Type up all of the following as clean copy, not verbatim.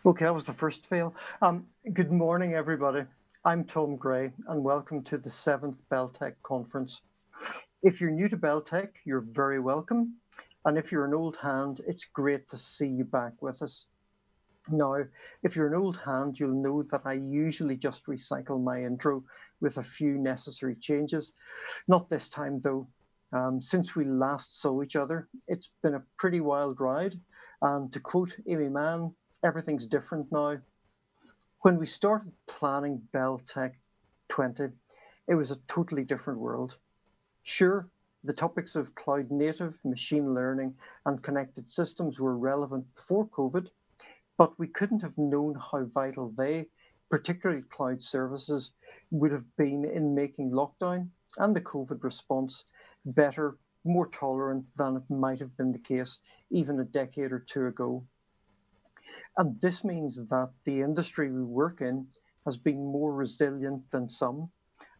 Okay, that was the first fail. Good morning, everybody. I'm Tom Gray, and welcome to the 7th BelTech conference. If you're new to BelTech, you're very welcome. And if you're an old hand, it's great to see you back with us. Now, if you're an old hand, you'll know that I usually just recycle my intro with a few necessary changes. Not this time, though. Since we last saw each other, it's been a pretty wild ride. And to quote Amy Mann, everything's different now. When we started planning BelTech 20, it was a totally different world. Sure, the topics of cloud native, machine learning, and connected systems were relevant before COVID, but we couldn't have known how vital they, particularly cloud services, would have been in making lockdown and the COVID response better, more tolerant than it might have been the case even a decade or two ago. And this means that the industry we work in has been more resilient than some,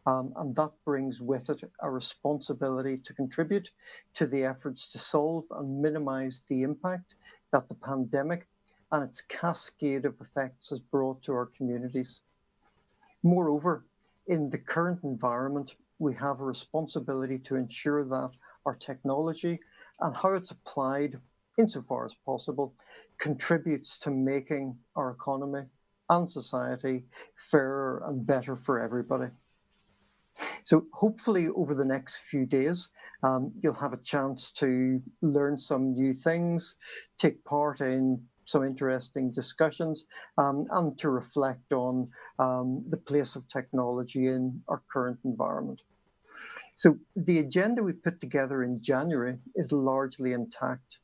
and that brings with it a responsibility to contribute to the efforts to solve and minimize the impact that the pandemic and its cascade of effects has brought to our communities. Moreover, in the current environment, we have a responsibility to ensure that our technology and how it's applied, insofar as possible, contributes to making our economy and society fairer and better for everybody. So hopefully over the next few days, you'll have a chance to learn some new things, take part in some interesting discussions, and to reflect on the place of technology in our current environment. So the agenda we put together in January is largely intact.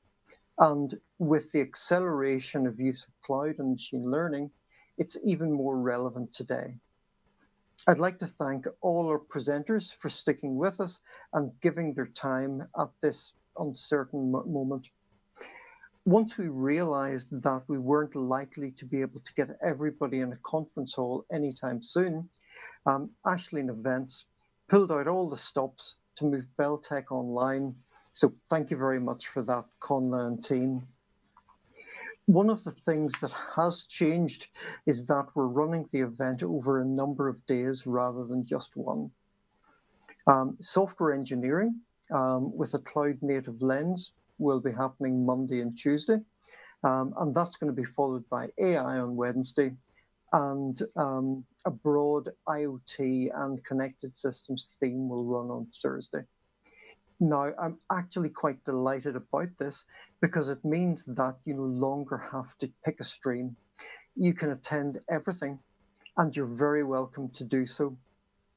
And with the acceleration of use of cloud and machine learning, it's even more relevant today. I'd like to thank all our presenters for sticking with us and giving their time at this uncertain moment. Once we realized that we weren't likely to be able to get everybody in a conference hall anytime soon, Ashleen Events pulled out all the stops to move BelTech online. So thank you very much for that, Conla and team. One of the things that has changed is that we're running the event over a number of days rather than just one. Software engineering with a cloud native lens will be happening Monday and Tuesday. And that's going to be followed by AI on Wednesday and a broad IoT and connected systems theme will run on Thursday. Now, I'm actually quite delighted about this because it means that you no longer have to pick a stream. You can attend everything and you're very welcome to do so.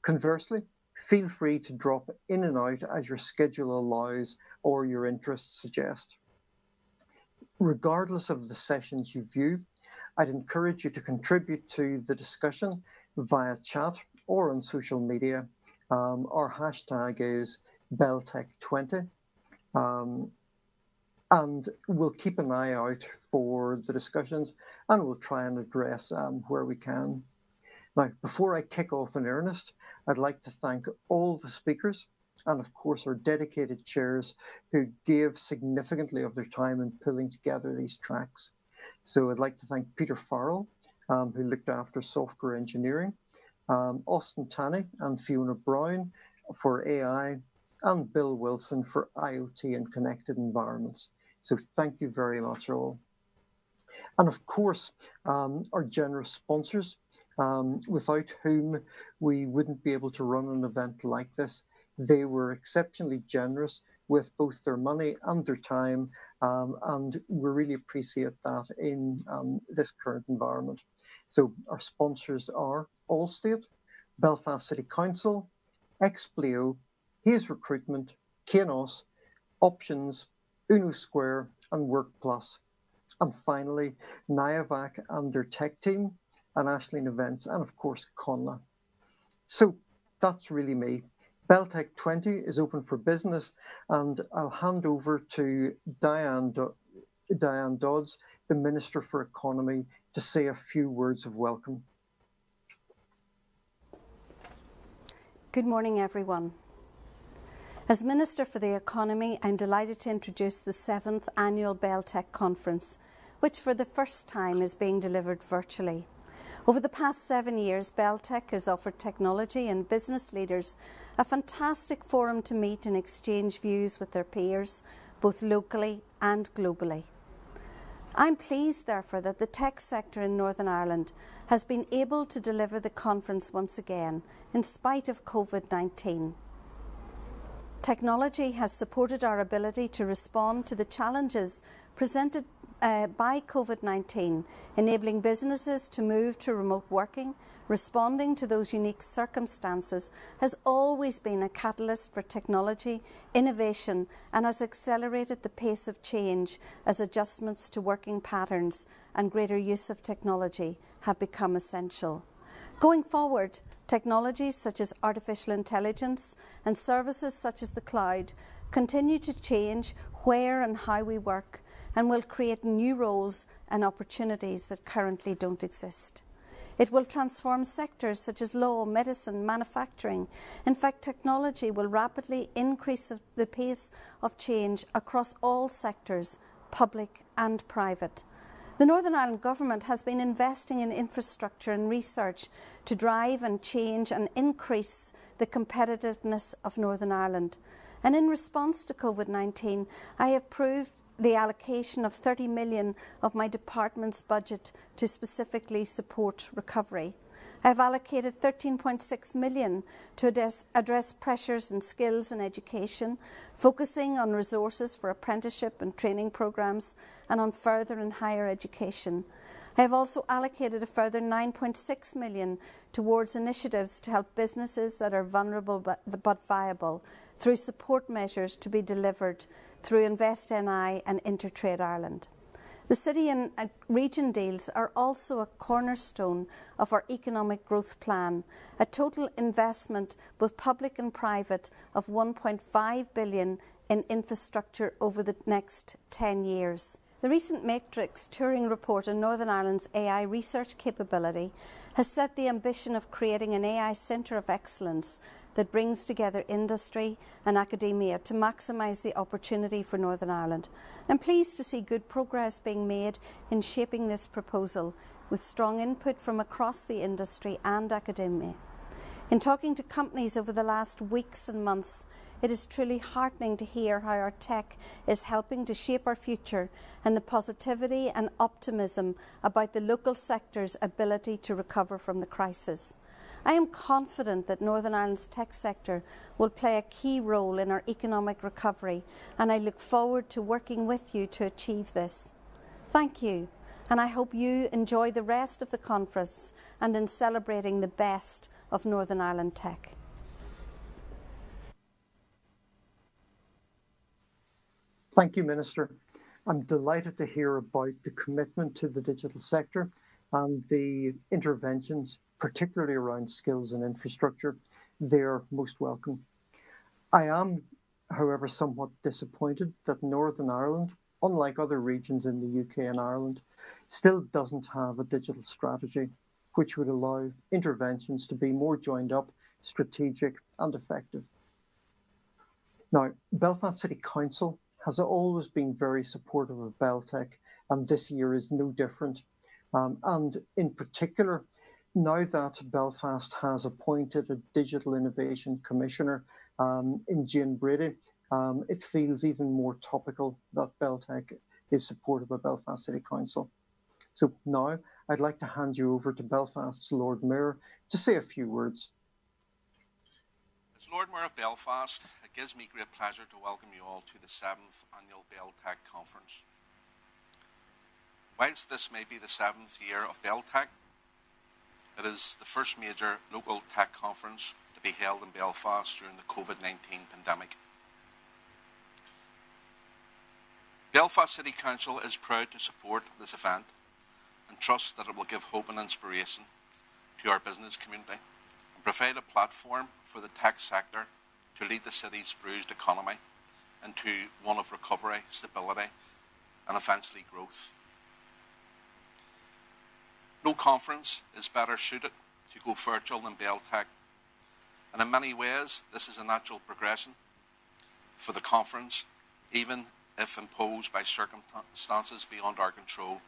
Conversely, feel free to drop in and out as your schedule allows or your interests suggest. Regardless of the sessions you view, I'd encourage you to contribute to the discussion via chat or on social media. Our hashtag is BelTech20, and we'll keep an eye out for the discussions and we'll try and address where we can. Now, before I kick off in earnest, I'd like to thank all the speakers and of course our dedicated chairs who gave significantly of their time in pulling together these tracks. So I'd like to thank Peter Farrell, who looked after software engineering, Austin Tanney and Fiona Brown for AI, and Bill Wilson for IoT and connected environments. So thank you very much all. And of course, our generous sponsors, without whom we wouldn't be able to run an event like this. They were exceptionally generous with both their money and their time, and we really appreciate that in this current environment. So our sponsors are Allstate, Belfast City Council, Explio, Hayes Recruitment, Keynote, Options, Uno Square, and WorkPlus. And finally, Niavac and their tech team, and Ashleen Events, and of course, Conla. So that's really me. BelTech 20 is open for business, and I'll hand over to Diane Dodds, the Minister for Economy, to say a few words of welcome. Good morning, everyone. As Minister for the Economy, I'm delighted to introduce the 7th Annual BelTech Conference, which for the first time is being delivered virtually. Over the past 7 years, BelTech has offered technology and business leaders a fantastic forum to meet and exchange views with their peers, both locally and globally. I'm pleased, therefore, that the tech sector in Northern Ireland has been able to deliver the conference once again, in spite of COVID-19. Technology has supported our ability to respond to the challenges presented by COVID-19, enabling businesses to move to remote working. Responding to those unique circumstances has always been a catalyst for technology, innovation, and has accelerated the pace of change as adjustments to working patterns and greater use of technology have become essential. Going forward, technologies such as artificial intelligence and services such as the cloud continue to change where and how we work and will create new roles and opportunities that currently don't exist. It will transform sectors such as law, medicine, manufacturing. In fact, technology will rapidly increase the pace of change across all sectors, public and private. The Northern Ireland Government has been investing in infrastructure and research to drive and change and increase the competitiveness of Northern Ireland. And in response to COVID-19, I have approved the allocation of 30 million of my department's budget to specifically support recovery. I have allocated 13.6 million to address pressures in skills and education, focusing on resources for apprenticeship and training programmes and on further and higher education. I have also allocated a further 9.6 million towards initiatives to help businesses that are vulnerable but viable through support measures to be delivered through Invest NI and Intertrade Ireland. The city and region deals are also a cornerstone of our economic growth plan, a total investment, both public and private, of 1.5 billion in infrastructure over the next 10 years. The recent Matrix Turing report on Northern Ireland's AI research capability has set the ambition of creating an AI centre of excellence that brings together industry and academia to maximise the opportunity for Northern Ireland. I'm pleased to see good progress being made in shaping this proposal, with strong input from across the industry and academia. In talking to companies over the last weeks and months, it is truly heartening to hear how our tech is helping to shape our future and the positivity and optimism about the local sector's ability to recover from the crisis. I am confident that Northern Ireland's tech sector will play a key role in our economic recovery, and I look forward to working with you to achieve this. Thank you, and I hope you enjoy the rest of the conference and in celebrating the best of Northern Ireland tech. Thank you, Minister. I'm delighted to hear about the commitment to the digital sector and the interventions, particularly around skills and infrastructure. They're most welcome. I am, however, somewhat disappointed that Northern Ireland, unlike other regions in the UK and Ireland, still doesn't have a digital strategy which would allow interventions to be more joined up, strategic and effective. Now, Belfast City Council has always been very supportive of BelTech, and this year is no different. And in particular, now that Belfast has appointed a Digital Innovation Commissioner in Jane Brady, it feels even more topical that BelTech is supportive of Belfast City Council. So now I'd like to hand you over to Belfast's Lord Mayor to say a few words. As Lord Mayor of Belfast, it gives me great pleasure to welcome you all to the 7th Annual BelTech Conference. Whilst this may be the 7th year of BelTech, it is the first major local tech conference to be held in Belfast during the COVID-19 pandemic. Belfast City Council is proud to support this event and trust that it will give hope and inspiration to our business community and provide a platform for the tech sector to lead the city's bruised economy into one of recovery, stability, and eventually growth. No conference is better suited to go virtual than BelTech, and in many ways this is a natural progression for the conference, even if imposed by circumstances beyond our control.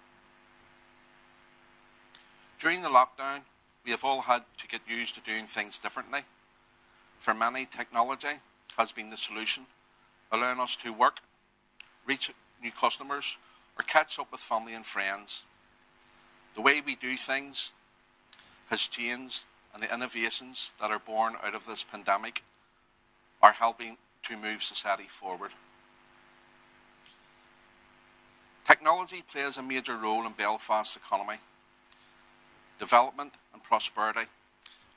During the lockdown, we have all had to get used to doing things differently. For many, technology has been the solution, allowing us to work, reach new customers, or catch up with family and friends. The way we do things has changed, and the innovations that are born out of this pandemic are helping to move society forward. Technology plays a major role in Belfast's economy, development and prosperity,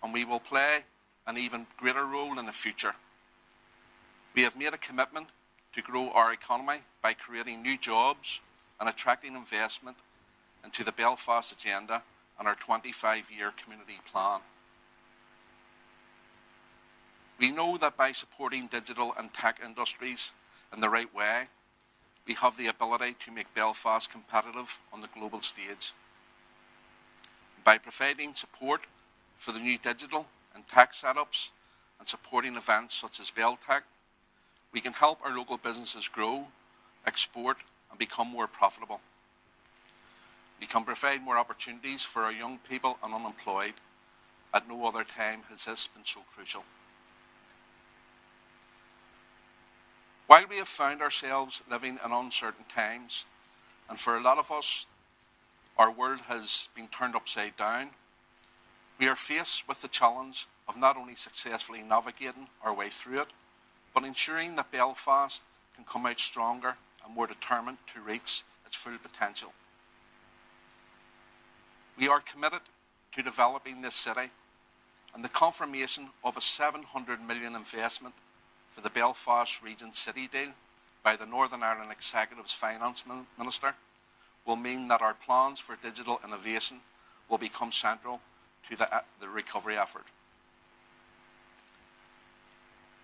and we will play an even greater role in the future. We have made a commitment to grow our economy by creating new jobs and attracting investment into the Belfast agenda and our 25-year community plan. We know that by supporting digital and tech industries in the right way, we have the ability to make Belfast competitive on the global stage. By providing support for the new digital and tech setups and supporting events such as BelTech, we can help our local businesses grow, export, and become more profitable. We can provide more opportunities for our young people and unemployed. At no other time has this been so crucial. While we have found ourselves living in uncertain times, and for a lot of us, our world has been turned upside down, we are faced with the challenge of not only successfully navigating our way through it, but ensuring that Belfast can come out stronger and more determined to reach its full potential. We are committed to developing this city, and the confirmation of a $700 million investment for the Belfast Region City deal by the Northern Ireland Executive's Finance Minister will mean that our plans for digital innovation will become central to the recovery effort.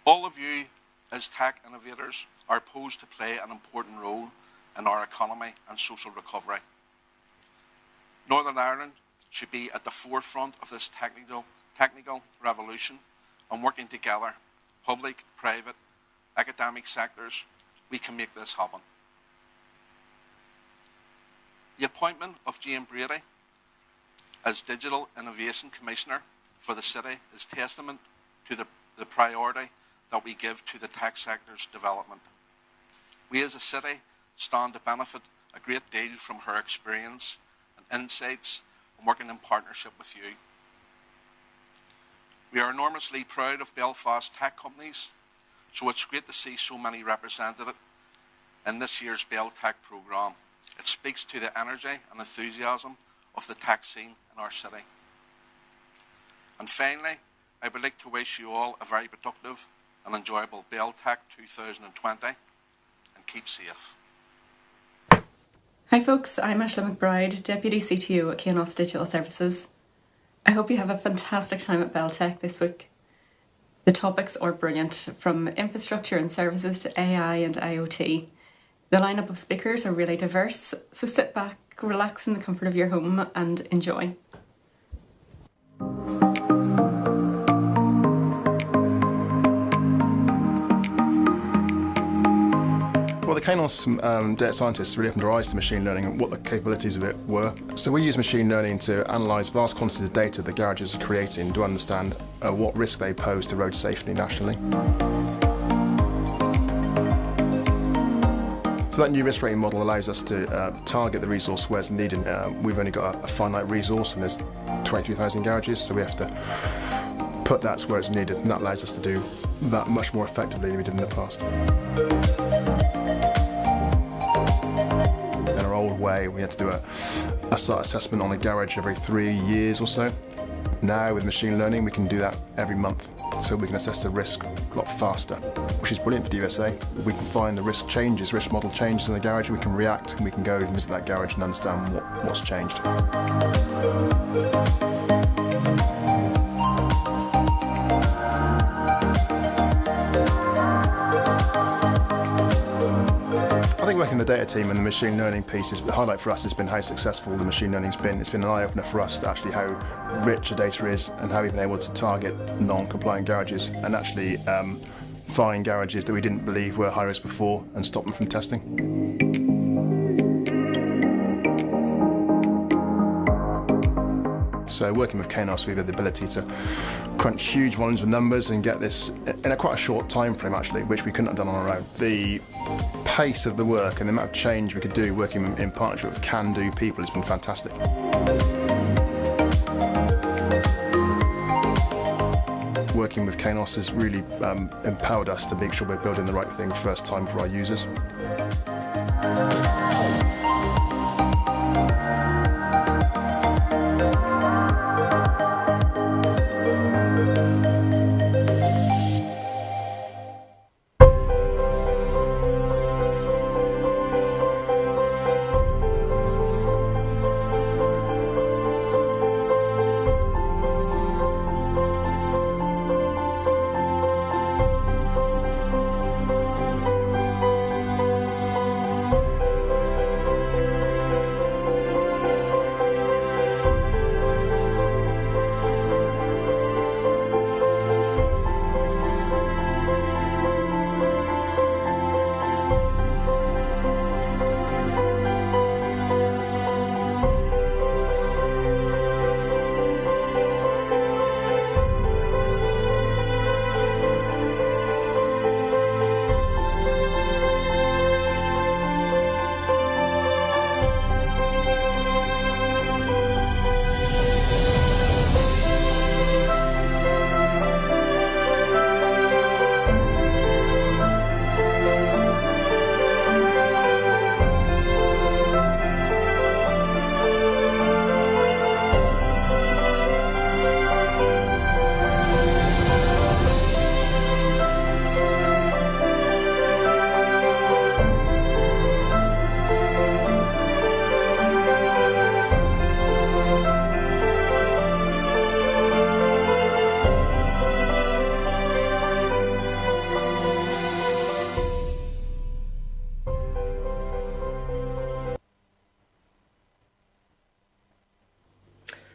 All of you as tech innovators are posed to play an important role in our economy and social recovery. Northern Ireland should be at the forefront of this technical revolution, and working together, public, private, academic sectors, we can make this happen. The appointment of Jane Brady as Digital Innovation Commissioner for the city is testament to the priority that we give to the tech sector's development. We as a city stand to benefit a great deal from her experience and insights and working in partnership with you. We are enormously proud of Belfast tech companies, so it's great to see so many represented in this year's BelTech programme. It speaks to the energy and enthusiasm of the tech scene in our city. And finally, I would like to wish you all a very productive and enjoyable BelTech 2020, and keep safe. Hi folks, I'm Ashla McBride, Deputy CTO at Keynote Digital Services. I hope you have a fantastic time at BelTech this week. The topics are brilliant, from infrastructure and services to AI and IoT. The lineup of speakers are really diverse, so sit back, relax in the comfort of your home and enjoy. Well, the Keynote's data scientists really opened our eyes to machine learning and what the capabilities of it were. So we use machine learning to analyse vast quantities of data the garages are creating to understand what risk they pose to road safety nationally. So that new risk rating model allows us to target the resource where it's needed. We've only got a finite resource and there's 23,000 garages, so we have to put that where it's needed, and that allows us to do that much more effectively than we did in the past. In our old way, we had to do a site assessment on a garage every 3 years or so. Now with machine learning we can do that every month, so we can assess the risk a lot faster, which is brilliant for DVSA. We can find the risk changes, risk model changes in the garage, we can react and we can go and visit that garage and understand what's changed. I think working in the data team and the machine learning piece, the highlight for us has been how successful the machine learning's been. It's been an eye-opener for us to actually how rich the data is and how we've been able to target non-compliant garages and actually find garages that we didn't believe were high risk before and stop them from testing. So working with Keynote, we have the ability to crunch huge volumes of numbers and get this in quite a short time frame actually, which we couldn't have done on our own. The pace of the work and the amount of change we could do working in partnership with can-do people has been fantastic. Working with Keynote has really empowered us to make sure we're building the right thing first time for our users.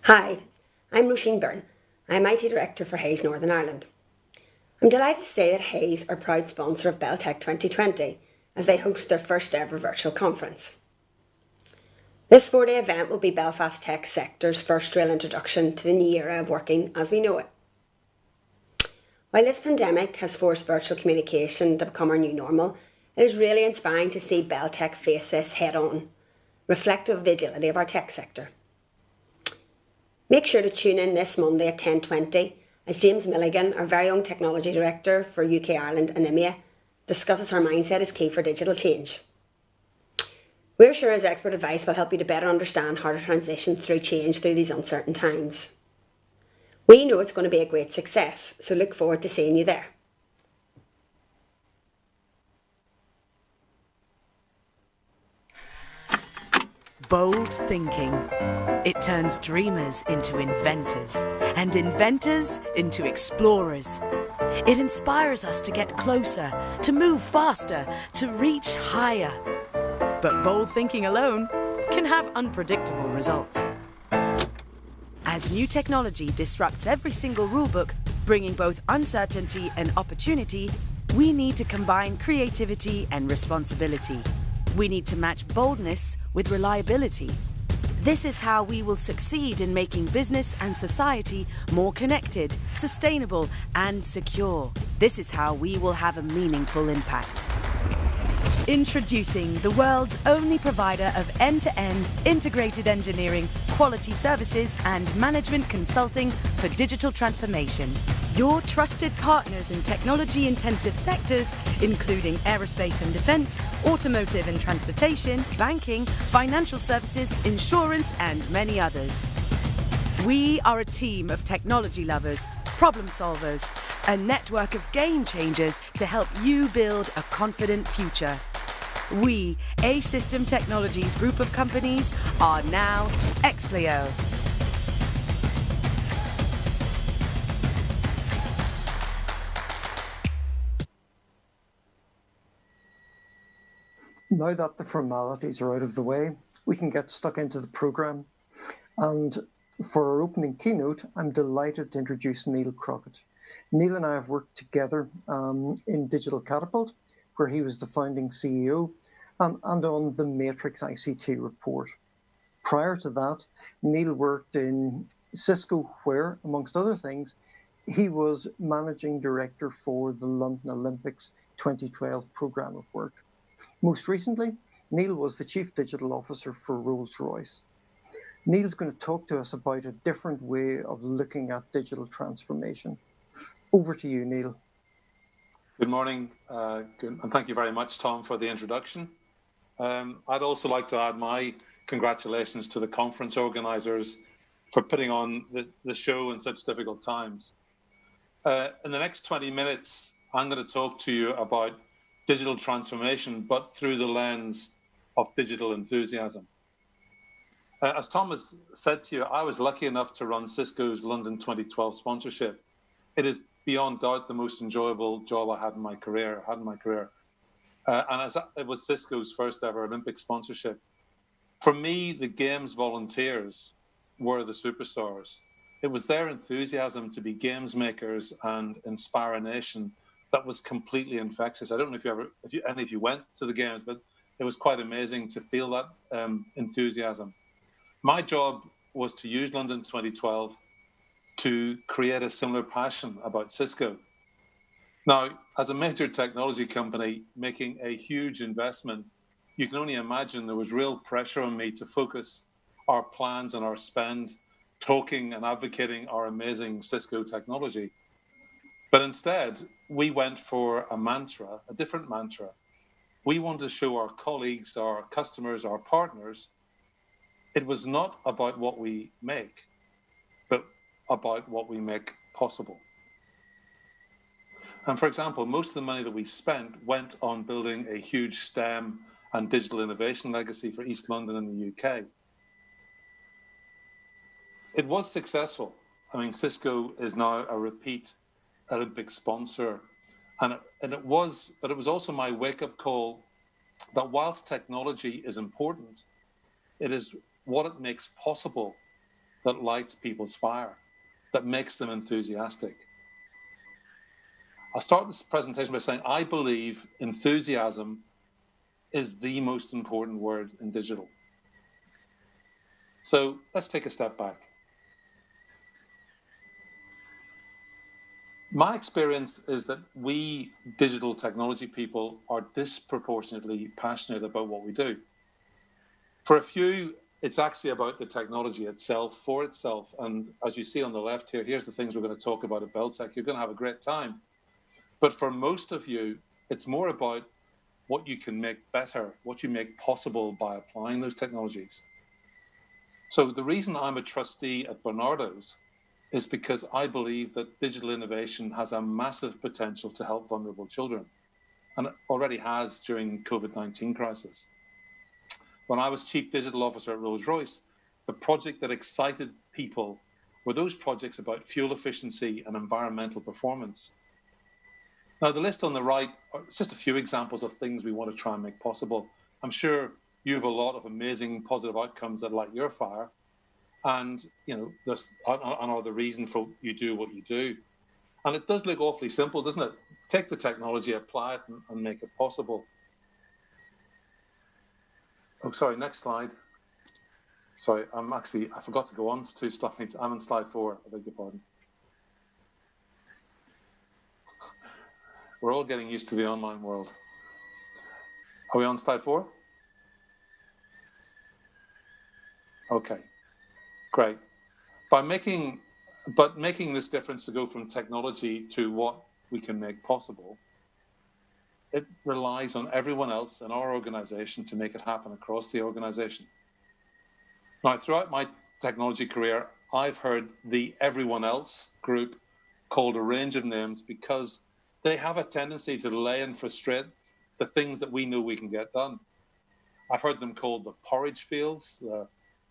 Hi, I'm Roisin Byrne. I'm IT Director for Hayes Northern Ireland. I'm delighted to say that Hayes are proud sponsor of BelTech 2020 as they host their first ever virtual conference. This 4-day event will be Belfast tech sector's first real introduction to the new era of working as we know it. While this pandemic has forced virtual communication to become our new normal, it is really inspiring to see BelTech face this head on, reflective of the agility of our tech sector. Make sure to tune in this Monday at 10:20 as James Milligan, our very own Technology Director for UK, Ireland and EMEA, discusses how mindset is key for digital change. We're sure his expert advice will help you to better understand how to transition through change through these uncertain times. We know it's going to be a great success, so look forward to seeing you there. Bold thinking. It turns dreamers into inventors, and inventors into explorers. It inspires us to get closer, to move faster, to reach higher. But bold thinking alone can have unpredictable results. As new technology disrupts every single rulebook, bringing both uncertainty and opportunity, we need to combine creativity and responsibility. We need to match boldness with reliability. This is how we will succeed in making business and society more connected, sustainable, and secure. This is how we will have a meaningful impact. Introducing the world's only provider of end-to-end integrated engineering, quality services, and management consulting for digital transformation. Your trusted partners in technology-intensive sectors, including aerospace and defense, automotive and transportation, banking, financial services, insurance, and many others. We are a team of technology lovers, problem solvers, a network of game changers to help you build a confident future. We, A System Technologies group of companies, are now Explio. Now that the formalities are out of the way, we can get stuck into the programme. And for our opening keynote, I'm delighted to introduce Neil Crockett. Neil and I have worked together in Digital Catapult, where he was the founding CEO, and on the Matrix ICT report. Prior to that, Neil worked in Cisco, where, amongst other things, he was managing director for the London Olympics 2012 programme of work. Most recently, Neil was the Chief Digital Officer for Rolls-Royce. Neil's going to talk to us about a different way of looking at digital transformation. Over to you, Neil. Good morning, and thank you very much, Tom, for the introduction. I'd also like to add my congratulations to the conference organisers for putting on the show in such difficult times. In the next 20 minutes, I'm going to talk to you about digital transformation, but through the lens of digital enthusiasm. As Tom has said to you, I was lucky enough to run Cisco's London 2012 sponsorship. It is beyond doubt the most enjoyable job I had in my career. And it was Cisco's first ever Olympic sponsorship. For me, the games volunteers were the superstars. It was their enthusiasm to be games makers and inspire a nation that was completely infectious. I don't know if any of you went to the games, but it was quite amazing to feel that enthusiasm. My job was to use London 2012 to create a similar passion about Cisco. Now, as a major technology company making a huge investment, you can only imagine there was real pressure on me to focus our plans and our spend talking and advocating our amazing Cisco technology. But instead, we went for a different mantra. We wanted to show our colleagues, our customers, our partners, it was not about what we make, but about what we make possible. And for example, most of the money that we spent went on building a huge STEM and digital innovation legacy for East London and the UK. It was successful. I mean, Cisco is now a repeat Olympic sponsor. And it was also my wake-up call that whilst technology is important, it is what it makes possible that lights people's fire, that makes them enthusiastic. I'll start this presentation by saying I believe enthusiasm is the most important word in digital. So let's take a step back. My experience is that we digital technology people are disproportionately passionate about what we do. For a few, it's actually about the technology itself, for itself. And as you see on the left here, here's the things we're going to talk about at BelTech. You're going to have a great time. But for most of you, it's more about what you can make better, what you make possible by applying those technologies. So the reason I'm a trustee at Barnardo's is because I believe that digital innovation has a massive potential to help vulnerable children, and it already has during the COVID-19 crisis. When I was Chief Digital Officer at Rolls-Royce, the project that excited people were those projects about fuel efficiency and environmental performance. Now, the list on the right are just a few examples of things we want to try and make possible. I'm sure you have a lot of amazing positive outcomes that light your fire, and are the reason for you do what you do. And it does look awfully simple, doesn't it? Take the technology, apply it, and make it possible. Oh, sorry, next slide. Sorry, I forgot to go on to slides. I'm on slide 4, I beg your pardon. We're all getting used to the online world. Are we on slide 4? Okay, great. Making this difference to go from technology to what we can make possible, it relies on everyone else in our organization to make it happen across the organization. Now, throughout my technology career, I've heard the everyone else group called a range of names because they have a tendency to delay and frustrate the things that we know we can get done. I've heard them called the porridge fields,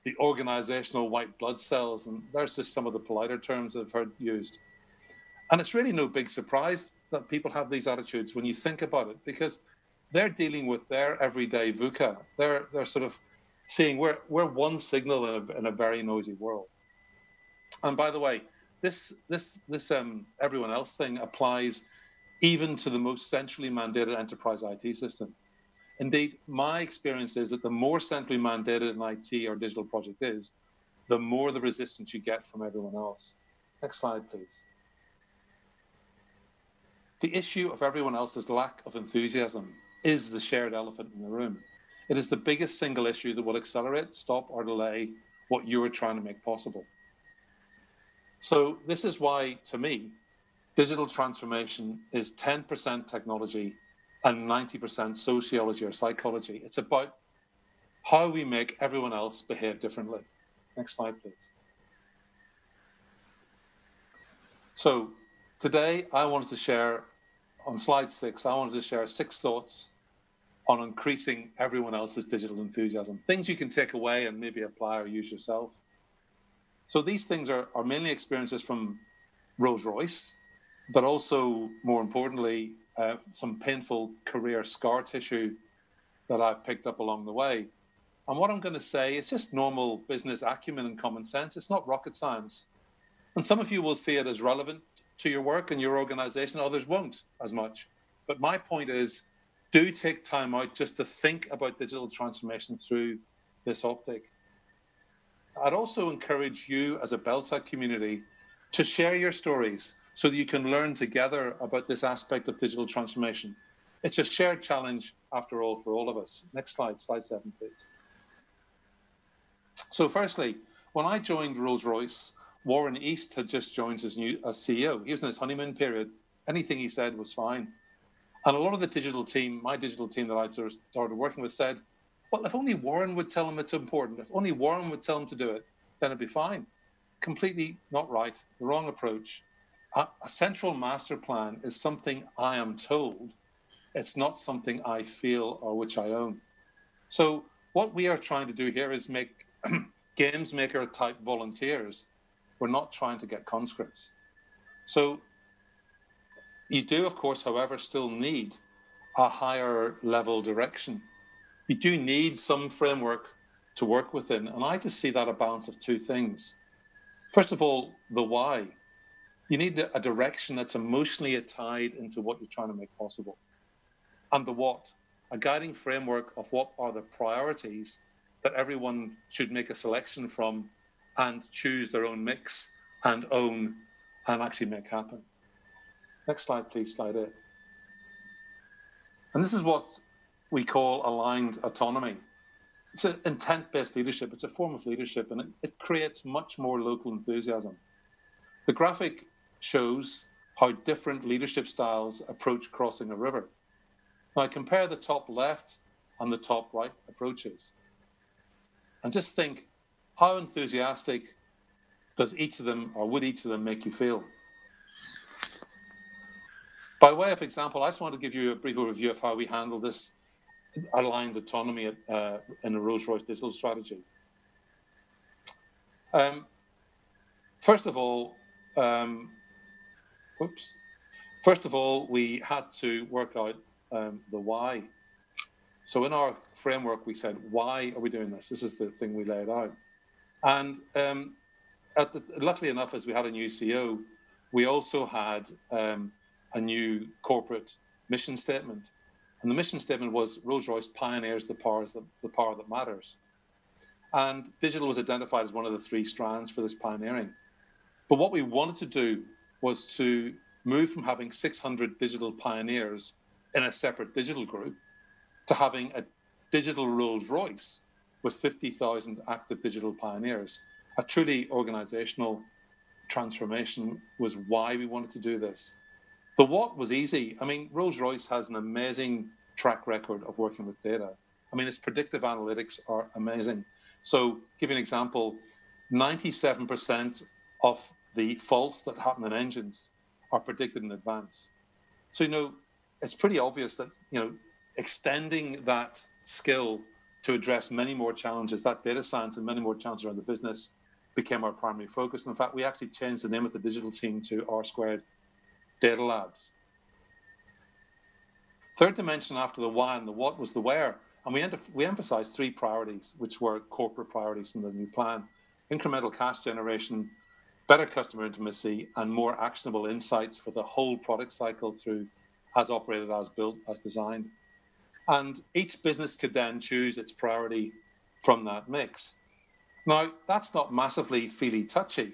the organizational white blood cells, and there's just some of the politer terms I've heard used. And it's really no big surprise that people have these attitudes when you think about it, because they're dealing with their everyday VUCA. They're sort of seeing we're one signal in a very noisy world. And by the way, this everyone else thing applies even to the most centrally mandated enterprise IT system. Indeed, my experience is that the more centrally mandated an IT or digital project is, the more the resistance you get from everyone else. Next slide, please. The issue of everyone else's lack of enthusiasm is the shared elephant in the room. It is the biggest single issue that will accelerate, stop, or delay what you are trying to make possible. So this is why, to me, digital transformation is 10% technology and 90% sociology or psychology. It's about how we make everyone else behave differently. Next slide, please. So today I wanted to share, on slide 6, I wanted to share 6 thoughts on increasing everyone else's digital enthusiasm. Things you can take away and maybe apply or use yourself. So these things are mainly experiences from Rolls-Royce, but also, more importantly, some painful career scar tissue that I've picked up along the way. And what I'm going to say is just normal business acumen and common sense. It's not rocket science. And some of you will see it as relevant to your work and your organization, others won't as much. But my point is, do take time out just to think about digital transformation through this optic. I'd also encourage you as a BelTech community to share your stories so that you can learn together about this aspect of digital transformation. It's a shared challenge, after all, for all of us. Next slide, slide 7, please. So firstly, when I joined Rolls-Royce, Warren East had just joined as CEO. He was in his honeymoon period. Anything he said was fine. And a lot of the digital team, my digital team that I started working with, said, well, if only Warren would tell him it's important, if only Warren would tell him to do it, then it'd be fine. Completely not right, the wrong approach. A central master plan is something I am told. It's not something I feel or which I own. So what we are trying to do here is make games maker type volunteers. We're not trying to get conscripts. So you do, of course, however, still need a higher level direction. You do need some framework to work within. And I just see that a balance of 2 things. First of all, the why. You need a direction that's emotionally tied into what you're trying to make possible. And the what, a guiding framework of what are the priorities that everyone should make a selection from and choose their own mix and own and actually make happen. Next slide, please, slide 8. And this is what we call aligned autonomy. It's an intent-based leadership. It's a form of leadership, and it creates much more local enthusiasm. The graphic shows how different leadership styles approach crossing a river. Now, compare the top left and the top right approaches. And just think, how enthusiastic does each of them, or would each of them, make you feel? By way of example, I just want to give you a brief overview of how we handle this aligned autonomy in a Rolls-Royce digital strategy. First of all, we had to work out the why. So in our framework, we said, why are we doing this? This is the thing we laid out. And luckily enough, as we had a new CEO, we also had a new corporate mission statement. And the mission statement was Rolls-Royce pioneers the power that matters. And digital was identified as one of the 3 strands for this pioneering. But what we wanted to do was to move from having 600 digital pioneers in a separate digital group to having a digital Rolls-Royce with 50,000 active digital pioneers. A truly organizational transformation was why we wanted to do this. The what was easy. I mean, Rolls-Royce has an amazing track record of working with data. I mean, its predictive analytics are amazing. So, give you an example, 97% of the faults that happen in engines are predicted in advance. So, it's pretty obvious that, extending that skill to address many more challenges, that data science and many more challenges around the business became our primary focus. In fact, we actually changed the name of the digital team to R² Data Labs. Third dimension after the why and the what was the where. And we emphasized 3 priorities, which were corporate priorities in the new plan. Incremental cash generation, better customer intimacy, and more actionable insights for the whole product cycle through as operated, as built, as designed. And each business could then choose its priority from that mix. Now, that's not massively feely-touchy,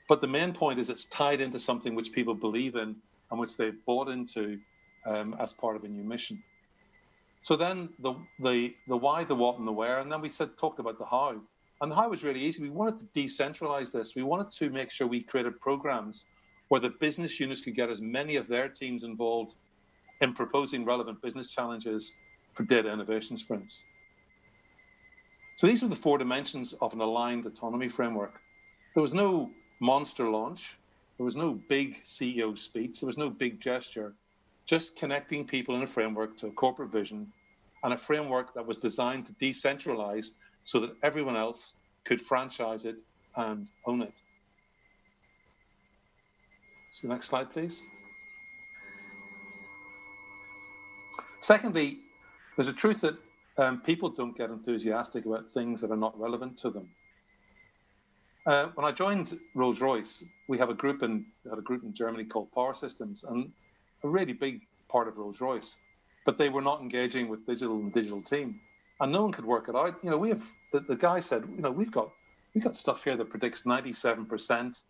but the main point is it's tied into something which people believe in and which they've bought into as part of a new mission. So then the why, the what, and the where, and then we talked about the how. And the how was really easy. We wanted to decentralize this. We wanted to make sure we created programs where the business units could get as many of their teams involved in proposing relevant business challenges for data innovation sprints. So these are the 4 dimensions of an aligned autonomy framework. There was no monster launch. There was no big CEO speech. There was no big gesture, just connecting people in a framework to a corporate vision, and a framework that was designed to decentralize so that everyone else could franchise it and own it. So next slide, please. Secondly, there's a truth that people don't get enthusiastic about things that are not relevant to them. When I joined Rolls-Royce, we had a group in Germany called Power Systems, and a really big part of Rolls-Royce, but they were not engaging with the digital team, and no one could work it out. You know, the guy said, you know, we've got stuff here that predicts 97%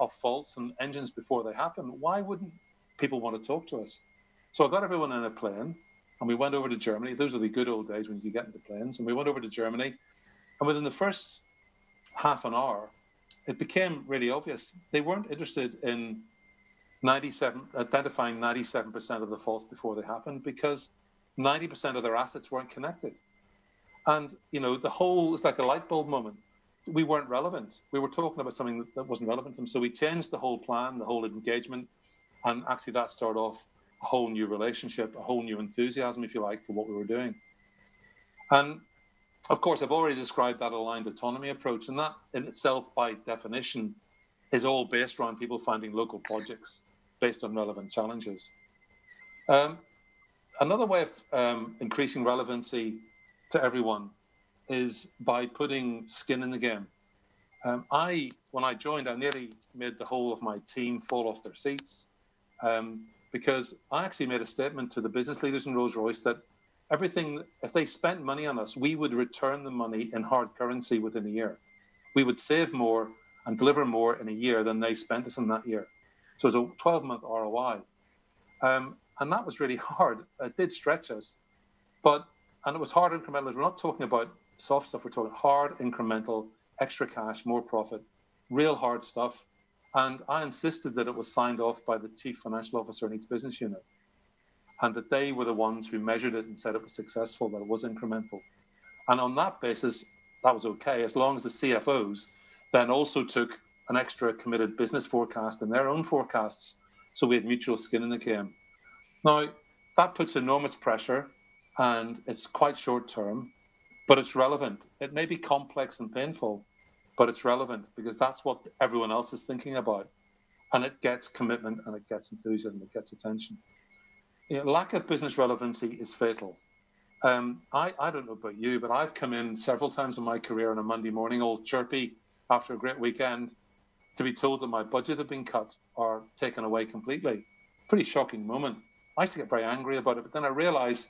of faults and engines before they happen. Why wouldn't people want to talk to us? So I got everyone in a plane, and we went over to Germany. Those are the good old days when you get into planes. And we went over to Germany, and within the first half an hour, it became really obvious they weren't interested in identifying 97% of the faults before they happened, because 90% of their assets weren't connected. And, you know, it's like a light bulb moment. We weren't relevant. We were talking about something that wasn't relevant to them. So we changed the whole plan, the whole engagement, and actually that started off a whole new relationship, a whole new enthusiasm, if you like, for what we were doing. And of course, I've already described that aligned autonomy approach, and that in itself, by definition, is all based around people finding local projects based on relevant challenges. Another way of increasing relevancy to everyone is by putting skin in the game. When I joined, I nearly made the whole of my team fall off their seats, because I actually made a statement to the business leaders in Rolls-Royce that if they spent money on us, we would return the money in hard currency within a year. We would save more and deliver more in a year than they spent us in that year. So it was a 12-month ROI. And that was really hard. It did stretch us, and it was hard incremental. We're not talking about soft stuff. We're talking hard incremental, extra cash, more profit, real hard stuff. And I insisted that it was signed off by the chief financial officer in each business unit, and that they were the ones who measured it and said it was successful, that it was incremental. And on that basis, that was okay, as long as the CFOs then also took an extra committed business forecast in their own forecasts, so we had mutual skin in the game. Now, that puts enormous pressure, and it's quite short term, but it's relevant. It may be complex and painful, but it's relevant because that's what everyone else is thinking about. And it gets commitment, and it gets enthusiasm, it gets attention. You know, lack of business relevancy is fatal. I don't know about you, but I've come in several times in my career on a Monday morning, all chirpy after a great weekend, to be told that my budget had been cut or taken away completely. Pretty shocking moment. I used to get very angry about it, but then I realized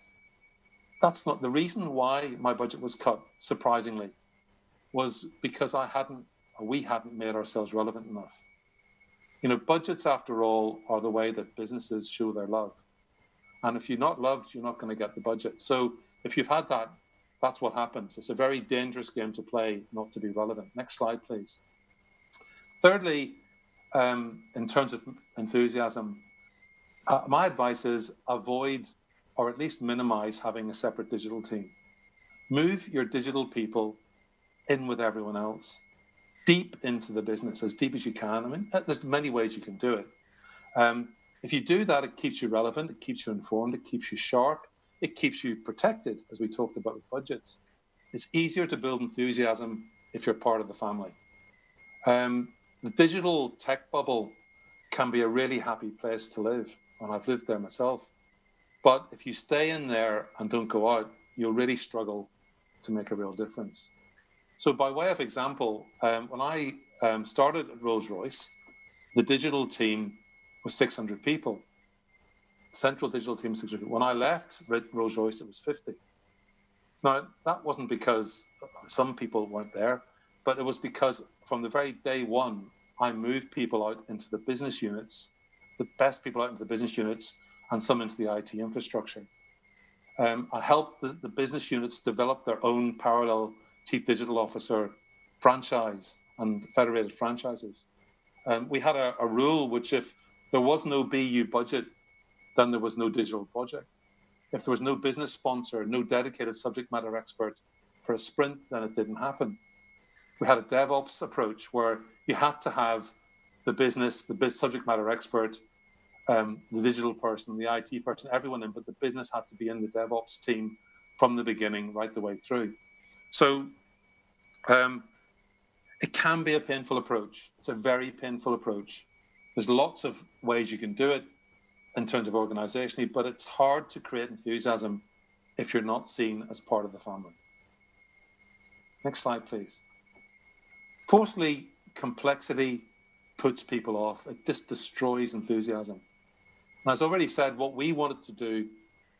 that's not the reason why my budget was cut, surprisingly, was because we hadn't made ourselves relevant enough. You know, budgets, after all, are the way that businesses show their love. And if you're not loved, you're not going to get the budget. So if you've had that, that's what happens. It's a very dangerous game to play, not to be relevant. Next slide, please. Thirdly, in terms of enthusiasm, my advice is avoid, or at least minimize, having a separate digital team. Move your digital people in with everyone else, deep into the business, as deep as you can. I mean, there's many ways you can do it. If you do that, it keeps you relevant, it keeps you informed, it keeps you sharp, it keeps you protected, as we talked about with budgets. It's easier to build enthusiasm if you're part of the family. The digital tech bubble can be a really happy place to live, and I've lived there myself. But if you stay in there and don't go out, you'll really struggle to make a real difference. So by way of example, when I started at Rolls-Royce, the digital team was 600 people. Central digital team, 600 people. When I left Rolls-Royce, it was 50. Now, that wasn't because some people weren't there, but it was because from the very day one, I moved people out into the business units, the best people out into the business units, and some into the IT infrastructure. I helped the business units develop their own parallel chief digital officer franchise and federated franchises. We had a rule which if there was no BU budget, then there was no digital project. If there was no business sponsor, no dedicated subject matter expert for a sprint, then it didn't happen. We had a DevOps approach where you had to have the business subject matter expert, the digital person, the IT person, everyone in, but the business had to be in the DevOps team from the beginning right the way through. So it can be a painful approach. It's a very painful approach. There's lots of ways you can do it in terms of organizationally, but it's hard to create enthusiasm if you're not seen as part of the family. Next slide, please. Fourthly, complexity puts people off. It just destroys enthusiasm. And as I already said, what we wanted to do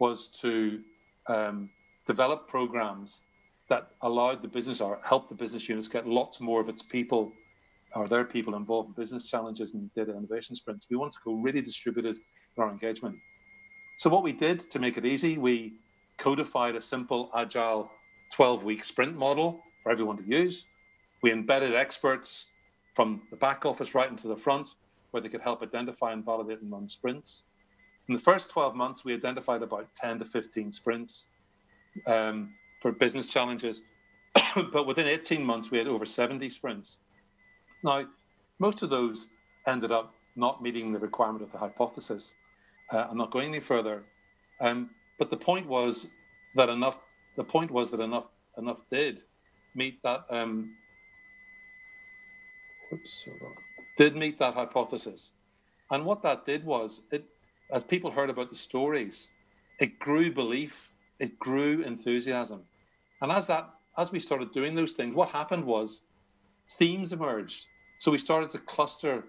was to develop programs that allowed the business or help the business units get lots more of its people or their people involved in business challenges and data innovation sprints. We wanted to go really distributed in our engagement. So what we did to make it easy, we codified a simple agile 12-week sprint model for everyone to use. We embedded experts from the back office right into the front where they could help identify and validate and run sprints. In the first 12 months, we identified about 10 to 15 sprints for business challenges. But within 18 months, we had over 70 sprints. Now, most of those ended up not meeting the requirement of the hypothesis. I'm not going any further. But the point was that enough did meet that hypothesis. And what that did was, as people heard about the stories, it grew belief, it grew enthusiasm. And as we started doing those things, what happened was themes emerged. So we started to cluster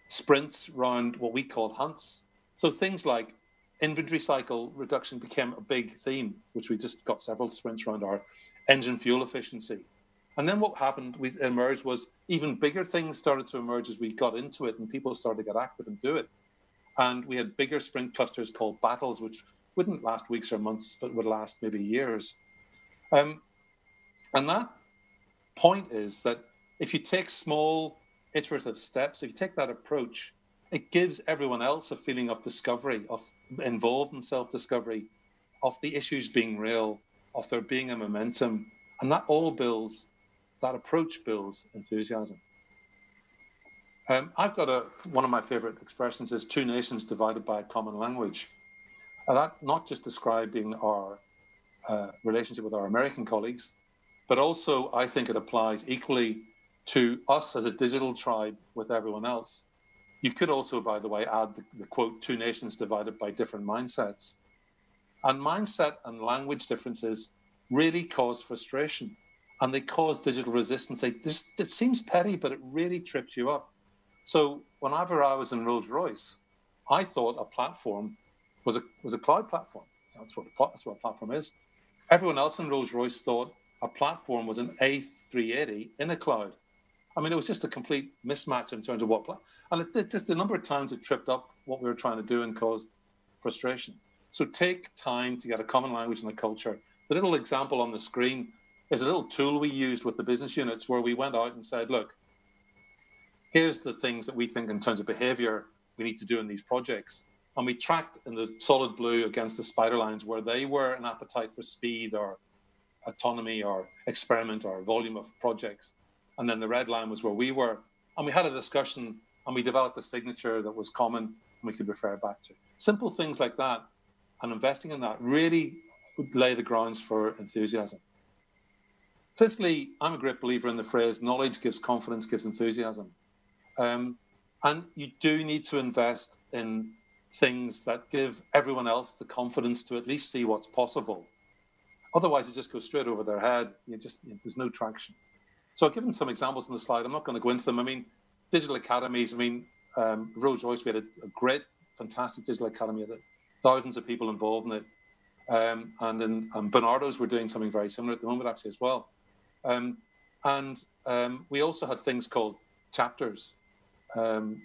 sprints around what we called hunts. So things like inventory cycle reduction became a big theme, which we just got several sprints around our engine fuel efficiency. And then what happened, emerged was even bigger things started to emerge as we got into it and people started to get active and do it. And we had bigger sprint clusters called battles, which wouldn't last weeks or months, but would last maybe years. And that point is that if you take small iterative steps, if you take that approach, it gives everyone else a feeling of discovery, of involved in self-discovery, of the issues being real, of there being a momentum. And that approach builds enthusiasm. I've got one of my favorite expressions is 2 nations divided by a common language. That not just describing our relationship with our American colleagues, but also I think it applies equally to us as a digital tribe with everyone else. You could also, by the way, add the quote, 2 nations divided by different mindsets. And mindset and language differences really cause frustration and they cause digital resistance. It seems petty, but it really trips you up. So whenever I was in Rolls-Royce, I thought a platform was a cloud platform. That's what a platform is. Everyone else in Rolls-Royce thought a platform was an A380 in a cloud. I mean, it was just a complete mismatch in terms of just the number of times it tripped up what we were trying to do and caused frustration. So take time to get a common language and a culture. The little example on the screen is a little tool we used with the business units where we went out and said, look, here's the things that we think in terms of behavior we need to do in these projects. And we tracked in the solid blue against the spider lines where they were an appetite for speed or autonomy or experiment or volume of projects. And then the red line was where we were. And we had a discussion and we developed a signature that was common and we could refer back to. Simple things like that and investing in that really would lay the grounds for enthusiasm. Fifthly, I'm a great believer in the phrase, knowledge gives confidence, gives enthusiasm. And you do need to invest in things that give everyone else the confidence to at least see what's possible. Otherwise, it just goes straight over their head. There's no traction. So I've given some examples on the slide. I'm not going to go into them. I mean, digital academies. I mean, Rolls-Royce, we had a great, fantastic digital academy that thousands of people involved in it. And in Bernardo's, we're doing something very similar at the moment, actually, as well. We also had things called chapters,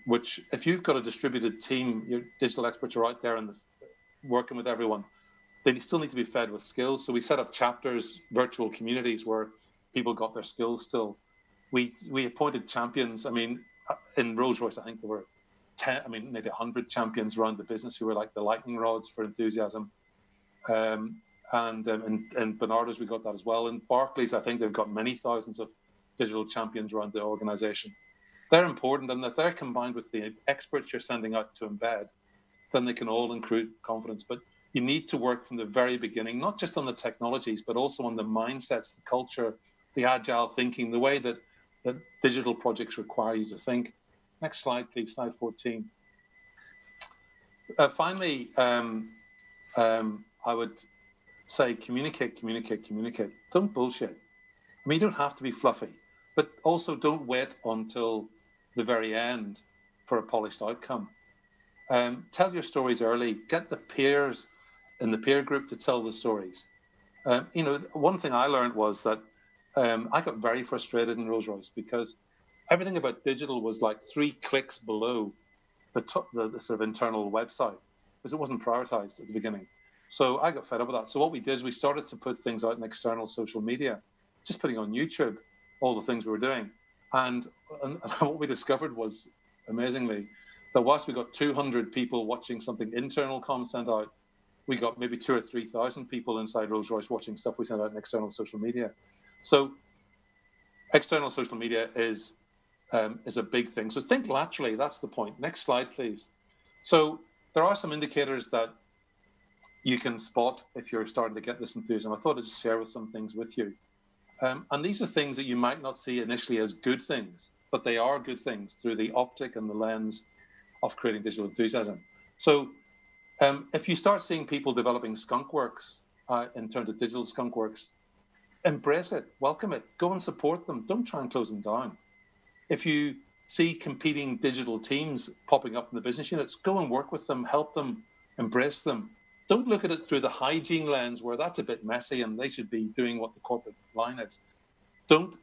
which if you've got a distributed team, your digital experts are out there and working with everyone, they still need to be fed with skills. So we set up chapters, virtual communities where people got their skills still. We appointed champions. I mean, in Rolls-Royce, I think there were 10, maybe 100 champions around the business who were like the lightning rods for enthusiasm. In Bernardo's, we got that as well. In Barclays, I think they've got many thousands of digital champions around the organization. They're important, and that they're combined with the experts you're sending out to embed, then they can all include confidence. But you need to work from the very beginning, not just on the technologies, but also on the mindsets, the culture, the agile thinking, the way that digital projects require you to think. Next slide, please, slide 14. Finally, I would say communicate. Don't bullshit. I mean, you don't have to be fluffy, but also don't wait until the very end for a polished outcome. Tell your stories early. Get the peers in the peer group to tell the stories. One thing I learned was that I got very frustrated in Rolls-Royce because everything about digital was like 3 clicks below the sort of internal website, because it wasn't prioritized at the beginning. So I got fed up with that. So what we did is we started to put things out in external social media, just putting on YouTube all the things we were doing. And what we discovered was, amazingly, that whilst we got 200 people watching something internal comms sent out, we got maybe 2,000 or 3,000 people inside Rolls-Royce watching stuff we sent out in external social media. So external social media is a big thing. So think laterally, that's the point. Next slide, please. So there are some indicators that you can spot if you're starting to get this enthusiasm. I thought I'd just share some things with you. And these are things that you might not see initially as good things, but they are good things through the optic and the lens of creating digital enthusiasm. So if you start seeing people developing skunkworks in terms of digital skunkworks, embrace it, welcome it, go and support them. Don't try and close them down. If you see competing digital teams popping up in the business units, go and work with them, help them, embrace them. Don't look at it through the hygiene lens where that's a bit messy and they should be doing what the corporate line is. Don't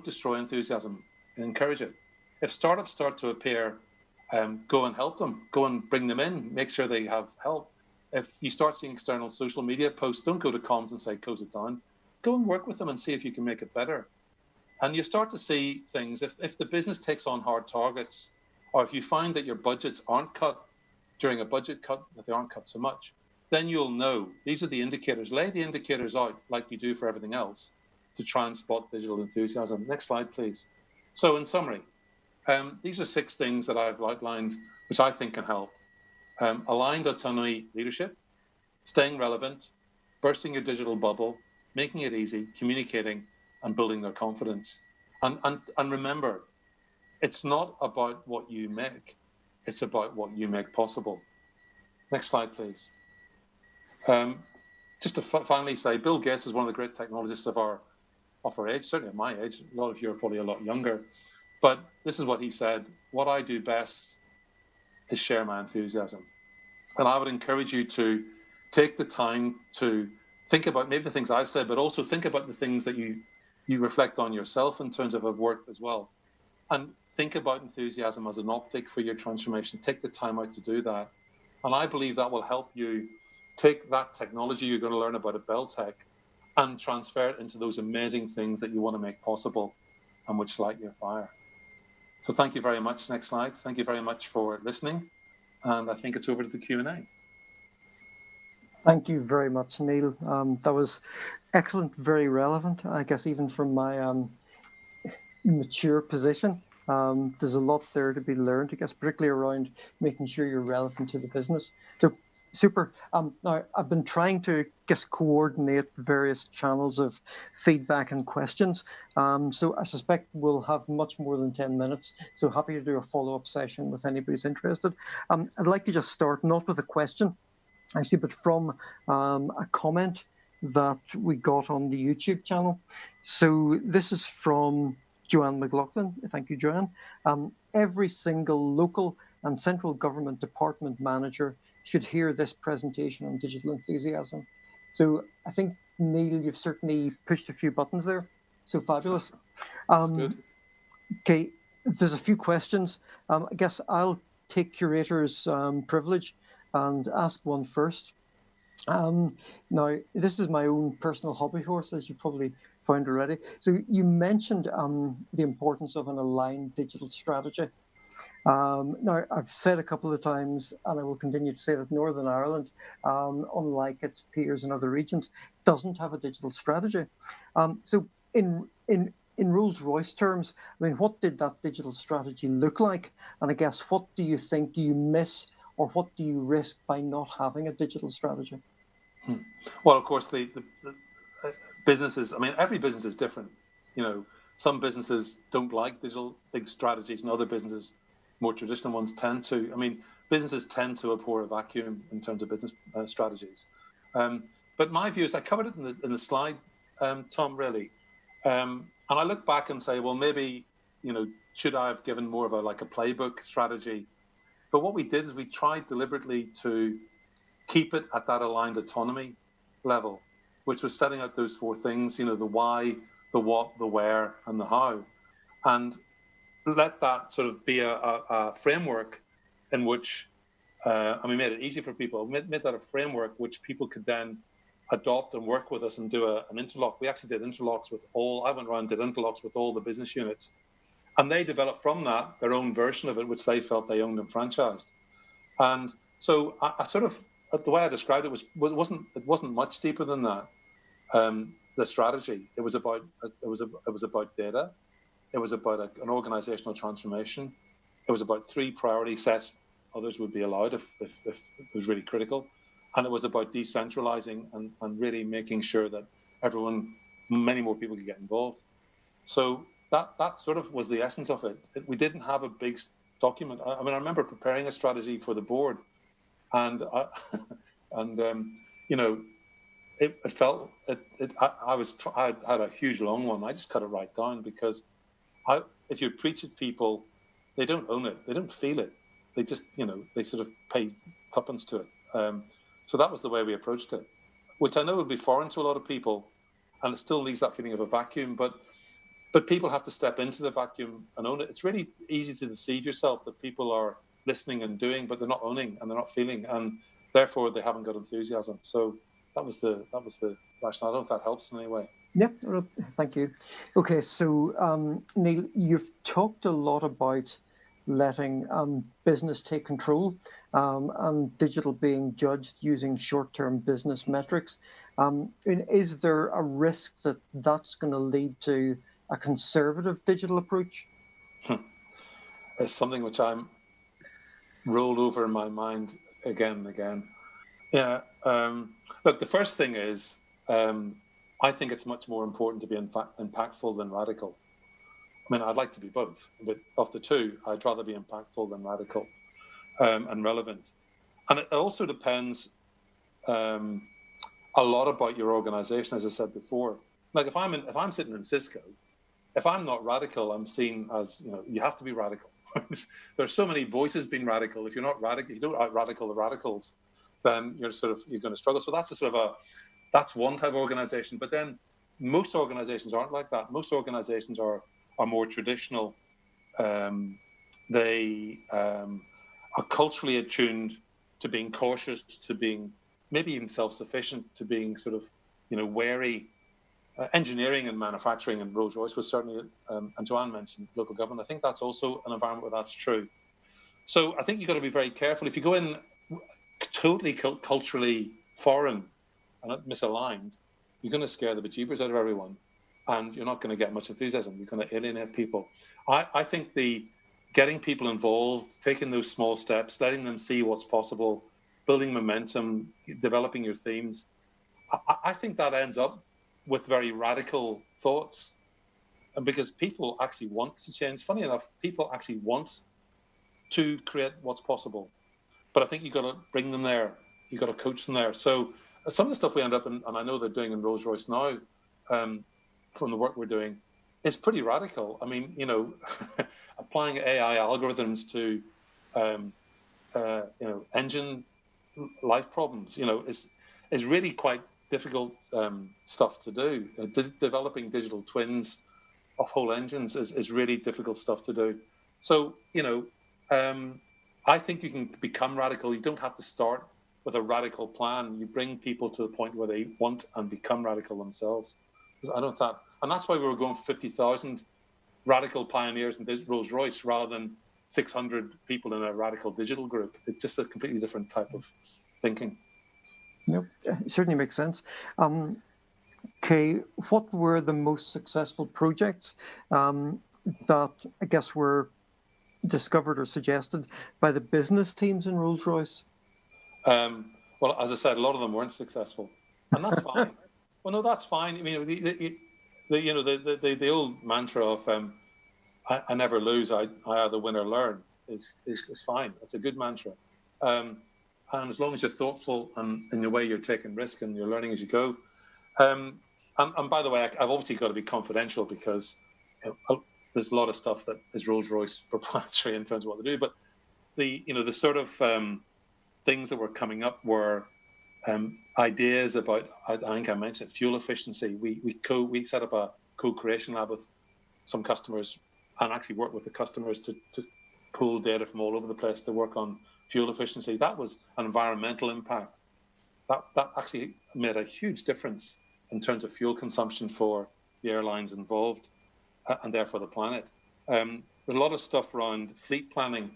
destroy enthusiasm, encourage it. If startups start to appear, go and help them, go and bring them in, make sure they have help. If you start seeing external social media posts, don't go to comms and say, close it down. Go and work with them and see if you can make it better. And you start to see things, if the business takes on hard targets, or if you find that your budgets aren't cut during a budget cut, that they aren't cut so much, then you'll know. These are the indicators. Lay the indicators out like you do for everything else to try and spot digital enthusiasm. Next slide, please. So in summary, these are 6 things that I've outlined, which I think can help. Aligned autonomy leadership, staying relevant, bursting your digital bubble, making it easy, communicating, and building their confidence. And remember, it's not about what you make, it's about what you make possible. Next slide, please. Just to finally say, Bill Gates is one of the great technologists of our age, certainly at my age. A lot of you are probably a lot younger. But this is what he said: what I do best is share my enthusiasm. And I would encourage you to take the time to think about maybe the things I've said, but also think about the things that you reflect on yourself in terms of work as well. And think about enthusiasm as an optic for your transformation. Take the time out to do that. And I believe that will help you take that technology you're going to learn about at BelTech and transfer it into those amazing things that you want to make possible and which light your fire. So thank you very much. Next slide. Thank you very much for listening. And I think it's over to the Q&A. Thank you very much, Neil. That was excellent, very relevant, I guess, even from my mature position. There's a lot there to be learned, I guess, particularly around making sure you're relevant to the business. So super. Now, I've been trying to coordinate various channels of feedback and questions. So I suspect we'll have much more than 10 minutes. So happy to do a follow-up session with anybody who's interested. I'd like to just start not with a question, actually, but from a comment that we got on the YouTube channel. So this is from Joanne McLaughlin. Thank you, Joanne. Every single local and central government department manager should hear this presentation on digital enthusiasm. So I think, Neil, you've certainly pushed a few buttons there. So fabulous. That's good. Okay, there's a few questions. I guess I'll take curator's privilege and ask one first. Now, this is my own personal hobby horse, as you probably found already. So you mentioned the importance of an aligned digital strategy. Now, I've said a couple of times, and I will continue to say that Northern Ireland, unlike its peers in other regions, doesn't have a digital strategy. So in Rolls-Royce terms, I mean, what did that digital strategy look like? And I guess, what do you think you miss, or what do you risk by not having a digital strategy? Well, of course, the businesses, I mean, every business is different. You know, some businesses don't like digital big strategies, and other businesses, more traditional ones, tend to. I mean, businesses tend to abhor a vacuum in terms of business strategies. But my view is, I covered it in the slide, Tom, really. And I look back and say, well, maybe, you know, should I have given more of a playbook strategy? But what we did is we tried deliberately to keep it at that aligned autonomy level, which was setting out those four things, you know, the why, the what, the where, and the how. And let that sort of be a framework in which, and we made it easy for people, made that a framework which people could then adopt and work with us and do an interlock. We actually did interlocks with I went around and did interlocks with all the business units. And they developed from that their own version of it, which they felt they owned and franchised. And so I sort of, the way I described it wasn't much deeper than that. The strategy, it was about data. It was about an organizational transformation. It was about 3 priority sets. Others would be allowed if it was really critical. And it was about decentralizing and really making sure that many more people could get involved. So that sort of was the essence of it. We didn't have a big document. I mean, I remember preparing a strategy for the board, and you know, I had a huge long one. I just cut it right down because if you preach it, people, they don't own it, they don't feel it. They just, you know, they sort of pay tuppence to it. So that was the way we approached it, which I know would be foreign to a lot of people, and it still leaves that feeling of a vacuum. But people have to step into the vacuum and own it. It's really easy to deceive yourself that people are listening and doing, but they're not owning and they're not feeling, and therefore they haven't got enthusiasm. So that was the rationale. I don't know if that helps in any way. Yeah, thank you. Okay, so Neil, you've talked a lot about letting business take control and digital being judged using short-term business metrics. Is there a risk that that's going to lead to a conservative digital approach? It's something which I'm rolled over in my mind again and again. Yeah. Look, the first thing is, I think it's much more important to be impactful than radical. I mean, I'd like to be both, but of the two, I'd rather be impactful than radical and relevant. And it also depends a lot about your organization, as I said before. Like if I'm sitting in Cisco, if I'm not radical, I'm seen as, you know, you have to be radical. There's so many voices being radical. If you're not radical, you don't out-radical the radicals, then you're going to struggle. So that's that's one type of organization. But then most organizations aren't like that. Most organizations are more traditional. They are culturally attuned to being cautious, to being maybe even self-sufficient, to being sort of, you know, wary. Engineering and manufacturing, and Rolls-Royce was certainly, and Joanne mentioned local government. I think that's also an environment where that's true. So I think you've got to be very careful. If you go in totally culturally foreign and misaligned, you're going to scare the bejeebers out of everyone, and you're not going to get much enthusiasm. You're going to alienate people. I think getting people involved, taking those small steps, letting them see what's possible, building momentum, developing your themes, I think that ends up with very radical thoughts, and because people actually want to change. Funny enough, people actually want to create what's possible, but I think you've got to bring them there. You've got to coach them there. So some of the stuff we end up in, and I know they're doing in Rolls-Royce now, from the work we're doing, is pretty radical. I mean, applying AI algorithms to, engine life problems, is really quite difficult stuff to do. Developing digital twins of whole engines is really difficult stuff to do. So, I think you can become radical. You don't have to start with a radical plan. You bring people to the point where they want and become radical themselves. And that's why we were going for 50,000 radical pioneers in Rolls-Royce rather than 600 people in a radical digital group. It's just a completely different type of thinking. Yep, it certainly makes sense. Okay, what were the most successful projects that I guess were discovered or suggested by the business teams in Rolls-Royce? Well, as I said, a lot of them weren't successful, and that's fine. Well, no, that's fine. I mean, the old mantra of I never lose, I either win or learn is fine. That's a good mantra. And as long as you're thoughtful and in the way you're taking risk and you're learning as you go. And by the way, I've obviously got to be confidential because there's a lot of stuff that is Rolls-Royce proprietary in terms of what they do. But the sort of things that were coming up were ideas about, I think I mentioned, fuel efficiency. We set up a co-creation lab with some customers and actually worked with the customers to pull data from all over the place to work on fuel efficiency. That was an environmental impact. That actually made a huge difference in terms of fuel consumption for the airlines involved and therefore the planet. There's a lot of stuff around fleet planning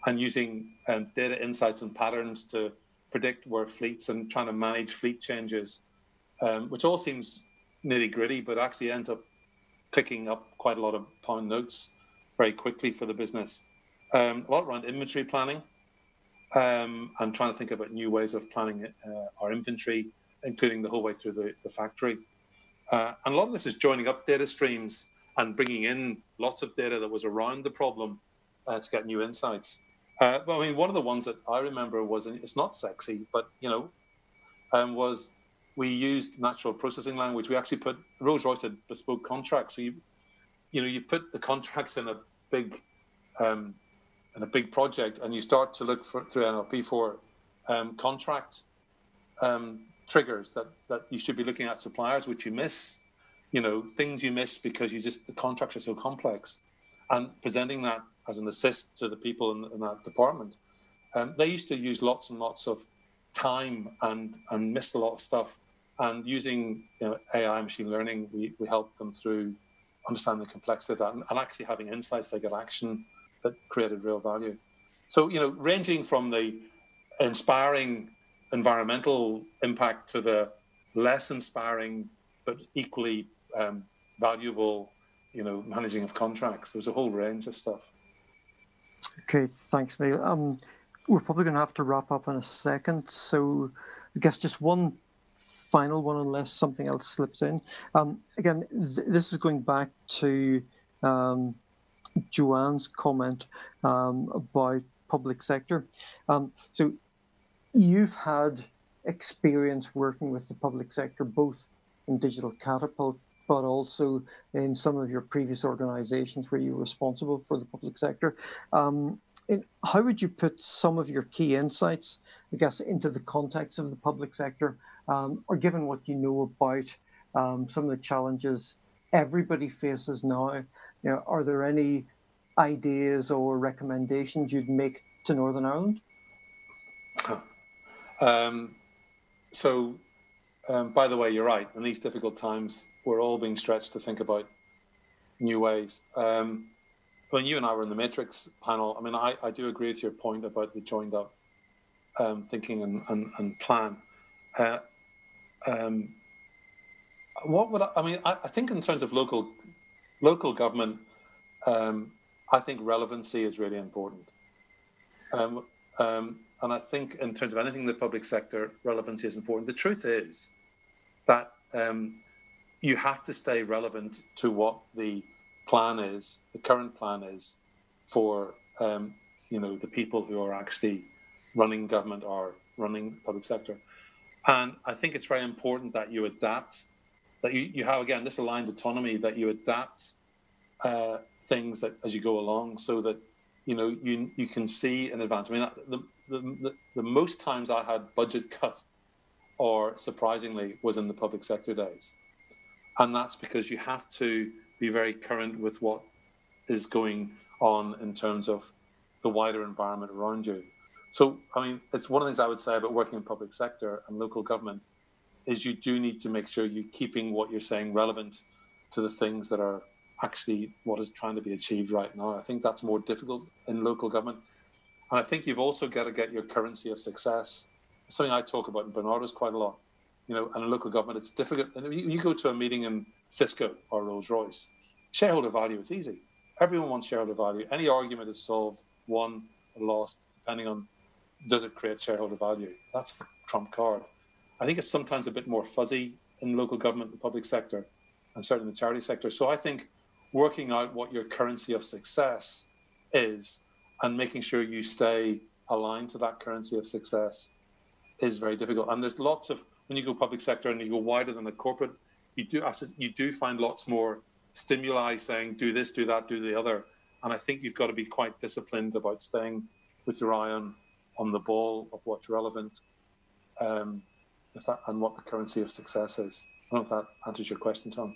and using data insights and patterns to predict where fleets and trying to manage fleet changes, which all seems nitty gritty, but actually ends up picking up quite a lot of pound notes very quickly for the business. A lot around inventory planning and trying to think about new ways of planning our inventory, including the whole way through the factory. And a lot of this is joining up data streams and bringing in lots of data that was around the problem to get new insights. But I mean, one of the ones that I remember was, and it's not sexy, but was we used natural processing language. We actually put Rolls-Royce had bespoke contracts. So you put the contracts in a big project, and you start to look through NLP for contract triggers that you should be looking at suppliers, which you miss. Things you miss because the contracts are so complex, and presenting that as an assist to the people in that department. They used to use lots and lots of time and missed a lot of stuff. And using AI, machine learning, we helped them through understanding the complexity of that and actually having insights they get action that created real value. So, ranging from the inspiring environmental impact to the less inspiring but equally valuable, managing of contracts. There's a whole range of stuff. Okay, thanks, Neil. We're probably going to have to wrap up in a second, so I guess just one final one, unless something else slips in. Again, this is going back to Joanne's comment about public sector. So you've had experience working with the public sector, both in Digital Catapult, but also in some of your previous organizations where you were responsible for the public sector. How would you put some of your key insights, I guess, into the context of the public sector, or given what you know about some of the challenges everybody faces now, are there any ideas or recommendations you'd make to Northern Ireland? By the way, you're right. In these difficult times, we're all being stretched to think about new ways. When you and I were in the Matrix panel, I mean, I do agree with your point about the joined up thinking and plan. I think in terms of local government, I think relevancy is really important. And I think in terms of anything in the public sector, relevancy is important. The truth is that you have to stay relevant to what the plan is, the current plan is for the people who are actually running government or running the public sector. And I think it's very important that you adapt, that you have, again, this aligned autonomy, that you adapt things that as you go along, so that you can see in advance. I mean, the most times I had budget cut, or surprisingly, was in the public sector days, and that's because you have to be very current with what is going on in terms of the wider environment around you. So, I mean, it's one of the things I would say about working in public sector and local government is you do need to make sure you're keeping what you're saying relevant to the things that are actually what is trying to be achieved right now. I think that's more difficult in local government. And I think you've also got to get your currency of success. It's something I talk about in Bernardo's quite a lot. And in local government, it's difficult. And you go to a meeting in Cisco or Rolls-Royce, shareholder value, it's easy. Everyone wants shareholder value. Any argument is solved, won or lost, depending on does it create shareholder value. That's the trump card. I think it's sometimes a bit more fuzzy in local government, the public sector, and certainly the charity sector. So I think working out what your currency of success is and making sure you stay aligned to that currency of success is very difficult. And there's lots of, when you go public sector and you go wider than the corporate, you do find lots more stimuli saying, do this, do that, do the other. And I think you've got to be quite disciplined about staying with your eye on the ball of what's relevant and what the currency of success is. I don't know if that answers your question, Tom.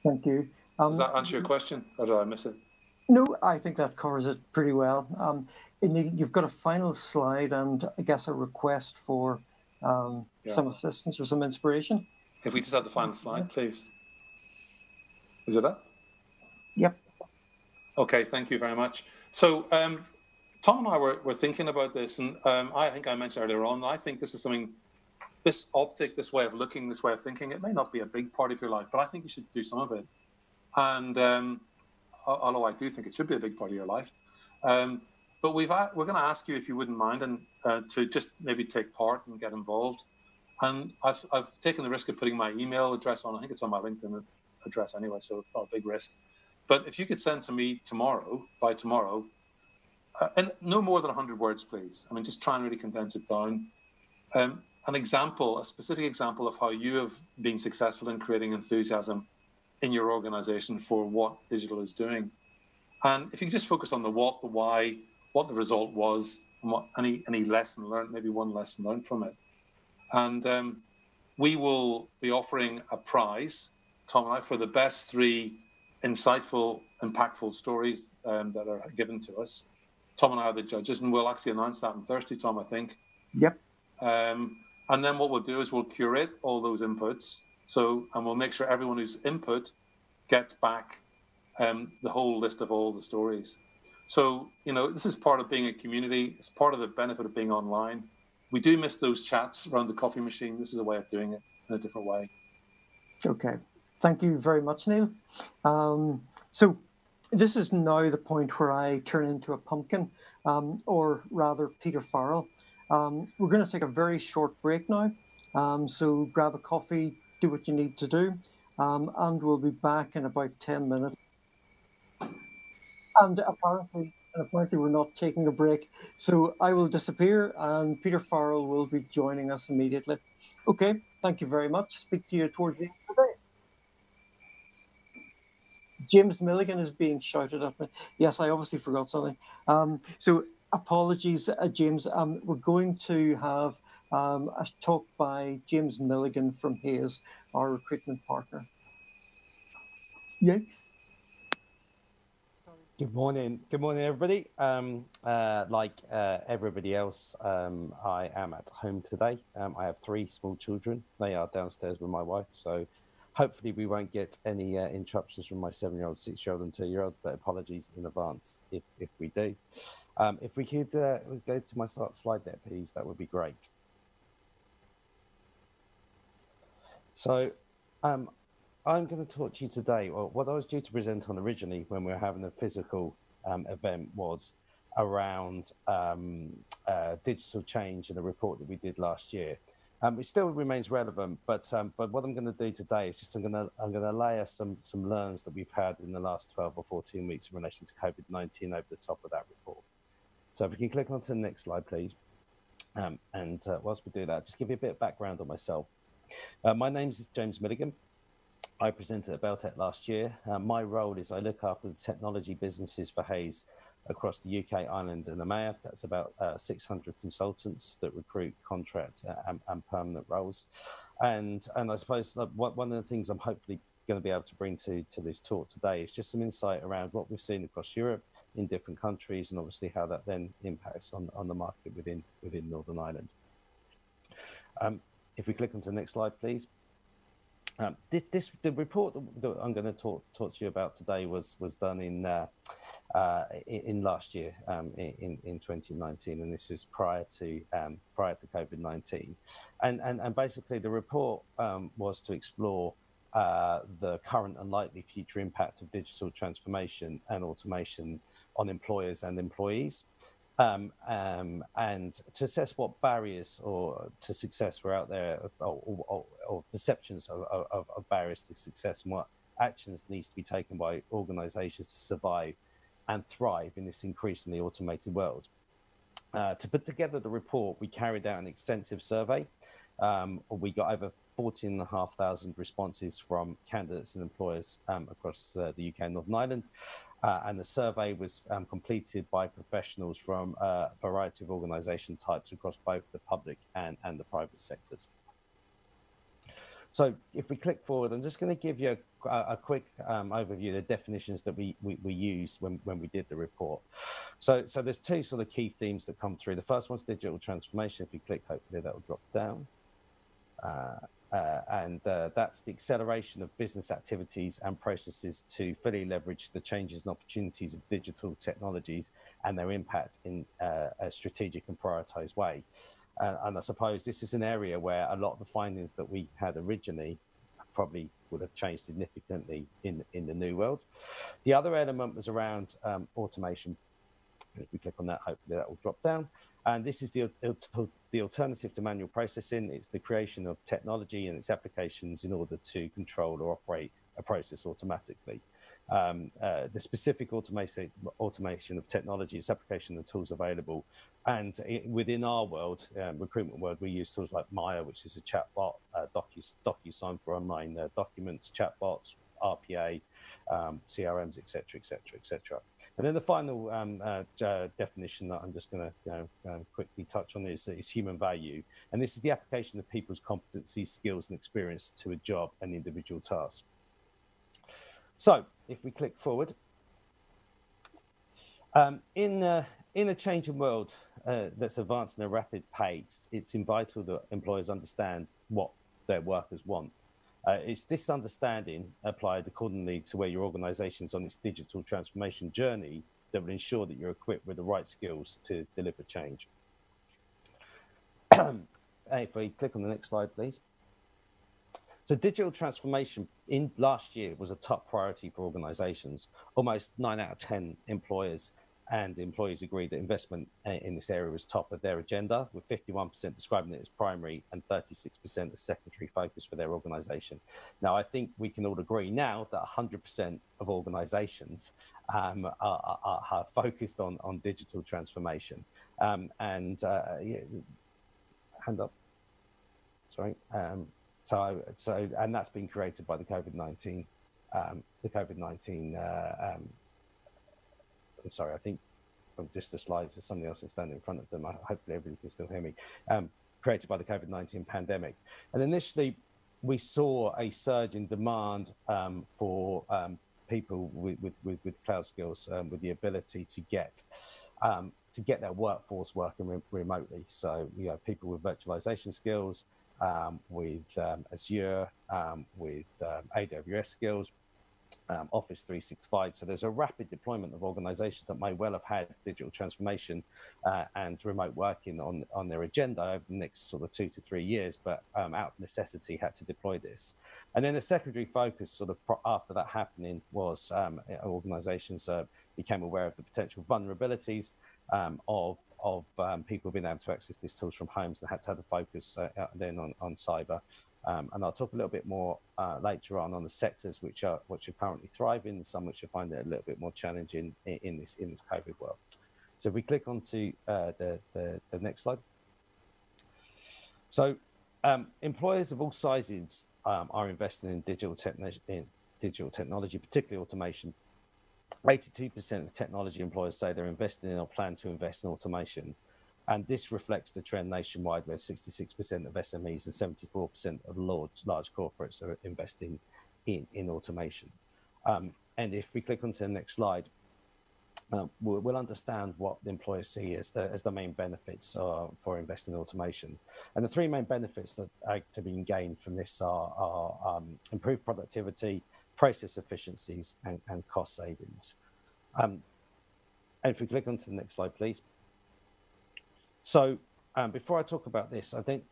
Thank you. Does that answer your question, or did I miss it? No, I think that covers it pretty well. You've got a final slide and I guess a request for some assistance or some inspiration. If we just have the final slide, please. Is it up? Yep. Okay, thank you very much. So Tom and I were thinking about this, and I think I mentioned earlier on, I think this is something, this optic, this way of looking, this way of thinking, it may not be a big part of your life, but I think you should do some of it. And although I do think it should be a big part of your life. But we're going to ask you if you wouldn't mind and to just maybe take part and get involved. And I've taken the risk of putting my email address on. I think it's on my LinkedIn address anyway, so it's not a big risk. But if you could send to me by tomorrow, and no more than 100 words, please. I mean, just try and really condense it down. An example, a specific example of how you have been successful in creating enthusiasm in your organization for what digital is doing. And if you just focus on the what, the why, what the result was, and what any lesson learned, maybe one lesson learned from it. And we will be offering a prize, Tom and I, for the best 3 insightful, impactful stories that are given to us. Tom and I are the judges, and we'll actually announce that on Thursday, Tom, I think. Yep. And then what we'll do is we'll curate all those inputs. And we'll make sure everyone who's input gets back the whole list of all the stories. So, this is part of being a community. It's part of the benefit of being online. We do miss those chats around the coffee machine. This is a way of doing it in a different way. Okay. Thank you very much, Neil. So this is now the point where I turn into a pumpkin, or rather Peter Farrell. We're going to take a very short break now. So grab a coffee, do what you need to do, and we'll be back in about 10 minutes. And apparently we're not taking a break. So I will disappear and Peter Farrell will be joining us immediately. Okay, thank you very much. Speak to you towards the end of the day. James Milligan is being shouted at me. Yes, I obviously forgot something. So apologies, James. We're going to have a talk by James Milligan from Hayes, our recruitment partner. Yeah. Good morning, everybody. Like everybody else, I am at home today. I have 3 small children. They are downstairs with my wife, so hopefully we won't get any interruptions from my 7-year-old, 6-year-old and 2-year-old, but apologies in advance if we do. If we could go to my slide there, please, that would be great. So I'm going to talk to you today. Well, what I was due to present on originally when we were having a physical event was around digital change and a report that we did last year. It still remains relevant, but what I'm going to do today is just I'm going to layer some learns that we've had in the last 12 or 14 weeks in relation to COVID-19 over the top of that report. So if we can click on to the next slide, please. Whilst we do that, just give you a bit of background on myself. My name is James Milligan. I presented at BelTech last year. My role is I look after the technology businesses for Hays across the UK, Ireland and EMEA. That's about 600 consultants that recruit contract and permanent roles. And I suppose one of the things I'm hopefully going to be able to bring to this talk today is just some insight around what we've seen across Europe in different countries, and obviously how that then impacts on the market within Northern Ireland. If we click onto the next slide, please. The report that I'm going to talk to you about today was done in last year, in 2019, and this was prior to COVID-19, and basically the report was to explore the current and likely future impact of digital transformation and automation on employers and employees. And to assess what barriers to success were out there, or perceptions of barriers to success, and what actions needs to be taken by organisations to survive and thrive in this increasingly automated world. To put together the report, we carried out an extensive survey. We got over 14,500 responses from candidates and employers across the UK and Northern Ireland. And the survey was completed by professionals from a variety of organisation types across both the public and the private sectors. So if we click forward, I'm just going to give you a quick overview of the definitions that we used when we did the report. So there's two sort of key themes that come through. The first one's digital transformation. If you click, hopefully that will drop down. That's the acceleration of business activities and processes to fully leverage the changes and opportunities of digital technologies and their impact in a strategic and prioritized way. And I suppose this is an area where a lot of the findings that we had originally probably would have changed significantly in the new world. The other element was around automation. If we click on that, hopefully that will drop down. And this is the alternative to manual processing. It's the creation of technology and its applications in order to control or operate a process automatically. The specific automation of technology, its application and tools available. And within our world, recruitment world, we use tools like Maya, which is a chatbot, DocuSign for online documents, chatbots, RPA, CRMs, etc., etc., etc. And then the final definition that I'm just going to quickly touch on is human value. And this is the application of people's competencies, skills, and experience to a job and individual task. So if we click forward, in a changing world that's advancing at a rapid pace, it's vital that employers understand what their workers want. It's this understanding applied accordingly to where your organisation is on its digital transformation journey that will ensure that you're equipped with the right skills to deliver change. If we click on the next slide, please. So digital transformation in last year was a top priority for organisations. Almost 9 out of 10 employers and employees agreed that investment in this area was top of their agenda, with 51% describing it as primary and 36% as secondary focus for their organisation. Now, I think we can all agree now that 100% of organisations are focused on digital transformation. Hand up, sorry. And that's been created by the COVID-19. I'm sorry, I think from just the slides, there's something else that's standing in front of them. Hopefully everybody can still hear me. Created by the COVID-19 pandemic. And initially, we saw a surge in demand for people with cloud skills, with the ability to get their workforce working remotely. So, you know, people with virtualization skills, with Azure, with AWS skills, Office 365. So there's a rapid deployment of organizations that may well have had digital transformation and remote working on their agenda over the next sort of 2 to 3 years, but out of necessity had to deploy this. And then the secondary focus sort of after that happening was organizations became aware of the potential vulnerabilities of people being able to access these tools from homes, and had to have a focus then on cyber. And I'll talk a little bit more later on the sectors which are currently thriving, and some which are finding it a little bit more challenging in this COVID world. So if we click onto the next slide. So employers of all sizes are investing in digital technology, particularly automation. 82% of technology employers say they're investing in or plan to invest in automation. And this reflects the trend nationwide, where 66% of SMEs and 74% of large corporates are investing in automation. And if we click onto the next slide, we'll understand what the employers see as the main benefits for investing in automation. And the three main benefits that are to be gained from this are improved productivity, process efficiencies, and cost savings. And if we click onto the next slide, please. So before I talk about this, I think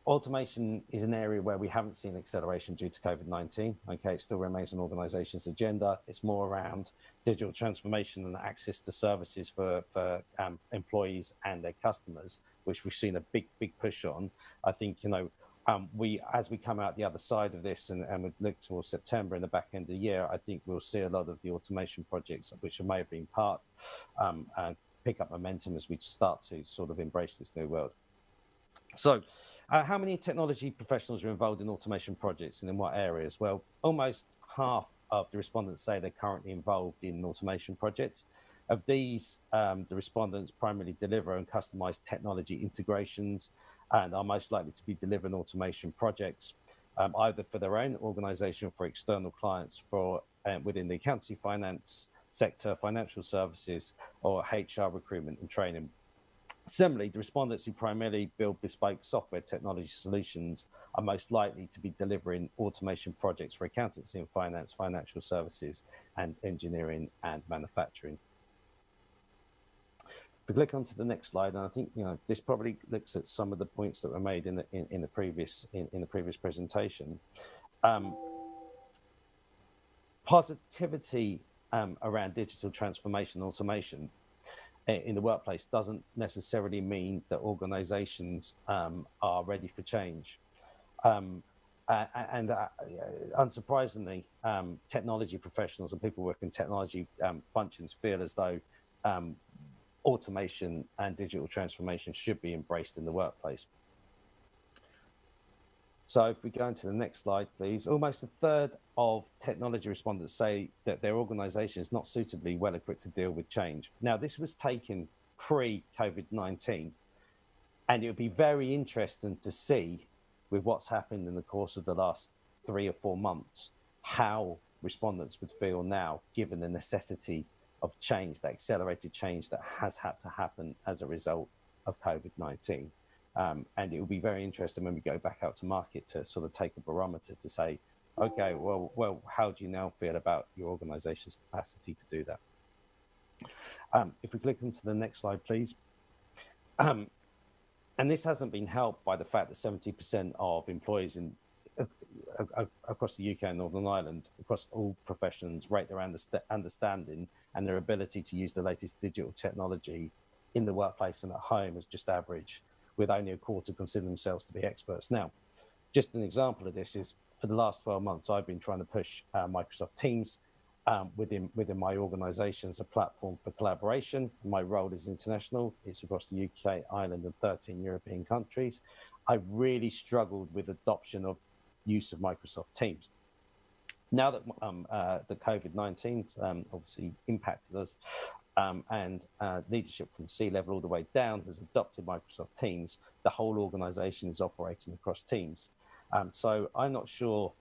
automation is an area where we haven't seen acceleration due to COVID-19. Okay, it still remains an organization's agenda. It's more around digital transformation and access to services for employees and their customers, which we've seen a big push on. I think, as we come out the other side of this and we look towards September and the back end of the year, I think we'll see a lot of the automation projects, which may have been part, pick up momentum as we start to sort of embrace this new world. So how many technology professionals are involved in automation projects and in what areas? Well, almost half of the respondents say they're currently involved in an automation project. Of these, the respondents primarily deliver and customize technology integrations and are most likely to be delivering automation projects, either for their own organization, for external clients, for within the accountancy, finance sector, financial services, or HR recruitment and training. Similarly, the respondents who primarily build bespoke software technology solutions are most likely to be delivering automation projects for accountancy and finance, financial services, and engineering and manufacturing. If we click onto the next slide, and I think this probably looks at some of the points that were made in the previous presentation. Positivity around digital transformation and automation in the workplace doesn't necessarily mean that organizations are ready for change. Unsurprisingly, technology professionals and people working in technology functions feel as though automation and digital transformation should be embraced in the workplace. So if we go into the next slide, please. Almost a third of technology respondents say that their organization is not suitably well equipped to deal with change. Now, this was taken pre-COVID-19, and it would be very interesting to see, with what's happened in the course of the last 3 or 4 months, how respondents would feel now, given the necessity of change, the accelerated change that has had to happen as a result of COVID-19. And it will be very interesting when we go back out to market to sort of take a barometer to say, okay, well, how do you now feel about your organization's capacity to do that? If we click into the next slide, please. And this hasn't been helped by the fact that 70% of employees across the UK and Northern Ireland, across all professions, rate their understanding and their ability to use the latest digital technology in the workplace and at home as just average, with only a quarter consider themselves to be experts. Now, just an example of this is, for the last 12 months, I've been trying to push Microsoft Teams within my organization as a platform for collaboration. My role is international. It's across the UK, Ireland, and 13 European countries. I've really struggled with adoption of use of Microsoft Teams. Now that the COVID-19 obviously impacted us, and leadership from C-level all the way down has adopted Microsoft Teams, the whole organization is operating across Teams. So I'm not sure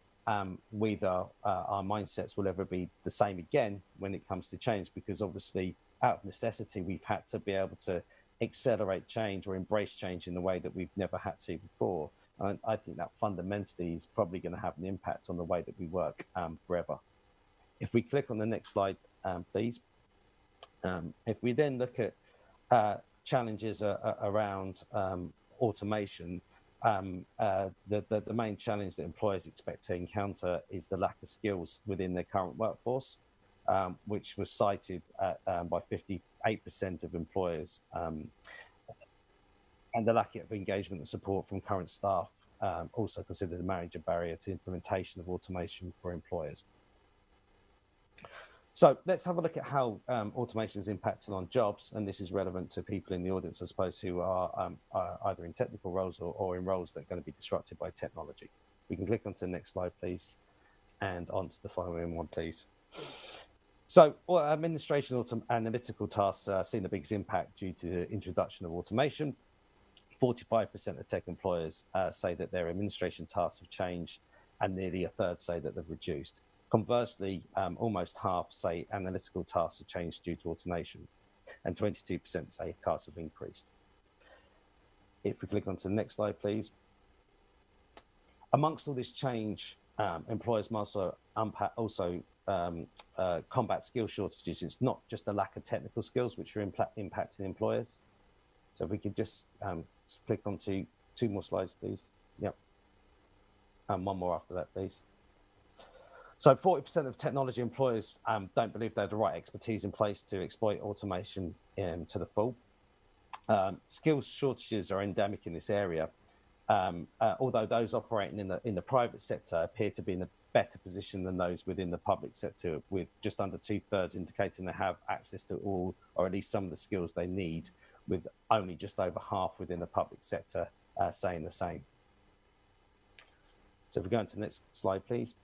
whether our mindsets will ever be the same again when it comes to change, because obviously out of necessity, we've had to be able to accelerate change or embrace change in a way that we've never had to before. And I think that fundamentally is probably going to have an impact on the way that we work forever. If we click on the next slide, please. If we then look at challenges around automation, the main challenge that employers expect to encounter is the lack of skills within their current workforce, which was cited by 58% of employers, and the lack of engagement and support from current staff, also considered a major barrier to implementation of automation for employers. So let's have a look at how automation is impacting on jobs, and this is relevant to people in the audience, I suppose, who are either in technical roles or in roles that are going to be disrupted by technology. We can click onto the next slide, please, and onto the following one, please. So administration analytical tasks are seeing the biggest impact due to the introduction of automation. 45% of tech employers say that their administration tasks have changed, and nearly a third say that they've reduced. Conversely, almost half say analytical tasks have changed due to automation, and 22% say tasks have increased. If we click onto the next slide, please. Amongst all this change, employers must also combat skill shortages. It's not just a lack of technical skills which are impacting employers. So if we could just click onto 2 more slides, please. Yep. And 1 more after that, please. So 40% of technology employers don't believe they have the right expertise in place to exploit automation to the full. Skills shortages are endemic in this area, although those operating in the private sector appear to be in a better position than those within the public sector, with just under 2/3 indicating they have access to all or at least some of the skills they need, with only just over half within the public sector saying the same. So if we go into the next slide, please.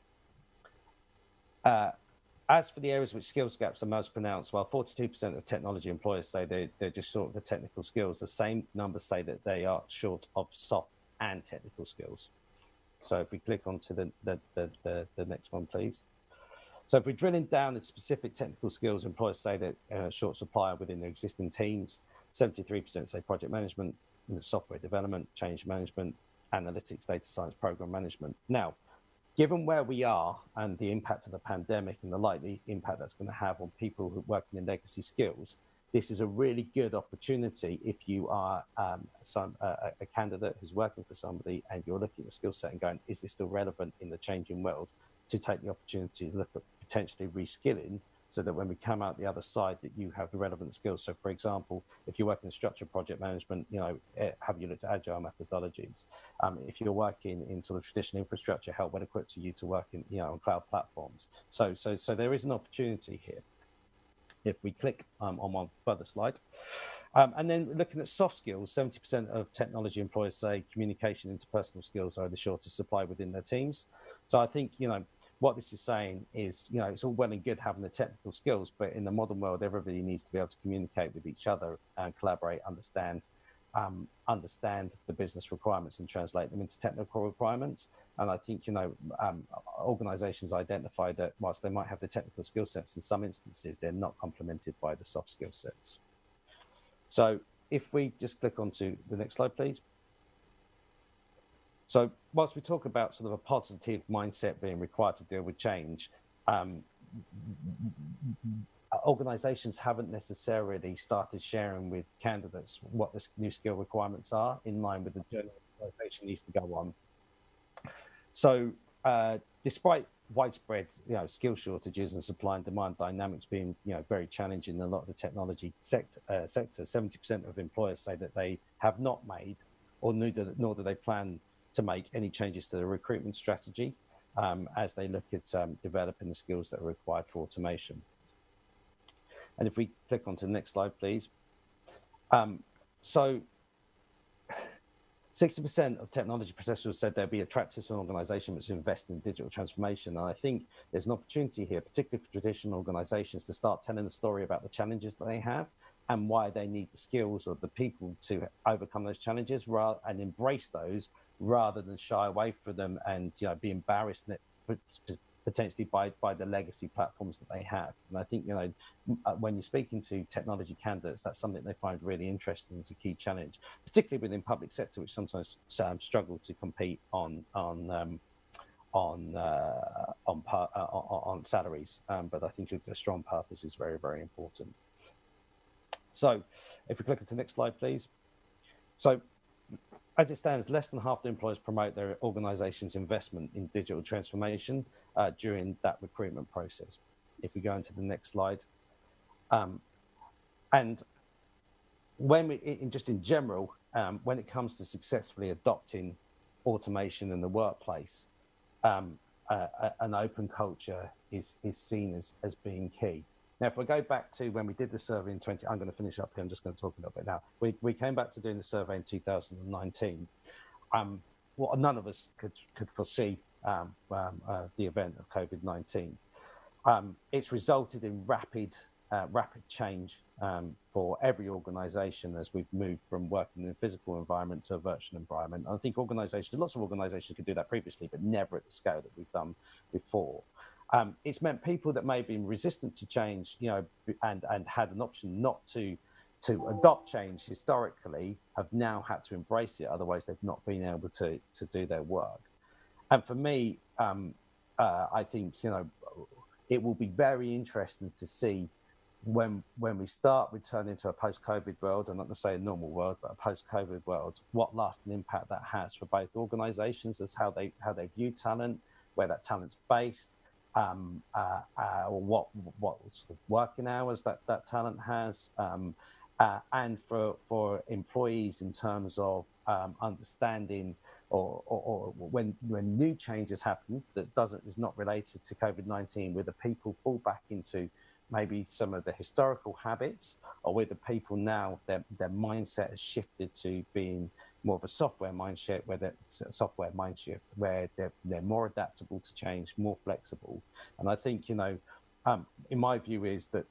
As for the areas which skills gaps are most pronounced, while 42% of technology employers say they're just short of the technical skills, the same numbers say that they are short of soft and technical skills. So if we click onto the next one, please. So if we're drilling down into specific technical skills, employers say that short supply within their existing teams. 73% say project management, software development, change management, analytics, data science, program management. Now, given where we are and the impact of the pandemic and the likely impact that's going to have on people who are working in legacy skills, this is a really good opportunity if you are a candidate who's working for somebody and you're looking at the skill set and going, is this still relevant in the changing world, to take the opportunity to look at potentially reskilling, so that when we come out the other side that you have the relevant skills. So for example, if you're working in structured project management, have you looked at agile methodologies? If you're working in sort of traditional infrastructure, how well equipped are you to work in, on cloud platforms? So there is an opportunity here. If we click on one further slide. And then looking at soft skills, 70% of technology employers say communication, interpersonal skills are the shortest supply within their teams. So I think, what this is saying is, it's all well and good having the technical skills, but in the modern world, everybody needs to be able to communicate with each other and collaborate, understand the business requirements and translate them into technical requirements. And I think, organizations identify that whilst they might have the technical skill sets, in some instances, they're not complemented by the soft skill sets. So if we just click onto the next slide, please. So whilst we talk about sort of a positive mindset being required to deal with change, organizations haven't necessarily started sharing with candidates what the new skill requirements are in line with the journey the organization needs to go on. So despite widespread skill shortages and supply and demand dynamics being very challenging in a lot of the technology sector, 70% of employers say that they have not made, or nor do they plan to make any changes to the recruitment strategy as they look at developing the skills that are required for automation. And if we click onto the next slide, please. So 60% of technology professionals said they'd be attracted to an organization which invests in digital transformation. And I think there's an opportunity here, particularly for traditional organizations, to start telling the story about the challenges that they have and why they need the skills or the people to overcome those challenges and embrace those, rather than shy away from them and be embarrassed potentially by the legacy platforms that they have. And I think when you're speaking to technology candidates, that's something they find really interesting as a key challenge, particularly within public sector, which sometimes struggle to compete on salaries. But I think a strong purpose is very, very important. So if we click into the next slide, please. So as it stands, less than half the employers promote their organization's investment in digital transformation during that recruitment process. If we go into the next slide. And when in general, when it comes to successfully adopting automation in the workplace, an open culture is seen as being key. Now, if we go back to when we did the survey in I'm going to finish up here, I'm just going to talk a little bit now. We came back to doing the survey in 2019. what none of us could foresee the event of COVID-19. It's resulted in rapid change for every organisation as we've moved from working in a physical environment to a virtual environment. I think lots of organisations could do that previously, but never at the scale that we've done before. It's meant people that may have been resistant to change, and had an option not to adopt change historically, have now had to embrace it. Otherwise, they've not been able to do their work. And for me, I think it will be very interesting to see when we start returning to a post-COVID world, I'm not going to say a normal world, but a post-COVID world, what lasting impact that has for both organisations as how they view talent, where that talent's based, or what sort of working hours that talent has, and for employees in terms of understanding or when new changes happen that is not related to COVID-19, whether people fall back into maybe some of the historical habits, or whether people now their mindset has shifted to being more of a software mindset, where they're more adaptable to change, more flexible. And I think in my view is that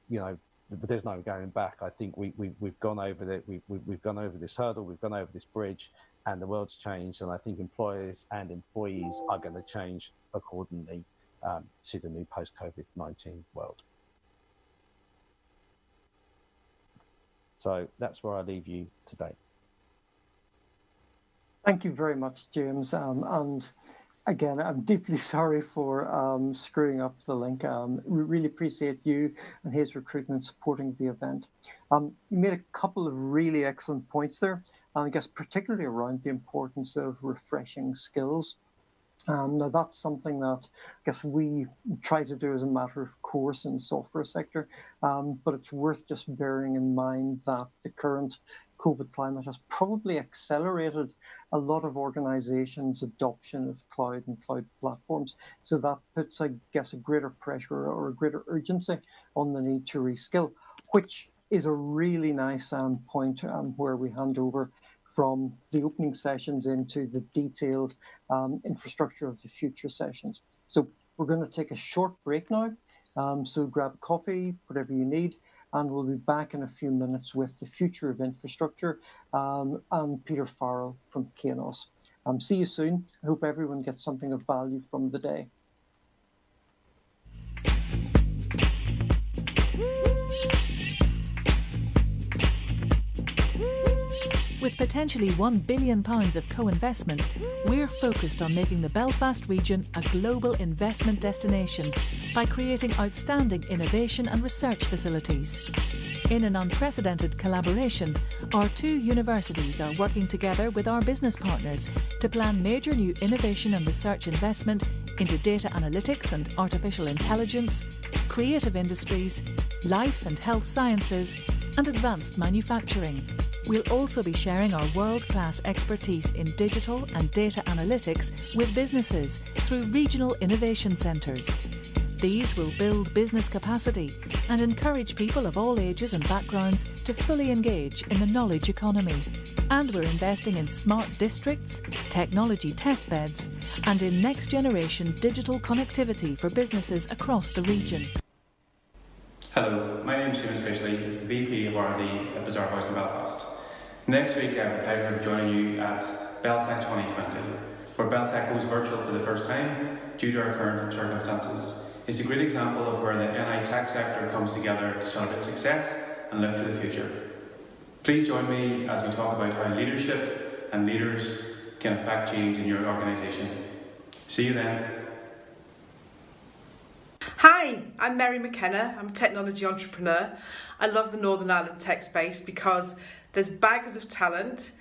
there's no going back. I think we've gone over we've gone over this hurdle, we've gone over this bridge, and the world's changed. And I think employers and employees are going to change accordingly to the new post-COVID-19 world. So that's where I leave you today. Thank you very much, James. And again, I'm deeply sorry for screwing up the link. We really appreciate you and Hays Recruitment supporting the event. You made a couple of really excellent points there, and I guess particularly around the importance of refreshing skills. Now that's something that I guess we try to do as a matter of course in the software sector, but it's worth just bearing in mind that the current COVID climate has probably accelerated a lot of organizations' adoption of cloud and cloud platforms. So that puts, I guess, a greater pressure or a greater urgency on the need to reskill, which is a really nice point where we hand over from the opening sessions into the detailed infrastructure of the future sessions. So we're going to take a short break now. So grab a coffee, whatever you need, and we'll be back in a few minutes with the future of infrastructure and Peter Farrell from keynote. See you soon. I hope everyone gets something of value from the day. With potentially £1 billion of co-investment, we're focused on making the Belfast region a global investment destination by creating outstanding innovation and research facilities. In an unprecedented collaboration, our two universities are working together with our business partners to plan major new innovation and research investment into data analytics and artificial intelligence, creative industries, life and health sciences, and advanced manufacturing. We'll also be sharing our world-class expertise in digital and data analytics with businesses through regional innovation centres. These will build business capacity and encourage people of all ages and backgrounds to fully engage in the knowledge economy. And we're investing in smart districts, technology test beds, and in next-generation digital connectivity for businesses across the region. Hello, my name is Seamus Fishley, VP of R&D at Bazaar House in Belfast. Next week I have the pleasure of joining you at BelTech 2020, where BelTech goes virtual for the first time due to our current circumstances. It's a great example of where the NI tech sector comes together to celebrate success and look to the future. Please join me as we talk about how leadership and leaders can affect change in your organisation. See you then. Hi, I'm Mary McKenna. I'm a technology entrepreneur. I love the Northern Ireland tech space because there's bags of talent,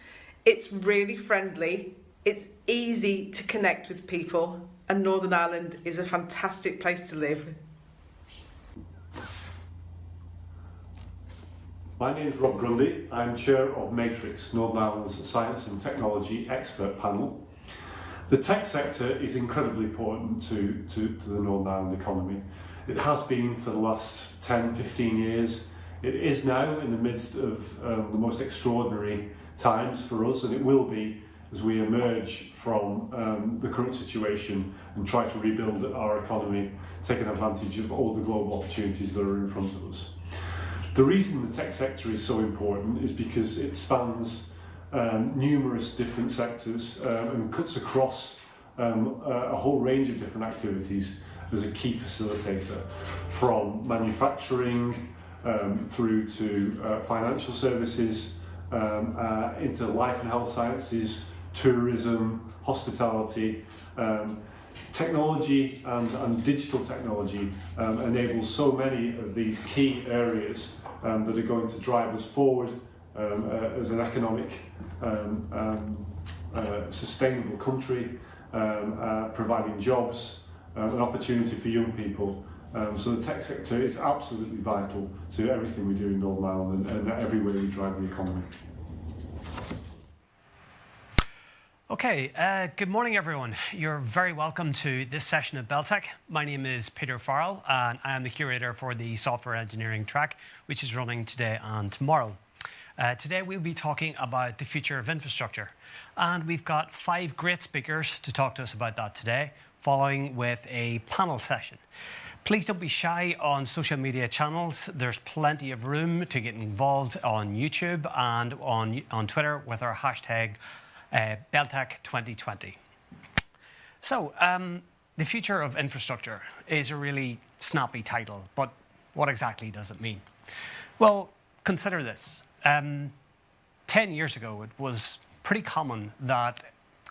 it's really friendly, it's easy to connect with people, and Northern Ireland is a fantastic place to live. My name is Rob Grundy. I'm chair of Matrix, Northern Ireland's Science and Technology Expert Panel. The tech sector is incredibly important to the Northern Ireland economy. It has been for the last 10, 15 years. It is now in the midst of the most extraordinary times for us, and it will be as we emerge from the current situation and try to rebuild our economy, taking advantage of all the global opportunities that are in front of us. The reason the tech sector is so important is because it spans numerous different sectors and cuts across a whole range of different activities as a key facilitator, from manufacturing through to financial services, into life and health sciences, tourism, hospitality. Technology and digital technology enables so many of these key areas that are going to drive us forward as an economic, sustainable country, providing jobs, an opportunity for young people. So the tech sector is absolutely vital to everything we do in Northern Ireland and every way we drive the economy. Okay, good morning everyone. You're very welcome to this session of BelTech. My name is Peter Farrell and I am the curator for the software engineering track, which is running today and tomorrow. Today we'll be talking about the future of infrastructure, and we've got 5 great speakers to talk to us about that today, following with a panel session. Please don't be shy on social media channels. There's plenty of room to get involved on YouTube and on Twitter with our hashtag BelTech 2020. So, the future of infrastructure is a really snappy title, but what exactly does it mean? Well, consider this. 10 years ago, it was pretty common that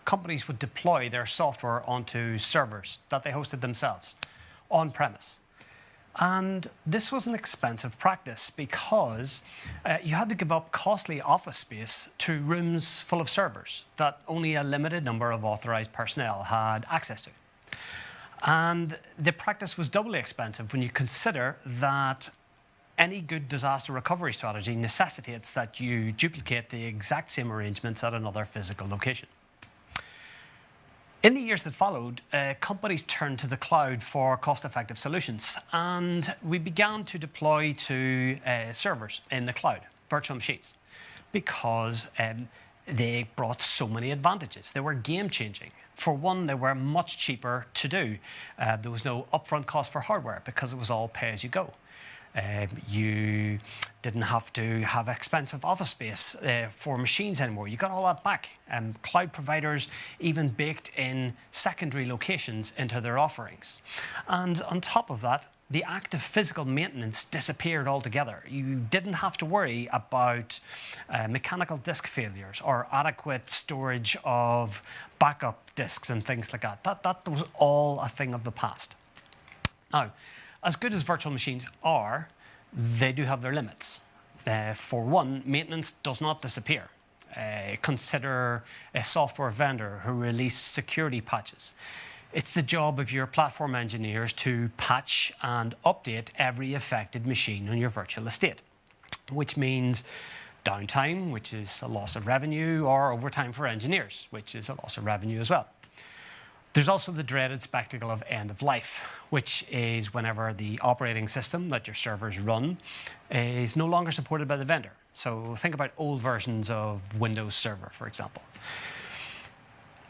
companies would deploy their software onto servers that they hosted themselves on-premise. And this was an expensive practice because you had to give up costly office space to rooms full of servers that only a limited number of authorized personnel had access to. And the practice was doubly expensive when you consider that any good disaster recovery strategy necessitates that you duplicate the exact same arrangements at another physical location. In the years that followed, companies turned to the cloud for cost-effective solutions, and we began to deploy to servers in the cloud, virtual machines, because they brought so many advantages. They were game-changing. For one, they were much cheaper to do. There was no upfront cost for hardware because it was all pay-as-you-go. You didn't have to have expensive office space for machines anymore. You got all that back. Cloud providers even baked in secondary locations into their offerings. And on top of that, the active physical maintenance disappeared altogether. You didn't have to worry about mechanical disk failures or adequate storage of backup disks and things like that. That was all a thing of the past. Now, as good as virtual machines are, they do have their limits. For one, maintenance does not disappear. Consider a software vendor who release security patches. It's the job of your platform engineers to patch and update every affected machine on your virtual estate, which means downtime, which is a loss of revenue, or overtime for engineers, which is a loss of revenue as well. There's also the dreaded spectacle of end of life, which is whenever the operating system that your servers run is no longer supported by the vendor. So think about old versions of Windows Server, for example.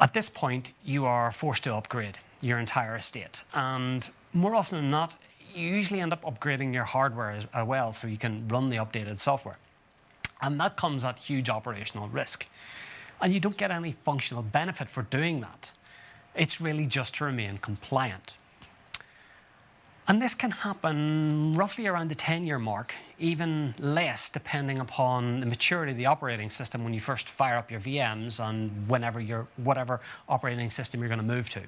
At this point, you are forced to upgrade your entire estate. And more often than not, you usually end up upgrading your hardware as well so you can run the updated software. And that comes at huge operational risk. And you don't get any functional benefit for doing that. It's really just to remain compliant. And this can happen roughly around the 10-year mark, even less depending upon the maturity of the operating system when you first fire up your VMs and whatever operating system you're going to move to.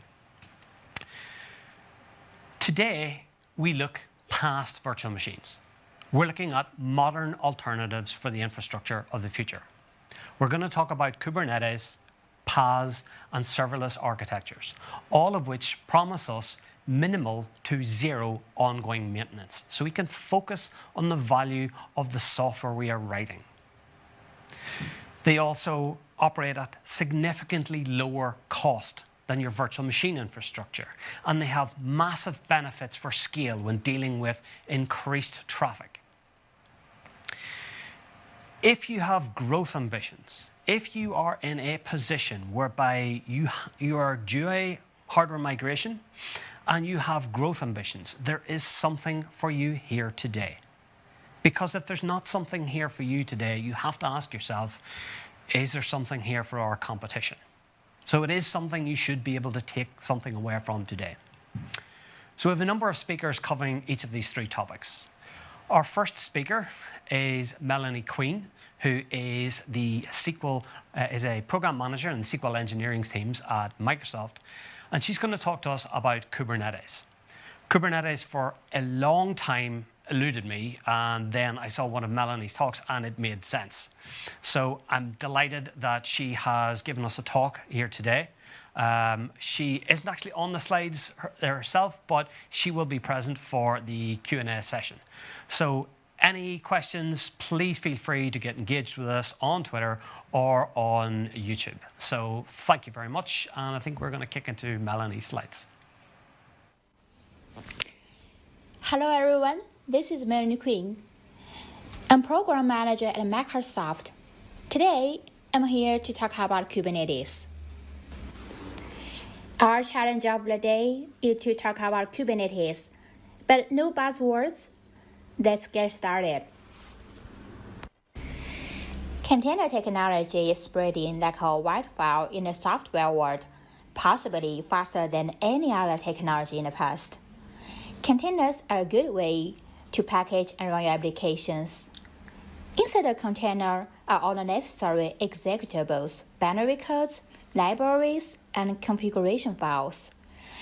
Today, we look past virtual machines. We're looking at modern alternatives for the infrastructure of the future. We're going to talk about Kubernetes, PaaS, and serverless architectures, all of which promise us minimal to zero ongoing maintenance, so we can focus on the value of the software we are writing. They also operate at significantly lower cost than your virtual machine infrastructure, and they have massive benefits for scale when dealing with increased traffic. If you have growth ambitions, if you are in a position whereby you are due a hardware migration and you have growth ambitions, there is something for you here today. Because if there's not something here for you today, you have to ask yourself, is there something here for our competition? So it is something you should be able to take something away from today. So we have a number of speakers covering each of these 3 topics. Our first speaker is Melanie Queen, who is is a program manager in SQL engineering teams at Microsoft, and she's going to talk to us about Kubernetes. Kubernetes for a long time eluded me, and then I saw one of Melanie's talks and it made sense. So I'm delighted that she has given us a talk here today. She isn't actually on the slides herself, but she will be present for the Q&A session. So any questions, please feel free to get engaged with us on Twitter or on YouTube. So thank you very much, and I think we're going to kick into Melanie's slides. Hello everyone, this is Melanie Queen. I'm Program Manager at Microsoft. Today, I'm here to talk about Kubernetes. Our challenge of the day is to talk about Kubernetes, but no buzzwords. Let's get started. Container technology is spreading like a wildfire in the software world, possibly faster than any other technology in the past. Containers are a good way to package and run your applications. Inside a container are all the necessary executables, binary codes, libraries, and configuration files.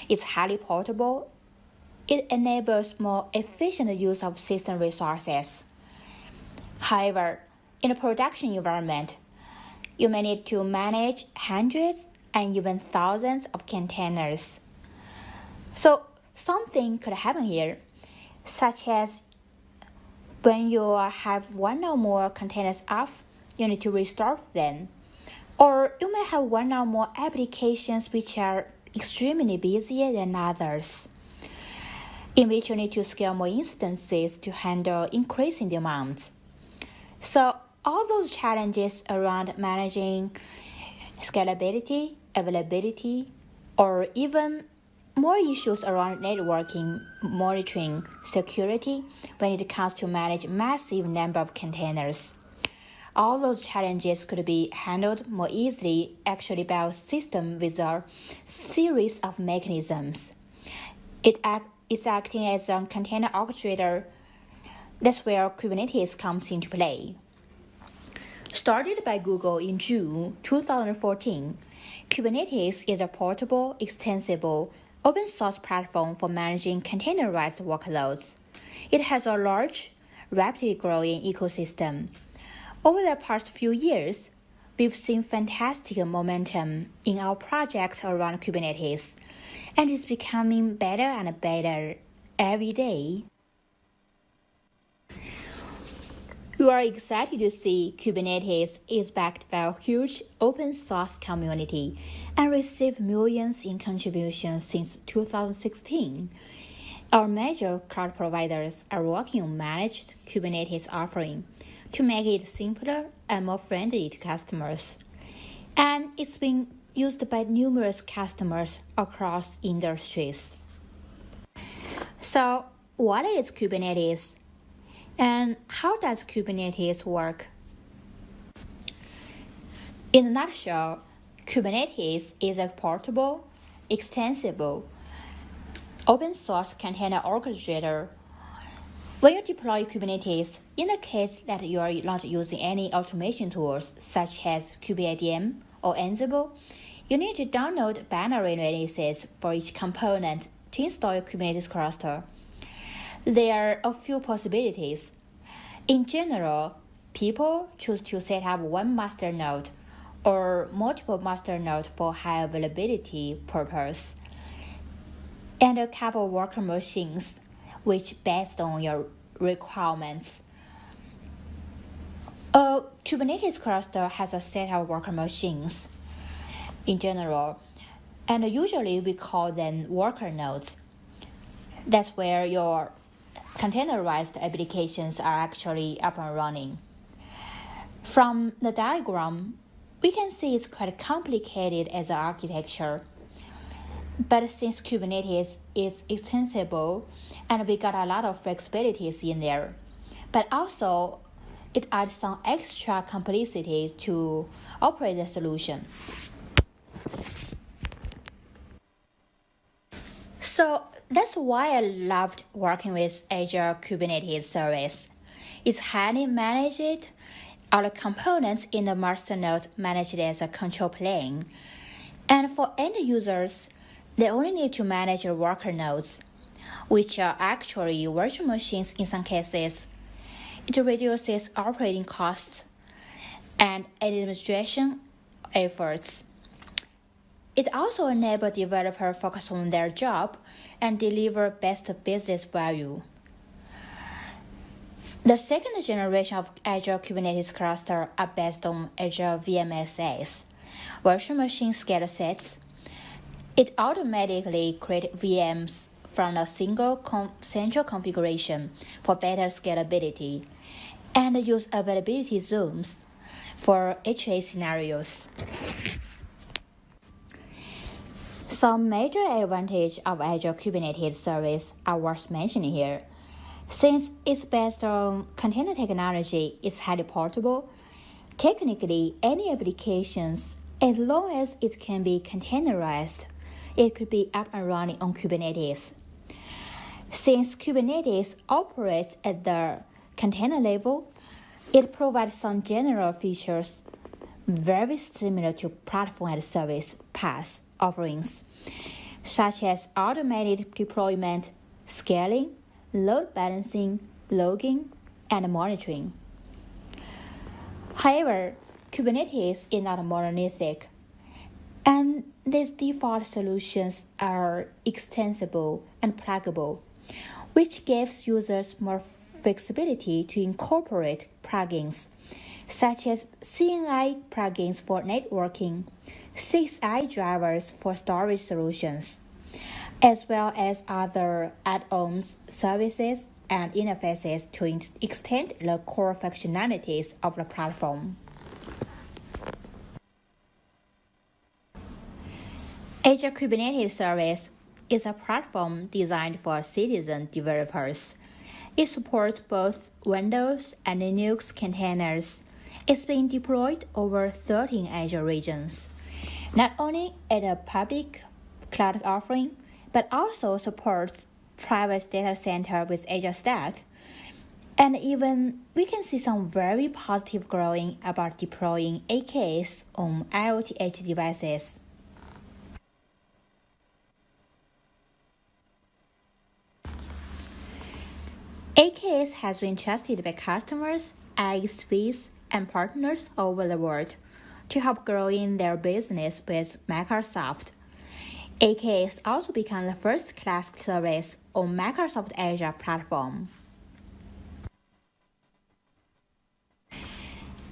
It's highly portable. It enables more efficient use of system resources. However, in a production environment, you may need to manage hundreds and even thousands of containers. So something could happen here, such as when you have one or more containers off, you need to restart them. Or you may have one or more applications which are extremely busier than others, in which you need to scale more instances to handle increasing demands. So all those challenges around managing scalability, availability, or even more issues around networking, monitoring, security when it comes to manage massive number of containers. All those challenges could be handled more easily actually by a system with a series of mechanisms. It's acting as a container orchestrator. That's where Kubernetes comes into play. Started by Google in June 2014, Kubernetes is a portable, extensible, open source platform for managing containerized workloads. It has a large, rapidly growing ecosystem. Over the past few years, we've seen fantastic momentum in our projects around Kubernetes, and it's becoming better and better every day. We are excited to see Kubernetes is backed by a huge open source community and received millions in contributions since 2016. Our major cloud providers are working on managed Kubernetes offering to make it simpler and more friendly to customers. And it's been used by numerous customers across industries. So, what is Kubernetes? And how does Kubernetes work? In a nutshell, Kubernetes is a portable, extensible, open source container orchestrator. When you deploy Kubernetes, in the case that you are not using any automation tools such as kubeadm or Ansible, you need to download binary releases for each component to install your Kubernetes cluster. There are a few possibilities. In general, people choose to set up one master node or multiple master nodes for high availability purpose, and a couple worker machines, which based on your requirements. A Kubernetes cluster has a set of worker machines in general, and usually we call them worker nodes. That's where your containerized applications are actually up and running. From the diagram, we can see it's quite complicated as an architecture. But since Kubernetes is extensible and we got a lot of flexibilities in there, but also it adds some extra complexity to operate the solution. So that's why I loved working with Azure Kubernetes service. It's highly managed. All the components in the master node managed as a control plane. And for end users, they only need to manage the worker nodes, which are actually virtual machines in some cases. It reduces operating costs and administration efforts. It also enables developers to focus on their job and deliver best business value. The second generation of Azure Kubernetes cluster are based on Azure VMSs, virtual machine scale sets. It automatically creates VMs from a single central configuration for better scalability and use availability zones for HA scenarios. Some major advantages of Azure Kubernetes service are worth mentioning here. Since it's based on container technology, it's highly portable. Technically, any applications, as long as it can be containerized, it could be up and running on Kubernetes. Since Kubernetes operates at the container level, it provides some general features very similar to platform as a service PaaS offerings, such as automated deployment, scaling, load balancing, logging, and monitoring. However, Kubernetes is not monolithic, and these default solutions are extensible and pluggable, which gives users more flexibility to incorporate plugins, such as CNI plugins for networking, CXI drivers for storage solutions, as well as other add-ons, services, and interfaces to extend the core functionalities of the platform. Azure Kubernetes Service is a platform designed for citizen developers. It supports both Windows and Linux containers. It's been deployed over 13 Azure regions, not only as a public cloud offering, but also supports private data center with Azure Stack. And even we can see some very positive growing about deploying AKS on IoT edge devices. AKS has been trusted by customers, ISVs, and partners over the world to help growing their business with Microsoft. AKS also became the first class service on Microsoft Azure platform.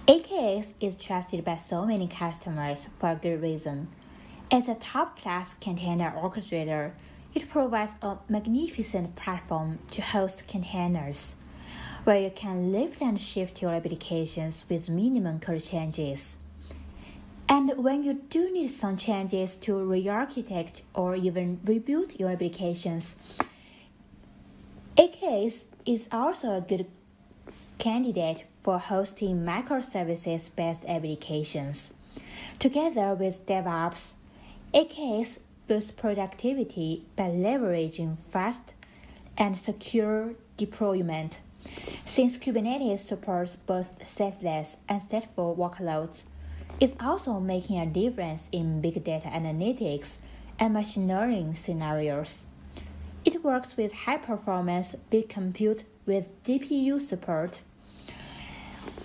AKS is trusted by so many customers for a good reason. As a top-class container orchestrator, it provides a magnificent platform to host containers, where you can lift and shift your applications with minimum code changes. And when you do need some changes to re-architect or even rebuild your applications, AKS is also a good candidate for hosting microservices-based applications. Together with DevOps, AKS boosts productivity by leveraging fast and secure deployment. Since Kubernetes supports both stateless and stateful workloads, it's also making a difference in big data analytics and machine learning scenarios. It works with high-performance big compute with GPU support.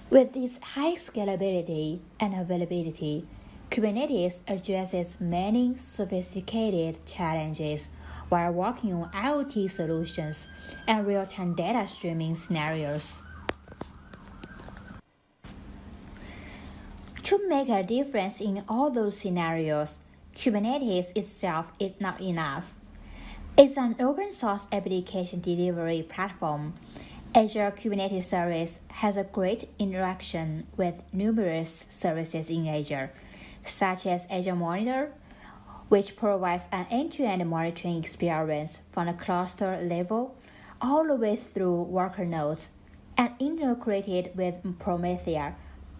With its high scalability and availability, Kubernetes addresses many sophisticated challenges while working on IoT solutions and real-time data streaming scenarios. To make a difference in all those scenarios, Kubernetes itself is not enough. It's an open-source application delivery platform, Azure Kubernetes Service has a great interaction with numerous services in Azure, such as Azure Monitor, which provides an end-to-end monitoring experience from the cluster level all the way through worker nodes, and integrated with Prometheus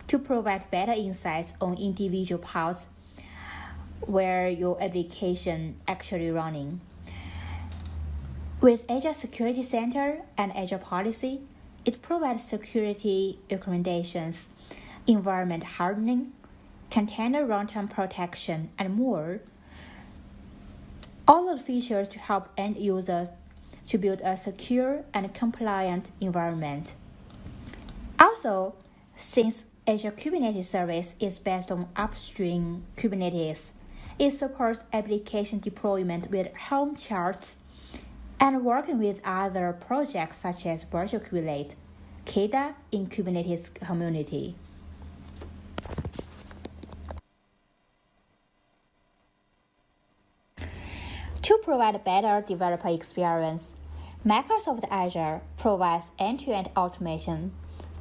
to provide better insights on individual pods where your application actually running. With Azure Security Center and Azure Policy, it provides security recommendations, environment hardening, container runtime protection, and more. All the features to help end users to build a secure and compliant environment. Also, since Azure Kubernetes Service is based on upstream Kubernetes, it supports application deployment with Helm charts and working with other projects such as Virtual Kubernetes, KEDA in Kubernetes community. To provide a better developer experience, Microsoft Azure provides end-to-end automation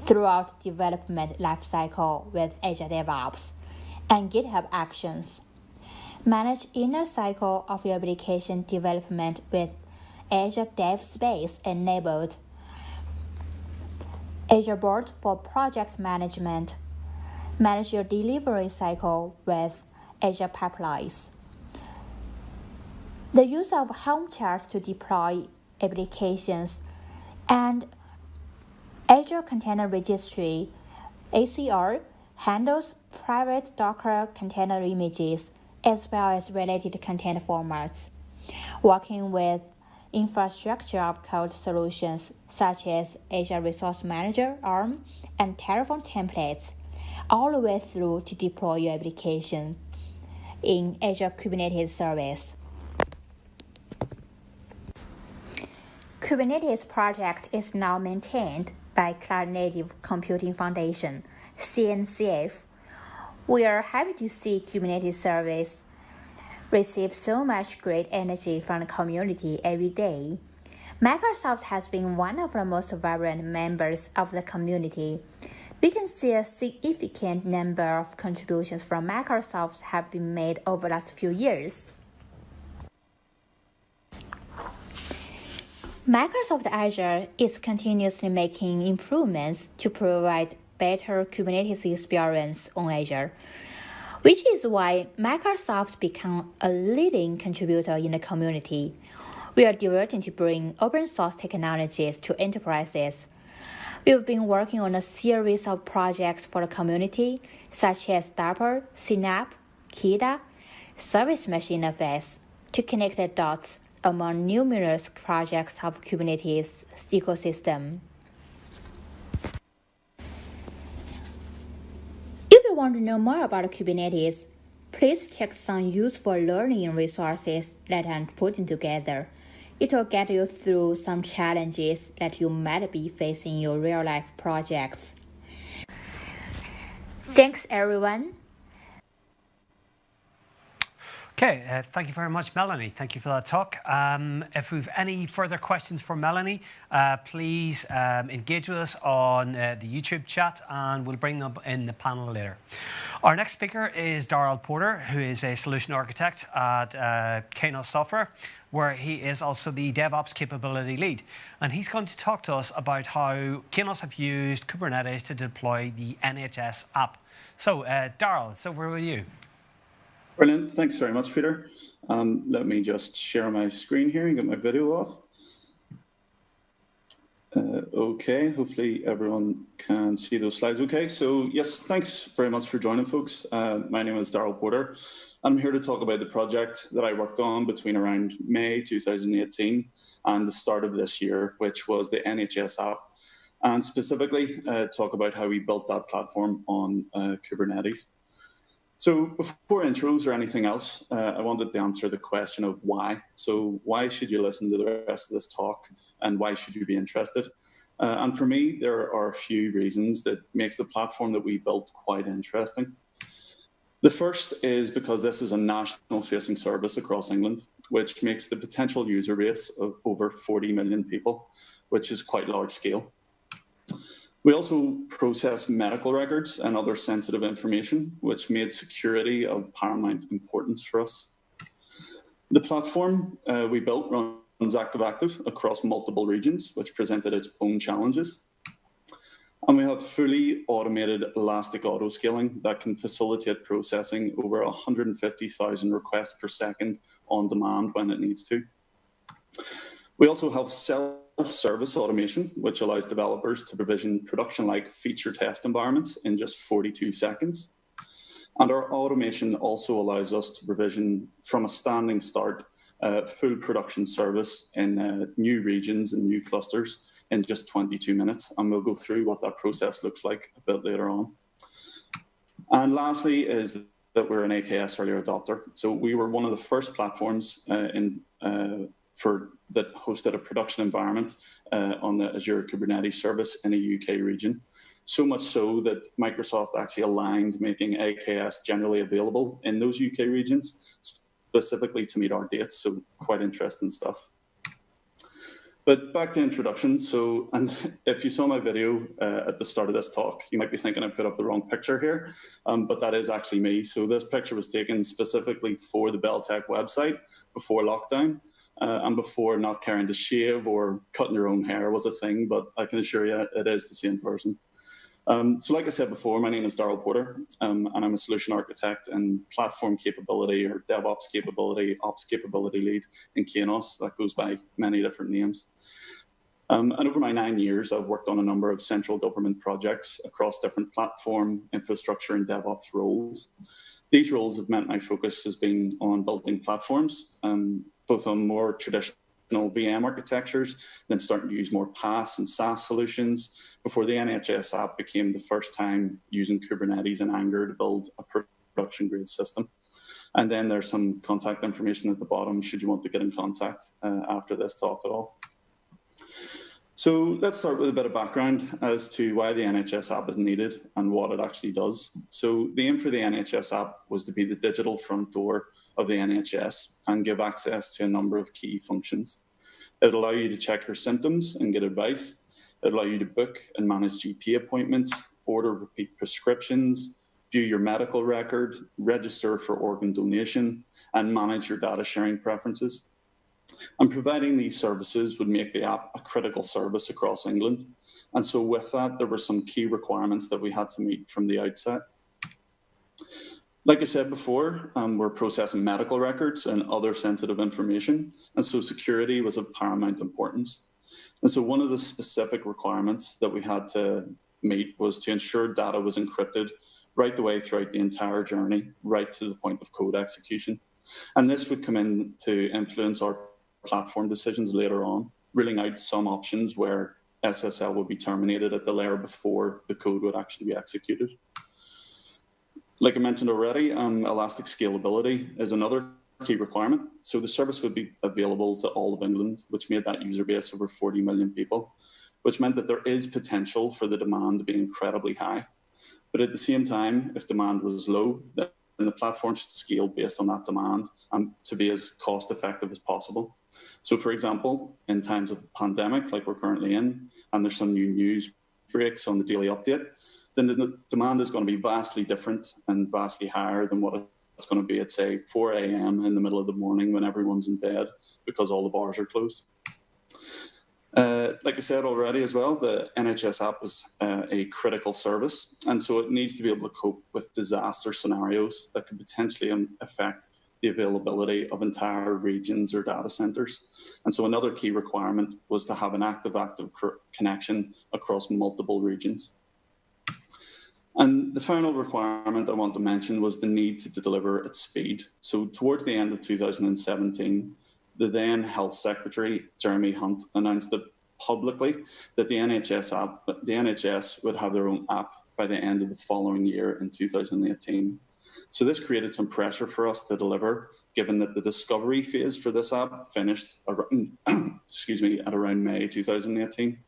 throughout development lifecycle with Azure DevOps and GitHub Actions. Manage inner cycle of your application development with Azure DevSpace enabled. Azure Board for project management. Manage your delivery cycle with Azure Pipelines. The use of Helm charts to deploy applications and Azure Container Registry, ACR, handles private Docker container images as well as related container formats, working with infrastructure of code solutions such as Azure Resource Manager, ARM, and Terraform templates, all the way through to deploy your application in Azure Kubernetes Service. Kubernetes project is now maintained by Cloud Native Computing Foundation, CNCF. We are happy to see Kubernetes Service receive so much great energy from the community every day. Microsoft has been one of the most vibrant members of the community. We can see a significant number of contributions from Microsoft have been made over the last few years. Microsoft Azure is continuously making improvements to provide better Kubernetes experience on Azure, which is why Microsoft became a leading contributor in the community. We are devoted to bring open source technologies to enterprises. We've been working on a series of projects for the community, such as Dapper, Synapse, KEDA, Service Mesh Interface, to connect the dots among numerous projects of Kubernetes ecosystem. If you want to know more about Kubernetes, please check some useful learning resources that I'm putting together. It will get you through some challenges that you might be facing in your real-life projects. Thanks, everyone. Okay, thank you very much, Melanie. Thank you for that talk. If we've any further questions for Melanie, please engage with us on the YouTube chat and we'll bring them up in the panel later. Our next speaker is Darrell Porter, who is a solution architect at Keynote Software, where he is also the DevOps capability lead. And he's going to talk to us about how Keynote have used Kubernetes to deploy the NHS app. So, Darrell, it's over with you. Brilliant. Thanks very much, Peter. Let me just share my screen here and get my video off. Okay, hopefully everyone can see those slides okay. So yes, thanks very much for joining, folks. My name is Darrell Porter. I'm here to talk about the project that I worked on between around May 2018 and the start of this year, which was the NHS app, and specifically talk about how we built that platform on Kubernetes. So before intros or anything else, I wanted to answer the question of why. So why should you listen to the rest of this talk and why should you be interested? And for me, there are a few reasons that makes the platform that we built quite interesting. The first is because this is a national facing service across England, which makes the potential user base of over 40 million people, which is quite large scale. We also process medical records and other sensitive information, which made security of paramount importance for us. The platform we built runs active-active across multiple regions, which presented its own challenges. And we have fully automated elastic auto-scaling that can facilitate processing over 150,000 requests per second on demand when it needs to. We also have self-service automation, which allows developers to provision production-like feature test environments in just 42 seconds. And our automation also allows us to provision from a standing start full production service in new regions and new clusters in just 22 minutes. And we'll go through what that process looks like a bit later on. And lastly is that we're an AKS early adopter. So we were one of the first platforms that hosted a production environment on the Azure Kubernetes service in a UK region. So much so that Microsoft actually aligned making AKS generally available in those UK regions, specifically to meet our dates. So quite interesting stuff. But back to introduction. So, and if you saw my video at the start of this talk, you might be thinking I put up the wrong picture here, but that is actually me. So this picture was taken specifically for the BelTech website before lockdown. And before not caring to shave or cutting your own hair was a thing, but I can assure you it is the same person. So like I said before, my name is Darrell Porter, and I'm a solution architect and platform capability or DevOps capability, ops capability lead in Keynote. That goes by many different names. And over my 9 years, I've worked on a number of central government projects across different platform, infrastructure, and DevOps roles. These roles have meant my focus has been on building platforms, both on more traditional VM architectures, then starting to use more PaaS and SaaS solutions before the NHS app became the first time using Kubernetes and Azure to build a production grade system. And then there's some contact information at the bottom should you want to get in contact after this talk at all. So let's start with a bit of background as to why the NHS app is needed and what it actually does. So the aim for the NHS app was to be the digital front door of the NHS and give access to a number of key functions. It would allow you to check your symptoms and get advice. It would allow you to book and manage GP appointments, order repeat prescriptions, view your medical record, register for organ donation, and manage your data sharing preferences. And providing these services would make the app a critical service across England. And so with that, there were some key requirements that we had to meet from the outset. Like I said before, we're processing medical records and other sensitive information. And so security was of paramount importance. And so one of the specific requirements that we had to meet was to ensure data was encrypted right the way throughout the entire journey, right to the point of code execution. And this would come in to influence our platform decisions later on, ruling out some options where SSL would be terminated at the layer before the code would actually be executed. Like I mentioned already, elastic scalability is another key requirement. So the service would be available to all of England, which made that user base over 40 million people, which meant that there is potential for the demand to be incredibly high. But at the same time, if demand was low, then the platform should scale based on that demand and to be as cost effective as possible. So for example, in times of pandemic, like we're currently in, and there's some new news breaks on the daily update, then the demand is going to be vastly different and vastly higher than what it's going to be at, say, 4 a.m. in the middle of the morning when everyone's in bed because all the bars are closed. Like I said already as well, the NHS app is a critical service, and so it needs to be able to cope with disaster scenarios that could potentially affect the availability of entire regions or data centers. And so another key requirement was to have an active-active connection across multiple regions. And the final requirement I want to mention was the need to deliver at speed. So towards the end of 2017, the then Health Secretary, Jeremy Hunt, announced that publicly that the NHS would have their own app by the end of the following year in 2018. So this created some pressure for us to deliver, given that the discovery phase for this app finished around, at around May 2018.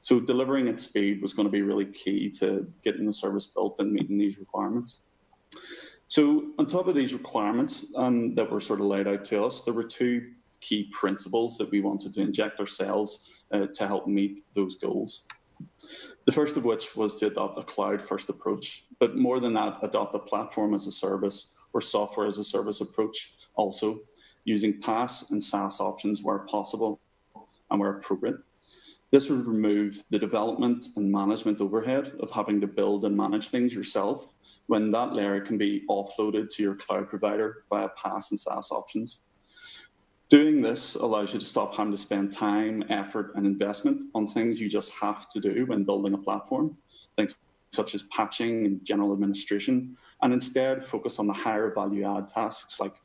So delivering at speed was going to be really key to getting the service built and meeting these requirements. So on top of these requirements that were sort of laid out to us, there were two key principles that we wanted to inject ourselves to help meet those goals. The first of which was to adopt a cloud-first approach, but more than that, adopt a platform as a service or software as a service approach, also using PaaS and SaaS options where possible and where appropriate. This would remove the development and management overhead of having to build and manage things yourself, when that layer can be offloaded to your cloud provider via PaaS and SaaS options. Doing this allows you to stop having to spend time, effort, and investment on things you just have to do when building a platform, things such as patching and general administration, and instead focus on the higher value add tasks like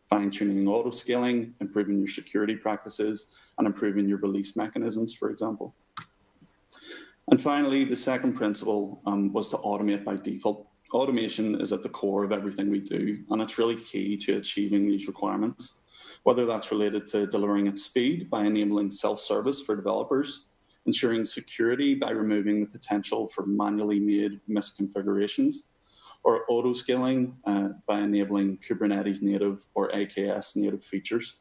fine-tuning and auto-scaling, improving your security practices, and improving your release mechanisms, for example. And finally, the second principle was to automate by default. Automation is at the core of everything we do, and it's really key to achieving these requirements, whether that's related to delivering at speed by enabling self-service for developers, ensuring security by removing the potential for manually made misconfigurations, or auto-scaling by enabling Kubernetes native or AKS native features.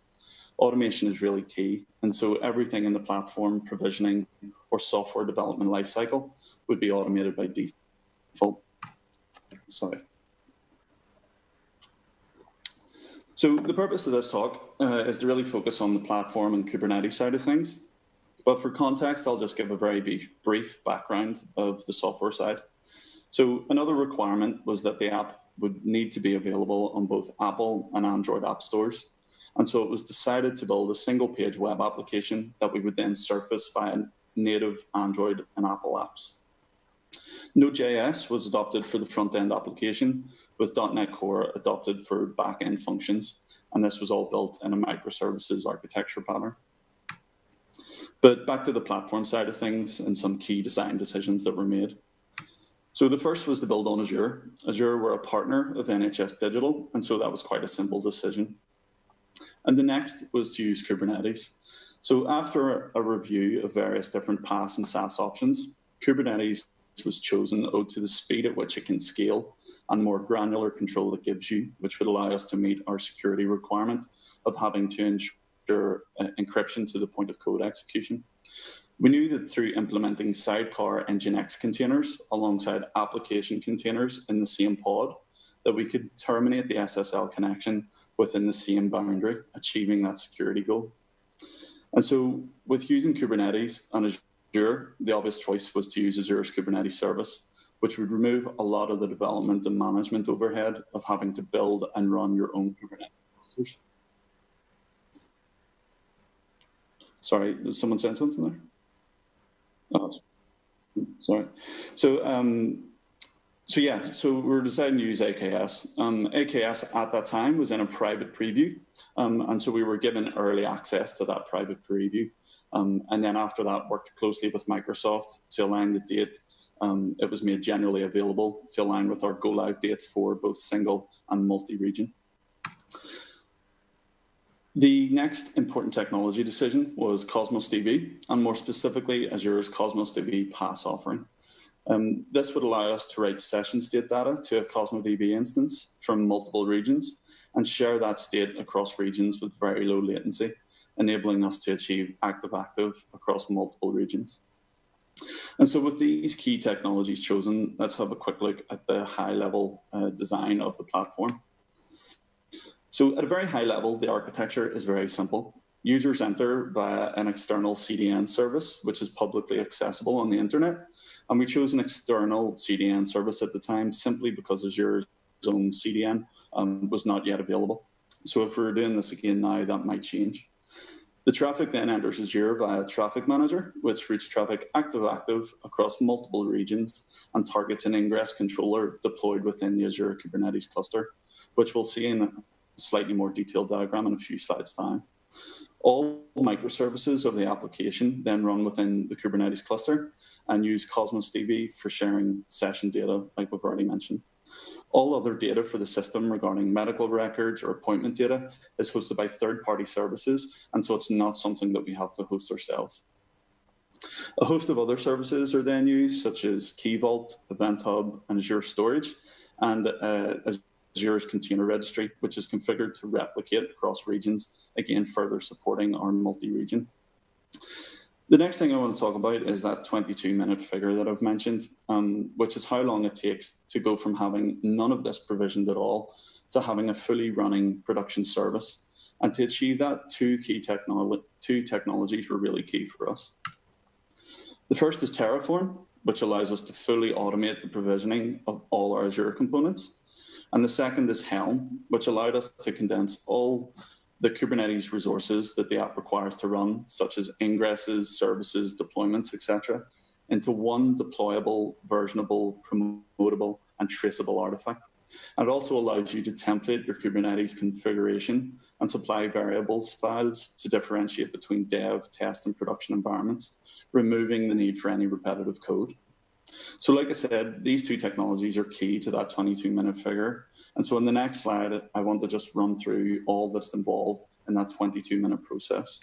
Automation is really key, and so everything in the platform provisioning or software development lifecycle would be automated by default. Sorry. So the purpose of this talk is to really focus on the platform and Kubernetes side of things. But for context, I'll just give a very brief background of the software side. So another requirement was that the app would need to be available on both Apple and Android app stores. And so it was decided to build a single-page web application that we would then surface via native Android and Apple apps. Node.js was adopted for the front-end application, with .NET Core adopted for back-end functions, and this was all built in a microservices architecture pattern. But back to the platform side of things and some key design decisions that were made. So the first was to build on Azure. Azure were a partner of NHS Digital, and so that was quite a simple decision. And the next was to use Kubernetes. So after a review of various different PaaS and SaaS options, Kubernetes was chosen owed to the speed at which it can scale and more granular control it gives you, which would allow us to meet our security requirement of having to ensure encryption to the point of code execution. We knew that through implementing sidecar Nginx containers alongside application containers in the same pod, that we could terminate the SSL connection within the same boundary, achieving that security goal. And so with using Kubernetes and Azure, the obvious choice was to use Azure's Kubernetes service, which would remove a lot of the development and management overhead of having to build and run your own Kubernetes clusters. Sorry, did someone say something there? Oh, sorry. So we're deciding to use AKS. AKS at that time was in a private preview, and so we were given early access to that private preview. And then after that, worked closely with Microsoft to align the date. It was made generally available to align with our go-live dates for both single and multi-region. The next important technology decision was Cosmos DB, and more specifically, Azure's Cosmos DB PaaS offering. This would allow us to write session state data to a Cosmos DB instance from multiple regions and share that state across regions with very low latency, enabling us to achieve active-active across multiple regions. And so with these key technologies chosen, let's have a quick look at the high-level design of the platform. So at a very high level, the architecture is very simple. Users enter via an external CDN service, which is publicly accessible on the internet. And we chose an external CDN service at the time simply because Azure's own CDN was not yet available. So if we're doing this again now, that might change. The traffic then enters Azure via Traffic Manager, which routes traffic active-active across multiple regions and targets an ingress controller deployed within the Azure Kubernetes cluster, which we'll see in a slightly more detailed diagram in a few slides' time. All microservices of the application then run within the Kubernetes cluster and use Cosmos DB for sharing session data, like we've already mentioned. All other data for the system regarding medical records or appointment data is hosted by third-party services, and so it's not something that we have to host ourselves. A host of other services are then used, such as Key Vault, Event Hub, and Azure Storage, and Azure's Container Registry, which is configured to replicate across regions, again, further supporting our multi-region. The next thing I want to talk about is that 22-minute figure that I've mentioned, which is how long it takes to go from having none of this provisioned at all to having a fully running production service. And to achieve that, two technologies were really key for us. The first is Terraform, which allows us to fully automate the provisioning of all our Azure components. And the second is Helm, which allowed us to condense all the Kubernetes resources that the app requires to run, such as ingresses, services, deployments, etc., into one deployable, versionable, promotable, and traceable artifact. And it also allows you to template your Kubernetes configuration and supply variables files to differentiate between dev, test, and production environments, removing the need for any repetitive code. So like I said, these two technologies are key to that 22-minute figure. And so in the next slide, I want to just run through all that's involved in that 22-minute process.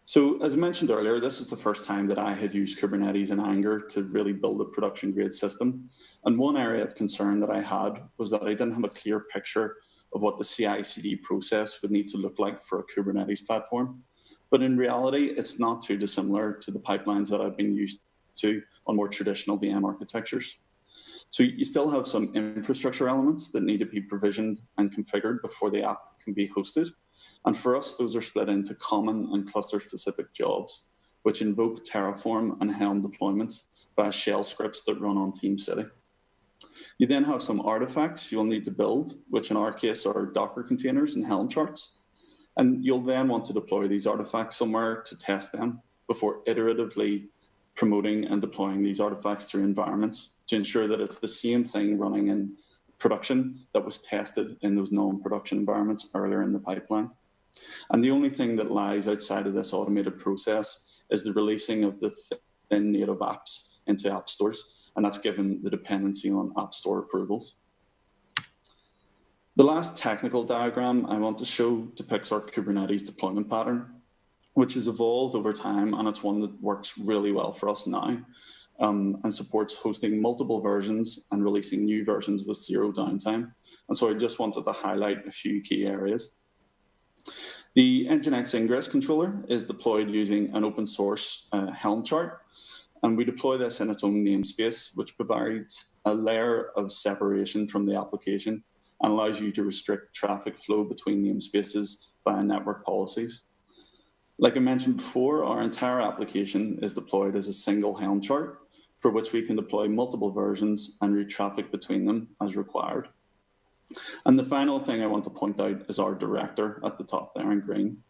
So as I mentioned earlier, this is the first time that I had used Kubernetes in anger to really build a production-grade system. And one area of concern that I had was that I didn't have a clear picture of what the CI/CD process would need to look like for a Kubernetes platform. But in reality, it's not too dissimilar to the pipelines that I've been used to on more traditional VM architectures. So you still have some infrastructure elements that need to be provisioned and configured before the app can be hosted. And for us, those are split into common and cluster-specific jobs, which invoke Terraform and Helm deployments via shell scripts that run on TeamCity. You then have some artifacts you'll need to build, which in our case are Docker containers and Helm charts. And you'll then want to deploy these artifacts somewhere to test them before iteratively promoting and deploying these artifacts through environments to ensure that it's the same thing running in production that was tested in those non-production environments earlier in the pipeline. And the only thing that lies outside of this automated process is the releasing of the thin native apps into app stores, and that's given the dependency on App Store approvals. The last technical diagram I want to show depicts our Kubernetes deployment pattern, which has evolved over time, and it's one that works really well for us now, and supports hosting multiple versions and releasing new versions with zero downtime. And so I just wanted to highlight a few key areas. The Nginx ingress controller is deployed using an open source Helm chart, and we deploy this in its own namespace, which provides a layer of separation from the application and allows you to restrict traffic flow between namespaces via network policies. Like I mentioned before, our entire application is deployed as a single Helm chart, for which we can deploy multiple versions and route traffic between them as required. And the final thing I want to point out is our director at the top there in green.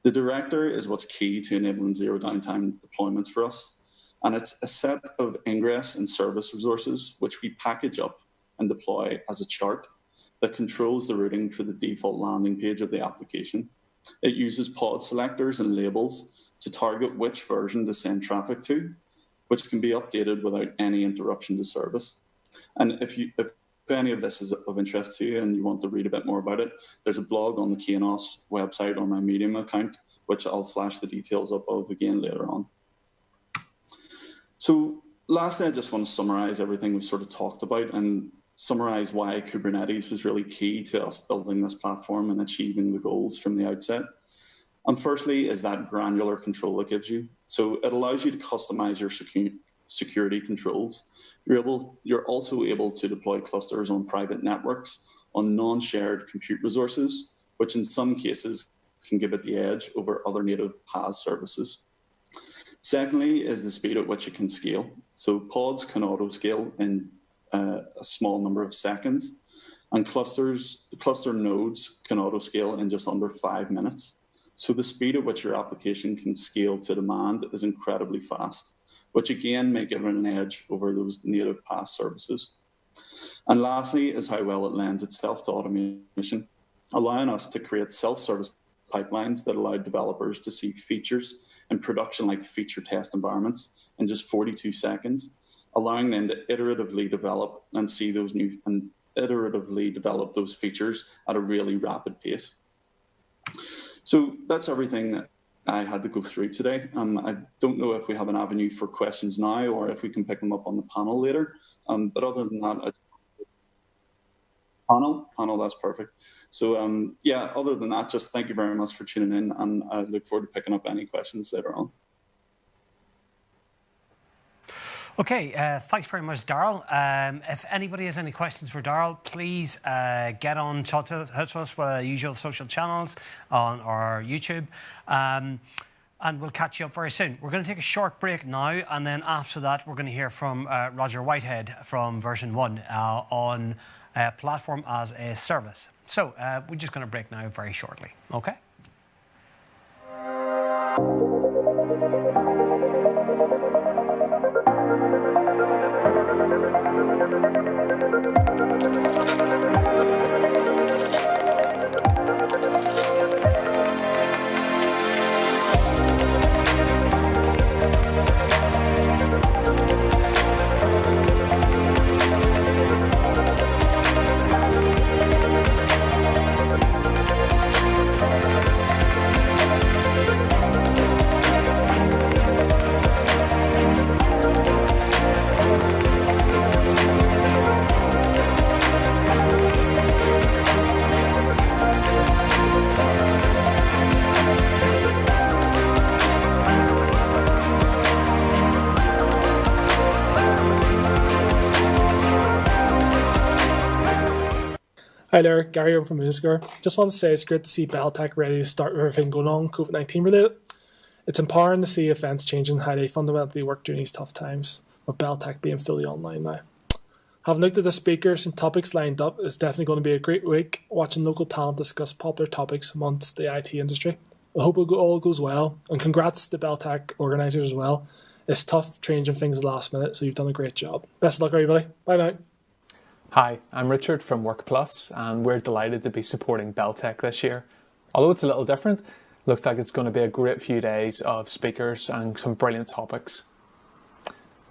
The director is what's key to enabling zero downtime deployments for us. And it's a set of ingress and service resources, which we package up and deploy as a chart that controls the routing for the default landing page of the application. It uses pod selectors and labels to target which version to send traffic to, which can be updated without any interruption to service. And if any of this is of interest to you and you want to read a bit more about it, there's a blog on the keynote website on my Medium account, which I'll flash the details up of again later on. So lastly, I just want to summarize everything we've sort of talked about and summarize why Kubernetes was really key to us building this platform and achieving the goals from the outset. And firstly is that granular control it gives you. So it allows you to customize your security controls. You're also able to deploy clusters on private networks on non-shared compute resources, which in some cases can give it the edge over other native PaaS services. Secondly is the speed at which it can scale. So pods can auto-scale in a small number of seconds, and cluster nodes can auto-scale in just under 5 minutes. So the speed at which your application can scale to demand is incredibly fast, which again may give it an edge over those native PaaS services. And lastly is how well it lends itself to automation, allowing us to create self-service pipelines that allow developers to see features in production-like feature test environments in just 42 seconds, allowing them to iteratively develop and see those new and iteratively develop those features at a really rapid pace. So that's everything that I had to go through today. I don't know if we have an avenue for questions now or if we can pick them up on the panel later. But other than that, Panel, that's perfect. So yeah, other than that, just thank you very much for tuning in, and I look forward to picking up any questions later on. Okay, thanks very much, Daryl. If anybody has any questions for Daryl, please get on to us with our usual social channels on our YouTube. And we'll catch you up very soon. We're going to take a short break now, and then after that, we're going to hear from Roger Whitehead from version 1 on platform as a service. So we're just going to break now very shortly. Okay? Hi there, Gary here from Uniscore. Just want to say it's great to see BelTech ready to start with everything going on COVID-19 related. It's empowering to see events changing how they fundamentally work during these tough times, with BelTech being fully online now. Having looked at the speakers and topics lined up, it's definitely going to be a great week watching local talent discuss popular topics amongst the IT industry. I hope it all goes well, and congrats to the BelTech organisers as well. It's tough changing things at the last minute, so you've done a great job. Best of luck, everybody. Bye now. Hi, I'm Richard from WorkPlus, and we're delighted to be supporting BelTech this year. Although it's a little different, looks like it's going to be a great few days of speakers and some brilliant topics.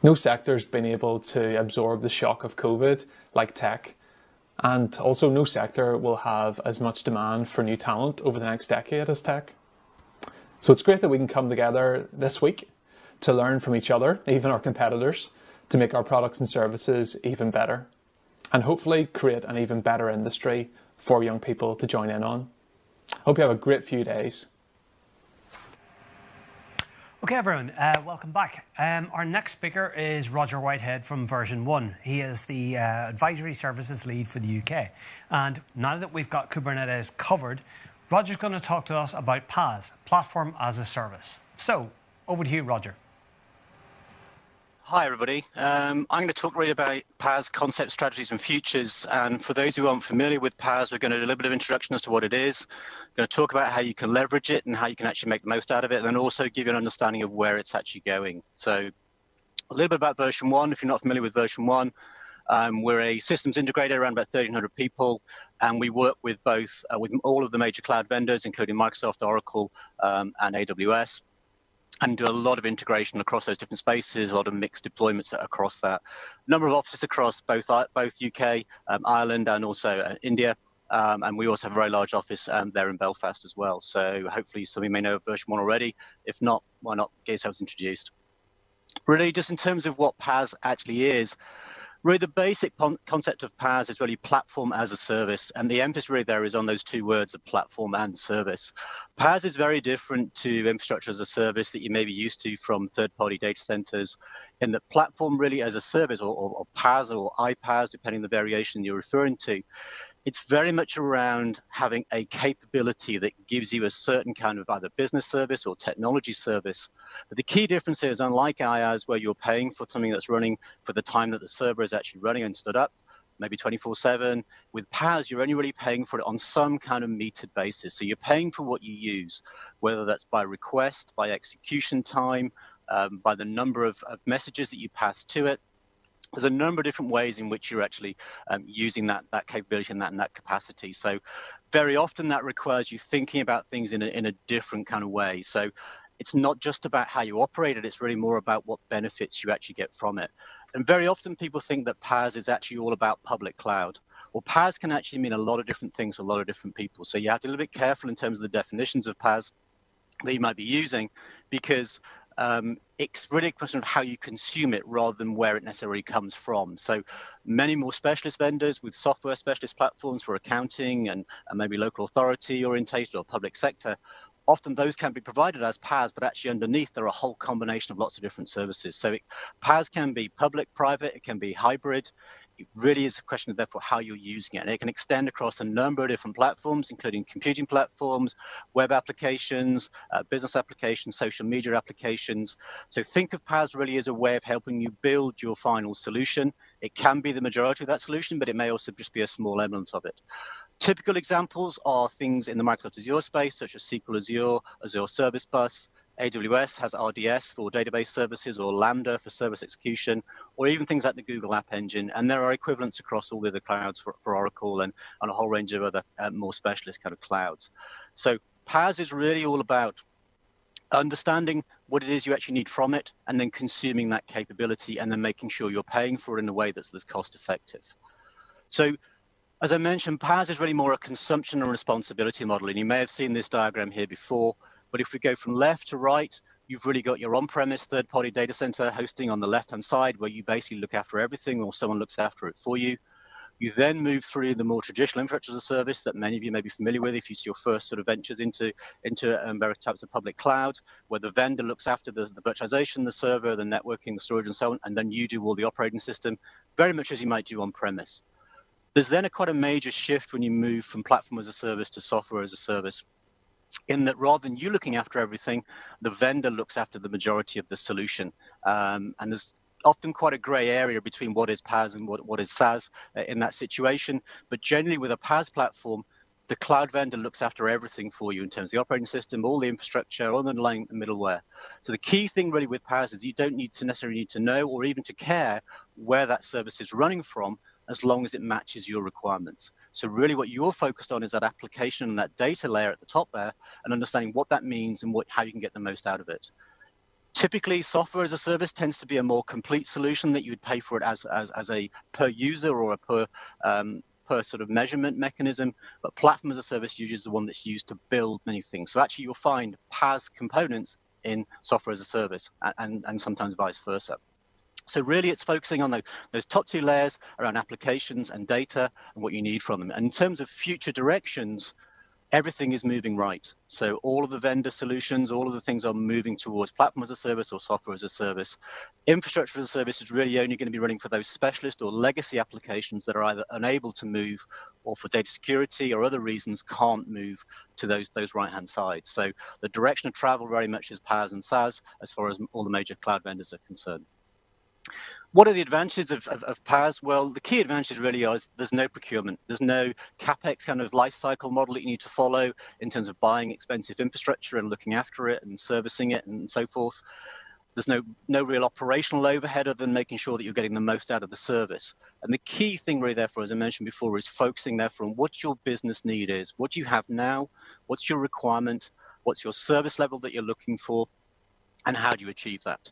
No sector's been able to absorb the shock of COVID like tech, and also no sector will have as much demand for new talent over the next decade as tech. So it's great that we can come together this week to learn from each other, even our competitors, to make our products and services even better, and hopefully create an even better industry for young people to join in on. Hope you have a great few days. Okay, everyone, welcome back. Our next speaker is Roger Whitehead from version 1. He is the advisory services lead for the UK. And now that we've got Kubernetes covered, Roger's going to talk to us about PaaS, Platform as a Service. So, over to you, Roger. Hi, everybody. I'm going to talk really about PaaS concept, strategies and futures. And for those who aren't familiar with PaaS, we're going to do a little bit of introduction as to what it is. We're going to talk about how you can leverage it and how you can actually make the most out of it, and then also give you an understanding of where it's actually going. So a little bit about version 1, if you're not familiar with version 1. We're a systems integrator, around about 1,300 people, and we work with both with all of the major cloud vendors, including Microsoft, Oracle, and AWS. And do a lot of integration across those different spaces, a lot of mixed deployments across that. A number of offices across both UK, Ireland, and also India. And we also have a very large office there in Belfast as well. So hopefully some of you may know of version 1 already. If not, why not get yourselves introduced? Really, just in terms of what PaaS actually is, really the basic concept of PaaS is really platform as a service, and the emphasis really there is on those two words of platform and service. PaaS is very different to infrastructure as a service that you may be used to from third-party data centers, in that platform really as a service, or PaaS or iPaaS, depending on the variation you're referring to. It's very much around having a capability that gives you a certain kind of either business service or technology service. But the key difference is, unlike IaaS, where you're paying for something that's running for the time that the server is actually running and stood up, maybe 24/7, with PaaS, you're only really paying for it on some kind of metered basis. So you're paying for what you use, whether that's by request, by execution time, by the number of messages that you pass to it. There's a number of different ways in which you're actually using that capability and that capacity. So very often that requires you thinking about things in a different kind of way. So it's not just about how you operate it, it's really more about what benefits you actually get from it. And very often people think that PaaS is actually all about public cloud. Well, PaaS can actually mean a lot of different things to a lot of different people. So you have to be a little bit careful in terms of the definitions of PaaS that you might be using, because It's really a question of how you consume it rather than where it necessarily comes from. So many more specialist vendors with software specialist platforms for accounting and maybe local authority orientated or public sector. Often those can be provided as PaaS, but actually underneath there are a whole combination of lots of different services. So PaaS can be public, private, it can be hybrid. It really is a question of therefore how you're using it. And it can extend across a number of different platforms, including computing platforms, web applications, business applications, social media applications. So think of PaaS really as a way of helping you build your final solution. It can be the majority of that solution, but it may also just be a small element of it. Typical examples are things in the Microsoft Azure space, such as SQL Azure, Azure Service Bus. AWS has RDS for database services, or Lambda for service execution, or even things like the Google App Engine. And there are equivalents across all the other clouds for Oracle and a whole range of other more specialist kind of clouds. So PaaS is really all about understanding what it is you actually need from it, and then consuming that capability, and then making sure you're paying for it in a way that's cost effective. So as I mentioned, PaaS is really more a consumption and responsibility model. And you may have seen this diagram here before, but if we go from left to right, you've really got your on-premise third-party data center hosting on the left-hand side, where you basically look after everything or someone looks after it for you. You then move through the more traditional infrastructure as a service that many of you may be familiar with if it's your first sort of ventures into various types of public cloud, where the vendor looks after the virtualization, the server, the networking, the storage, and so on, and then you do all the operating system, very much as you might do on-premise. There's then quite a major shift when you move from platform as a service to software as a service, in that rather than you looking after everything, the vendor looks after the majority of the solution. And there's often quite a gray area between what is PaaS and what is SaaS in that situation. But generally with a PaaS platform, the cloud vendor looks after everything for you in terms of the operating system, all the infrastructure, all the underlying middleware. So the key thing really with PaaS is you don't necessarily need to know or even to care where that service is running from, as long as it matches your requirements. So really what you're focused on is that application and that data layer at the top there, and understanding what that means and how you can get the most out of it. Typically, software as a service tends to be a more complete solution that you would pay for it as a per user or a per sort of measurement mechanism, but platform as a service usually is the one that's used to build many things. So actually you'll find PaaS components in software as a service and sometimes vice versa. So really it's focusing on those top two layers around applications and data and what you need from them. And in terms of future directions, everything is moving right. So all of the vendor solutions, all of the things are moving towards platform as a service or software as a service. Infrastructure as a service is really only going to be running for those specialist or legacy applications that are either unable to move or for data security or other reasons can't move to those right-hand sides. So the direction of travel very much is PaaS and SaaS as far as all the major cloud vendors are concerned. What are the advantages of PaaS? Well, the key advantages really are there's no procurement. There's no CapEx kind of life cycle model that you need to follow in terms of buying expensive infrastructure and looking after it and servicing it and so forth. There's no real operational overhead other than making sure that you're getting the most out of the service. And the key thing really, therefore, as I mentioned before, is focusing therefore on what your business need is, what you have now, what's your requirement, what's your service level that you're looking for, and how do you achieve that.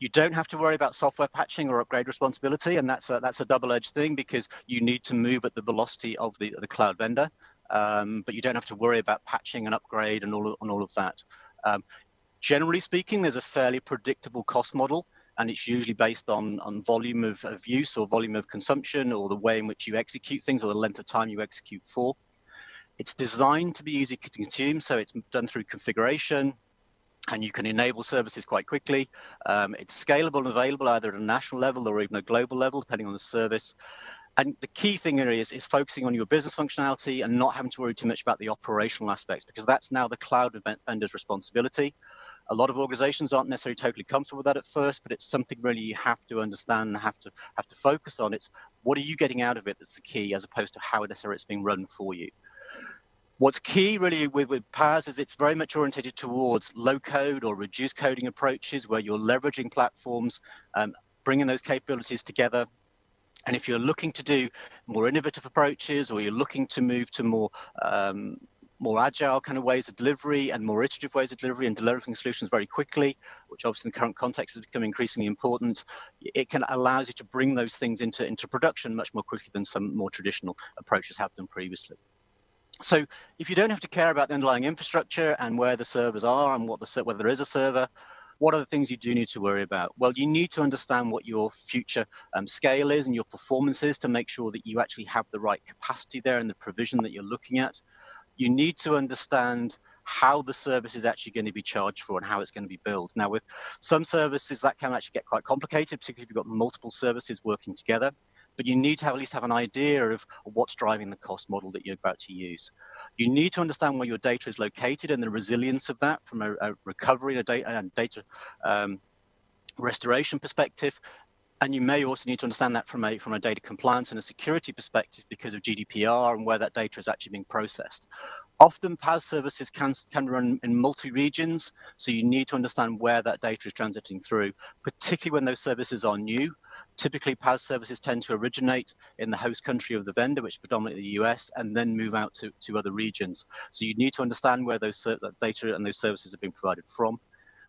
You don't have to worry about software patching or upgrade responsibility, and that's a double-edged thing because you need to move at the velocity of the cloud vendor, but you don't have to worry about patching and upgrade and all of that. Generally speaking, there's a fairly predictable cost model, and it's usually based on volume of use or volume of consumption or the way in which you execute things or the length of time you execute for. It's designed to be easy to consume, so it's done through configuration, and you can enable services quite quickly. It's scalable and available either at a national level or even a global level, depending on the service. And the key thing here is focusing on your business functionality and not having to worry too much about the operational aspects, because that's now the cloud vendor's responsibility. A lot of organizations aren't necessarily totally comfortable with that at first, but it's something really you have to understand and have to focus on. It's what are you getting out of it that's the key, as opposed to how necessarily it's being run for you. What's key really with PaaS is it's very much oriented towards low code or reduced coding approaches where you're leveraging platforms, bringing those capabilities together. And if you're looking to do more innovative approaches, or you're looking to move to more agile kind of ways of delivery and more iterative ways of delivery and delivering solutions very quickly, which obviously in the current context has become increasingly important, it allows you to bring those things into production much more quickly than some more traditional approaches have done previously. So if you don't have to care about the underlying infrastructure and where the servers are and whether there is a server, What are the things you do need to worry about? Well, you need to understand what your future scale is and your performance is to make sure that you actually have the right capacity there and the provision that you're looking at. You need to understand how the service is actually going to be charged for and how it's going to be billed. Now, with some services, that can actually get quite complicated, particularly if you've got multiple services working together. But you need to at least have an idea of what's driving the cost model that you're about to use. You need to understand where your data is located and the resilience of that from a recovery and data restoration perspective. And you may also need to understand that from a data compliance and a security perspective because of GDPR and where that data is actually being processed. Often PaaS services can run in multi-regions, so you need to understand where that data is transiting through, particularly when those services are new. Typically, PaaS services tend to originate in the host country of the vendor, which is predominantly the US, and then move out to other regions. So you need to understand where that data and those services are being provided from.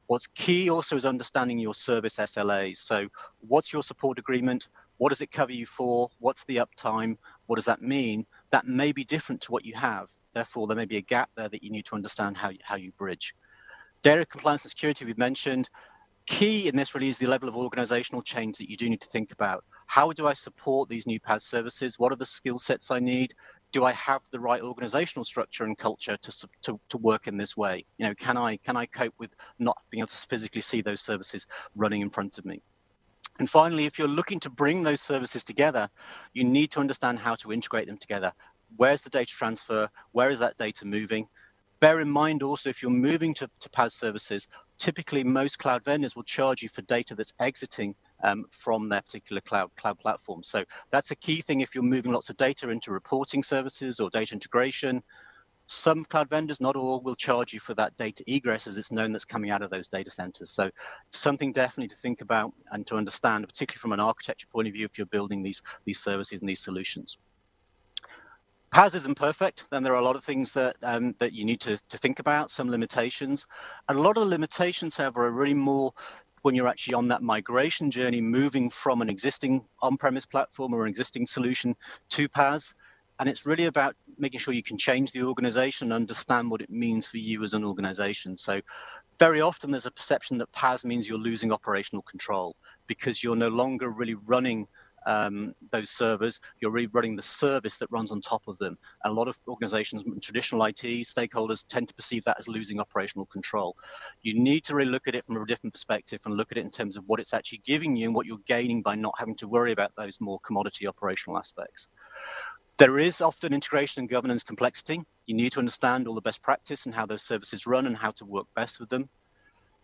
What's key also is understanding your service SLAs. So what's your support agreement? What does it cover you for? What's the uptime? What does that mean? That may be different to what you have. Therefore, there may be a gap there that you need to understand how you bridge. Data compliance and security we've mentioned. Key in this really is the level of organizational change that you do need to think about. How do I support these new PaaS services? What are the skill sets I need? Do I have the right organizational structure and culture to work in this way? You know, can I cope with not being able to physically see those services running in front of me? And finally, if you're looking to bring those services together, you need to understand how to integrate them together. Where's the data transfer? Where is that data moving? Bear in mind also, if you're moving to PaaS services, typically most cloud vendors will charge you for data that's exiting from their particular cloud platform. So that's a key thing if you're moving lots of data into reporting services or data integration. Some cloud vendors, not all, will charge you for that data egress as it's known that's coming out of those data centers. So something definitely to think about and to understand, particularly from an architecture point of view, if you're building these services and these solutions. PaaS isn't perfect, then there are a lot of things that you need to think about, some limitations. And a lot of the limitations, however, are really more when you're actually on that migration journey, moving from an existing on-premise platform or an existing solution to PaaS. And it's really about making sure you can change the organization and understand what it means for you as an organization. So very often there's a perception that PaaS means you're losing operational control because you're no longer really running those servers, you're really running the service that runs on top of them. And a lot of organizations, traditional IT stakeholders, tend to perceive that as losing operational control. You need to really look at it from a different perspective and look at it in terms of what it's actually giving you and what you're gaining by not having to worry about those more commodity operational aspects. There is often integration and governance complexity. You need to understand all the best practice and how those services run and how to work best with them.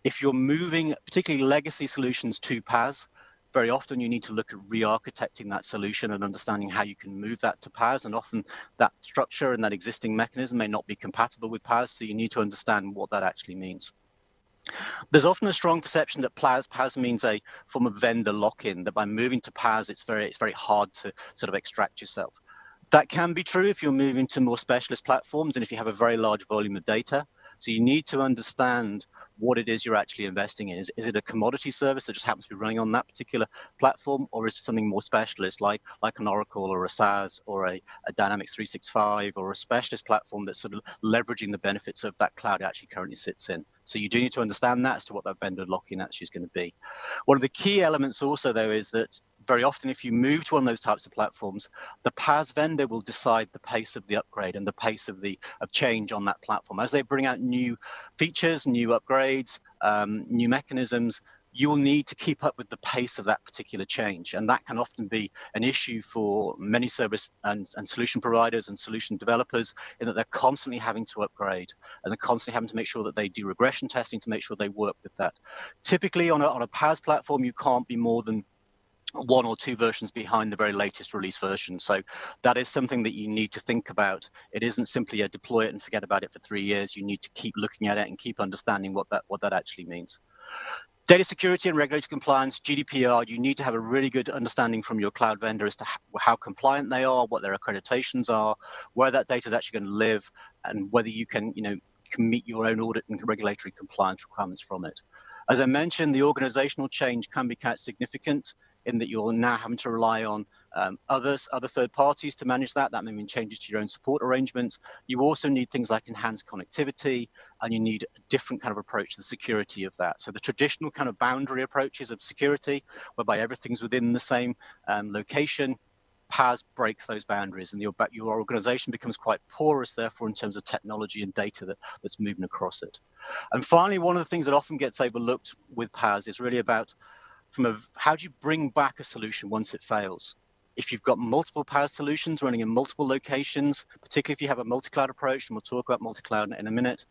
If you're moving particularly legacy solutions to PaaS, very often you need to look at re-architecting that solution and understanding how you can move that to PaaS, and often that structure and that existing mechanism may not be compatible with PaaS, so you need to understand what that actually means. There's often a strong perception that PaaS means a form of vendor lock-in, that by moving to PaaS it's very hard to sort of extract yourself. That can be true if you're moving to more specialist platforms and if you have a very large volume of data. So you need to understand what it is you're actually investing in. Is it a commodity service that just happens to be running on that particular platform, or is it something more specialist like an Oracle or a SaaS or a Dynamics 365 or a specialist platform that's sort of leveraging the benefits of that cloud it actually currently sits in? So you do need to understand that as to what that vendor lock-in actually is going to be. One of the key elements also, though, is that very often if you move to one of those types of platforms, the PaaS vendor will decide the pace of the upgrade and the pace of change on that platform. As they bring out new features, new upgrades, new mechanisms, you will need to keep up with the pace of that particular change. And that can often be an issue for many service and solution providers and solution developers, in that they're constantly having to upgrade and they're constantly having to make sure that they do regression testing to make sure they work with that. Typically on a PaaS platform, you can't be more than 1 or 2 versions behind the very latest release version. So that is something that you need to think about. It isn't simply a deploy it and forget about it for 3 years. You need to keep looking at it and keep understanding what that actually means. Data security and regulatory compliance, GDPR, you need to have a really good understanding from your cloud vendor as to how compliant they are, what their accreditations are, where that data is actually going to live, and whether you can meet your own audit and regulatory compliance requirements from it. As I mentioned, the organizational change can be quite significant in that you're now having to rely on other third parties to manage that. That may mean changes to your own support arrangements. You also need things like enhanced connectivity, and you need a different kind of approach to the security of that. So the traditional kind of boundary approaches of security, whereby everything's within the same location, PaaS breaks those boundaries, and your organization becomes quite porous, therefore, in terms of technology and data that's moving across it. And finally, one of the things that often gets overlooked with PaaS is really about how do you bring back a solution once it fails? If you've got multiple PaaS solutions running in multiple locations, particularly if you have a multi-cloud approach, and we'll talk about multi-cloud in a minute,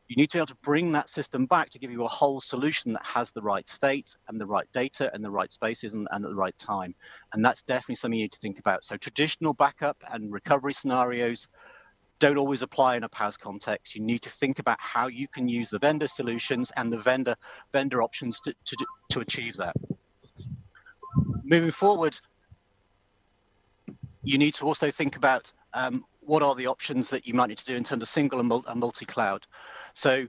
you need to be able to bring that system back to give you a whole solution that has the right state and the right data and the right spaces and at the right time. And that's definitely something you need to think about. So traditional backup and recovery scenarios don't always apply in a PaaS context. You need to think about how you can use the vendor solutions and the vendor options to achieve that. Moving forward, you need to also think about what are the options that you might need to do in terms of single and multi-cloud. So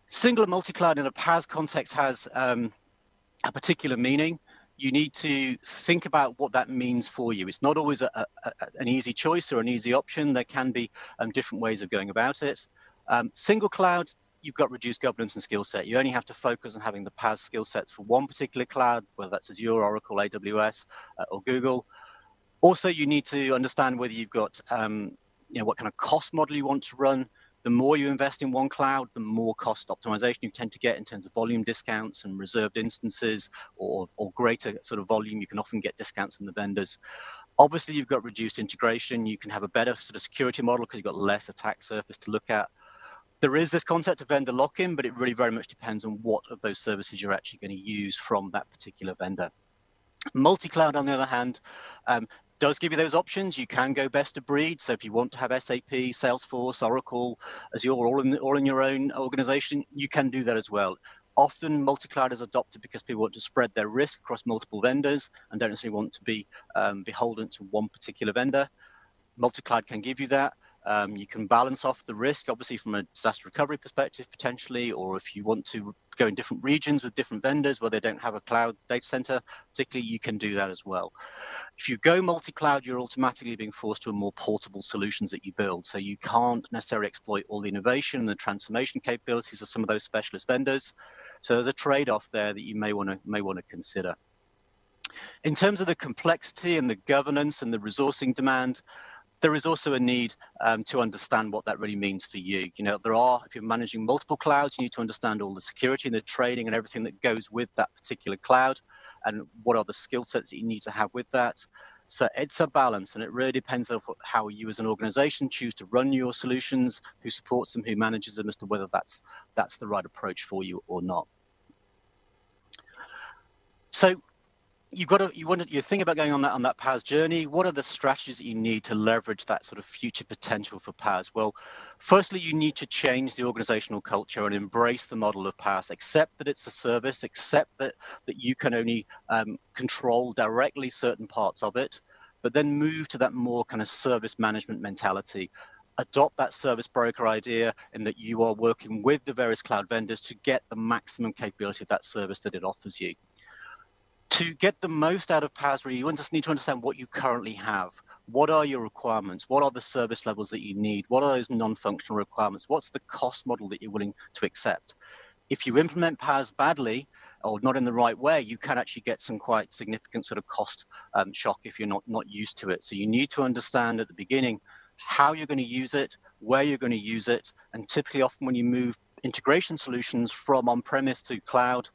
single and multi-cloud in a PaaS context has a particular meaning. You need to think about what that means for you. It's not always an easy choice or an easy option. There can be different ways of going about it. Single cloud, you've got reduced governance and skill set. You only have to focus on having the PaaS skill sets for one particular cloud, whether that's Azure, Oracle, AWS, or Google. Also, you need to understand whether you've got, what kind of cost model you want to run. The more you invest in one cloud, the more cost optimization you tend to get in terms of volume discounts and reserved instances, or greater sort of volume. You can often get discounts from the vendors. Obviously, you've got reduced integration. You can have a better sort of security model because you've got less attack surface to look at. There is this concept of vendor lock-in, but it really very much depends on what of those services you're actually going to use from that particular vendor. Multi-cloud, on the other hand, does give you those options. You can go best of breed. So if you want to have SAP, Salesforce, Oracle, Azure, all in your own organization, you can do that as well. Often multi-cloud is adopted because people want to spread their risk across multiple vendors and don't necessarily want to be beholden to one particular vendor. Multi-cloud can give you that. You can balance off the risk, obviously, from a disaster recovery perspective, potentially, or if you want to go in different regions with different vendors where they don't have a cloud data center, particularly, you can do that as well. If you go multi-cloud, you're automatically being forced to a more portable solutions that you build. So you can't necessarily exploit all the innovation and the transformation capabilities of some of those specialist vendors. So there's a trade-off there that you may want to consider. In terms of the complexity and the governance and the resourcing demand, there is also a need to understand what that really means for you. If you're managing multiple clouds, you need to understand all the security and the training and everything that goes with that particular cloud, and what are the skill sets that you need to have with that. So it's a balance, and it really depends on how you as an organization choose to run your solutions, who supports them, who manages them, as to whether that's the right approach for you or not. So you think about going on that PaaS journey. What are the strategies that you need to leverage that sort of future potential for PaaS? Well, firstly, you need to change the organizational culture and embrace the model of PaaS. Accept that it's a service. Accept that you can only control directly certain parts of it, but then move to that more kind of service management mentality. Adopt that service broker idea in that you are working with the various cloud vendors to get the maximum capability of that service that it offers you. To get the most out of PaaS, really, you just need to understand what you currently have. What are your requirements? What are the service levels that you need? What are those non-functional requirements? What's the cost model that you're willing to accept? If you implement PaaS badly or not in the right way, you can actually get some quite significant sort of cost shock if you're not used to it. So you need to understand at the beginning how you're going to use it, where you're going to use it, and typically often when you move integration solutions from on-premise to cloud,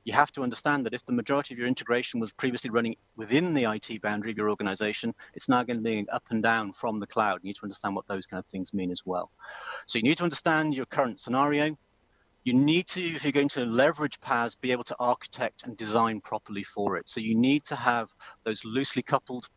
you have to understand that if the majority of your integration was previously running within the IT boundary of your organization, it's now going to be up and down from the cloud. You need to understand what those kind of things mean as well. So you need to understand your current scenario. You need to, if you're going to leverage PaaS, be able to architect and design properly for it. So you need to have those loosely coupled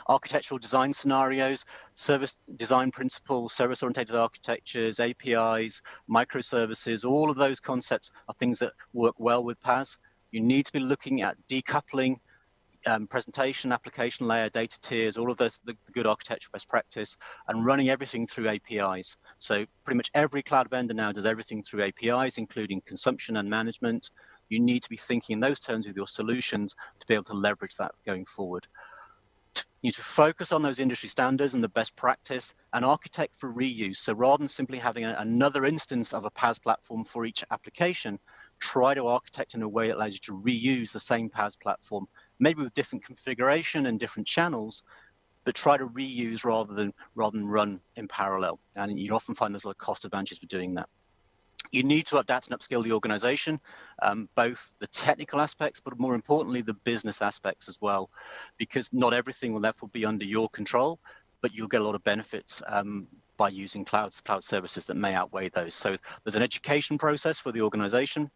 architectural design scenarios, service design principles, service-oriented architectures, APIs, microservices. All of those concepts are things that work well with PaaS. You need to be looking at decoupling presentation, application layer, data tiers, all of the good architecture best practice, and running everything through APIs. So pretty much every cloud vendor now does everything through APIs, including consumption and management. You need to be thinking in those terms with your solutions to be able to leverage that going forward. You need to focus on those industry standards and the best practice and architect for reuse. So rather than simply having another instance of a PaaS platform for each application, try to architect in a way that allows you to reuse the same PaaS platform, maybe with different configuration and different channels, but try to reuse rather than run in parallel. And you often find there's a lot of cost advantages for doing that. You need to adapt and upskill the organization, both the technical aspects, but more importantly, the business aspects as well, because not everything will therefore be under your control, but you'll get a lot of benefits by using cloud services that may outweigh those. So there's an education process for the organization.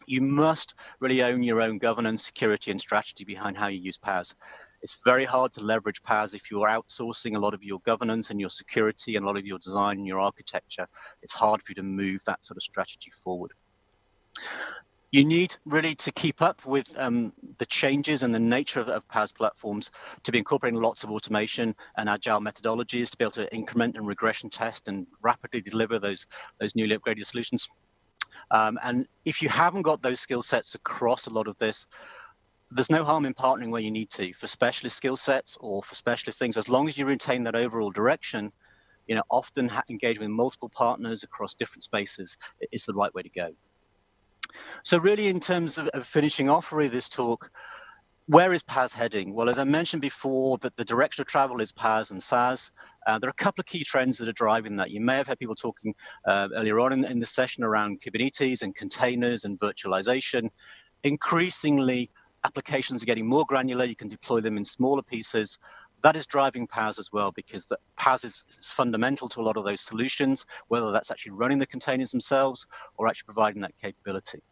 You must really own your own governance, security, and strategy behind how you use PaaS. It's very hard to leverage PaaS if you're outsourcing a lot of your governance and your security and a lot of your design and your architecture. It's hard for you to move that sort of strategy forward. You need really to keep up with the changes and the nature of PaaS platforms, to be incorporating lots of automation and agile methodologies to be able to increment and regression test and rapidly deliver those newly upgraded solutions. And if you haven't got those skill sets across a lot of this, there's no harm in partnering where you need to for specialist skill sets or for specialist things. As long as you retain that overall direction, often engaging with multiple partners across different spaces is the right way to go. So really, in terms of finishing off really this talk, where is PaaS heading? Well, as I mentioned before, that the direction of travel is PaaS and SaaS. There are a couple of key trends that are driving that. You may have heard people talking earlier on in the session around Kubernetes and containers and virtualization. Increasingly, applications are getting more granular. You can deploy them in smaller pieces. That is driving PaaS as well, because the PaaS is fundamental to a lot of those solutions, whether that's actually running the containers themselves or actually providing that capability.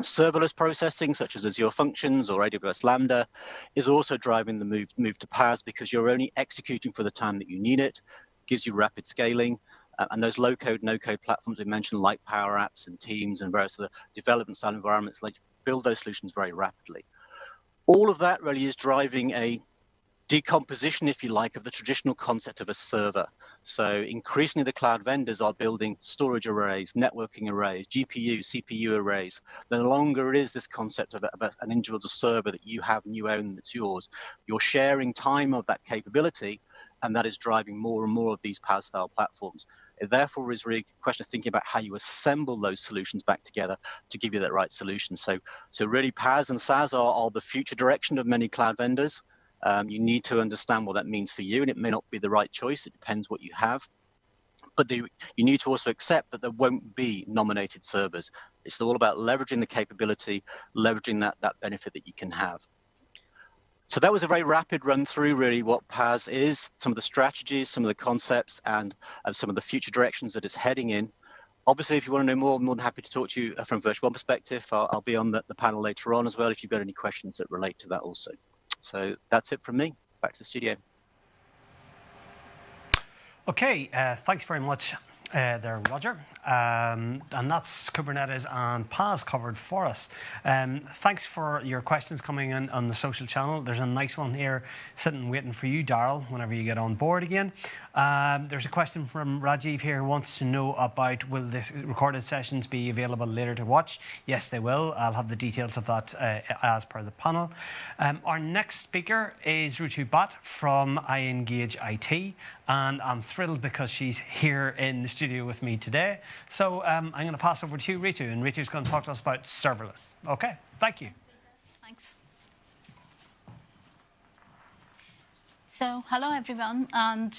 Serverless processing, such as Azure Functions or AWS Lambda, is also driving the move to PaaS, because you're only executing for the time that you need it, gives you rapid scaling, and those low-code, no-code platforms we mentioned, like Power Apps and Teams and various other development style environments, like build those solutions very rapidly. All of that really is driving a decomposition, if you like, of the traditional concept of a server. So increasingly the cloud vendors are building storage arrays, networking arrays, GPU, CPU arrays. No longer it is this concept of an individual server that you have and you own that's yours. You're sharing time of that capability, and that is driving more and more of these PaaS style platforms. It therefore is really a question of thinking about how you assemble those solutions back together to give you that right solution. So really PaaS and SaaS are the future direction of many cloud vendors. You need to understand what that means for you, and it may not be the right choice. It depends what you have. But you need to also accept that there won't be nominated servers. It's all about leveraging the capability, leveraging that benefit that you can have. So that was a very rapid run through, really, what PaaS is, some of the strategies, some of the concepts, and some of the future directions that it's heading in. Obviously, if you want to know more, I'm more than happy to talk to you from a Virtual One perspective. I'll be on the panel later on as well if you've got any questions that relate to that also. So that's it from me. Back to the studio. Okay, thanks very much there, Roger. And that's Kubernetes and PaaS covered for us. Thanks for your questions coming in on the social channel. There's a nice one here sitting waiting for you, Daryl, whenever you get on board again. There's a question from Rajiv here who wants to know about, will the recorded sessions be available later to watch? Yes, they will. I'll have the details of that as per the panel. Our next speaker is Ritu Bhatt from iEngage IT, and I'm thrilled because she's here in the studio with me today. So I'm going to pass over to you, Ritu, and Ritu's going to talk to us about serverless. Okay, thank you. Thanks. So hello, everyone, and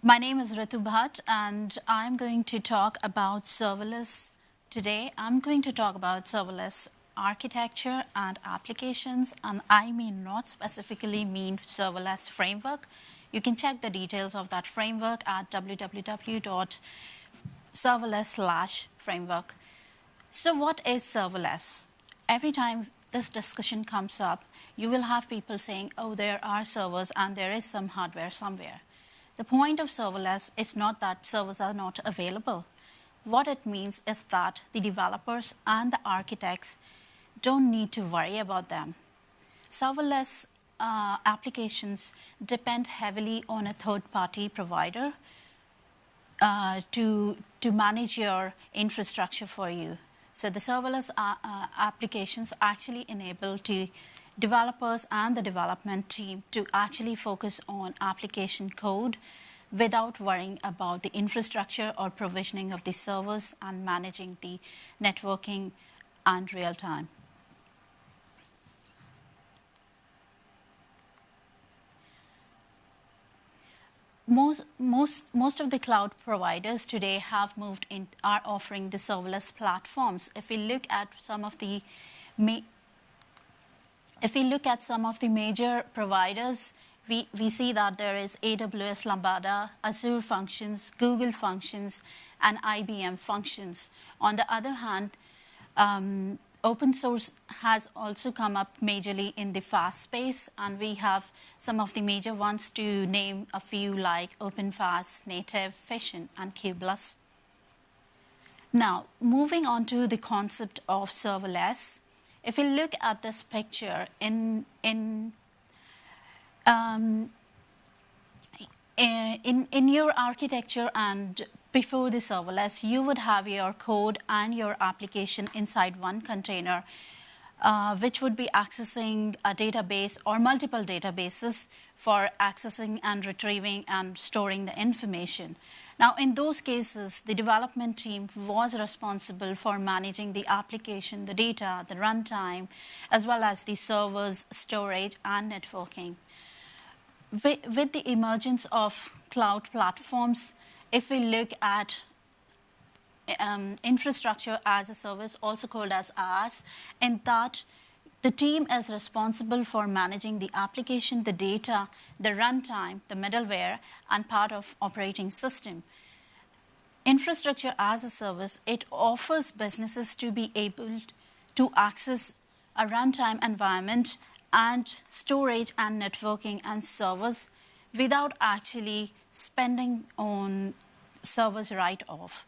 my name is Ritu Bhatt, and I'm going to talk about serverless today. I'm going to talk about serverless architecture and applications, and I mean not specifically mean serverless framework. You can check the details of that framework at www.serverless/framework. So what is serverless? Every time this discussion comes up, you will have people saying, oh, there are servers and there is some hardware somewhere. The point of serverless is not that servers are not available. What it means is that the developers and the architects don't need to worry about them. Serverless applications depend heavily on a third-party provider to manage your infrastructure for you. So the serverless applications actually enable to developers and the development team to actually focus on application code without worrying about the infrastructure or provisioning of the servers and managing the networking and real time. Most of the cloud providers today have moved in, are offering the serverless platforms. If we look at some of the major providers, we see that there is AWS Lambda, Azure Functions, Google Functions, and IBM Functions. On the other hand, open source has also come up majorly in the PaaS space, and we have some of the major ones to name a few like OpenPaaS, Native, Fission, and Kubeless. Now, moving on to the concept of serverless, if we look at this picture in your architecture and before the serverless, you would have your code and your application inside one container, which would be accessing a database or multiple databases for accessing and retrieving and storing the information. Now, in those cases, the development team was responsible for managing the application, the data, the runtime, as well as the servers, storage, and networking. With the emergence of cloud platforms, if we look at infrastructure as a service, also called as PaaS, in that the team is responsible for managing the application, the data, the runtime, the middleware, and part of operating system. Infrastructure as a service, it offers businesses to be able to access a runtime environment and storage and networking and servers without actually spending on servers right off.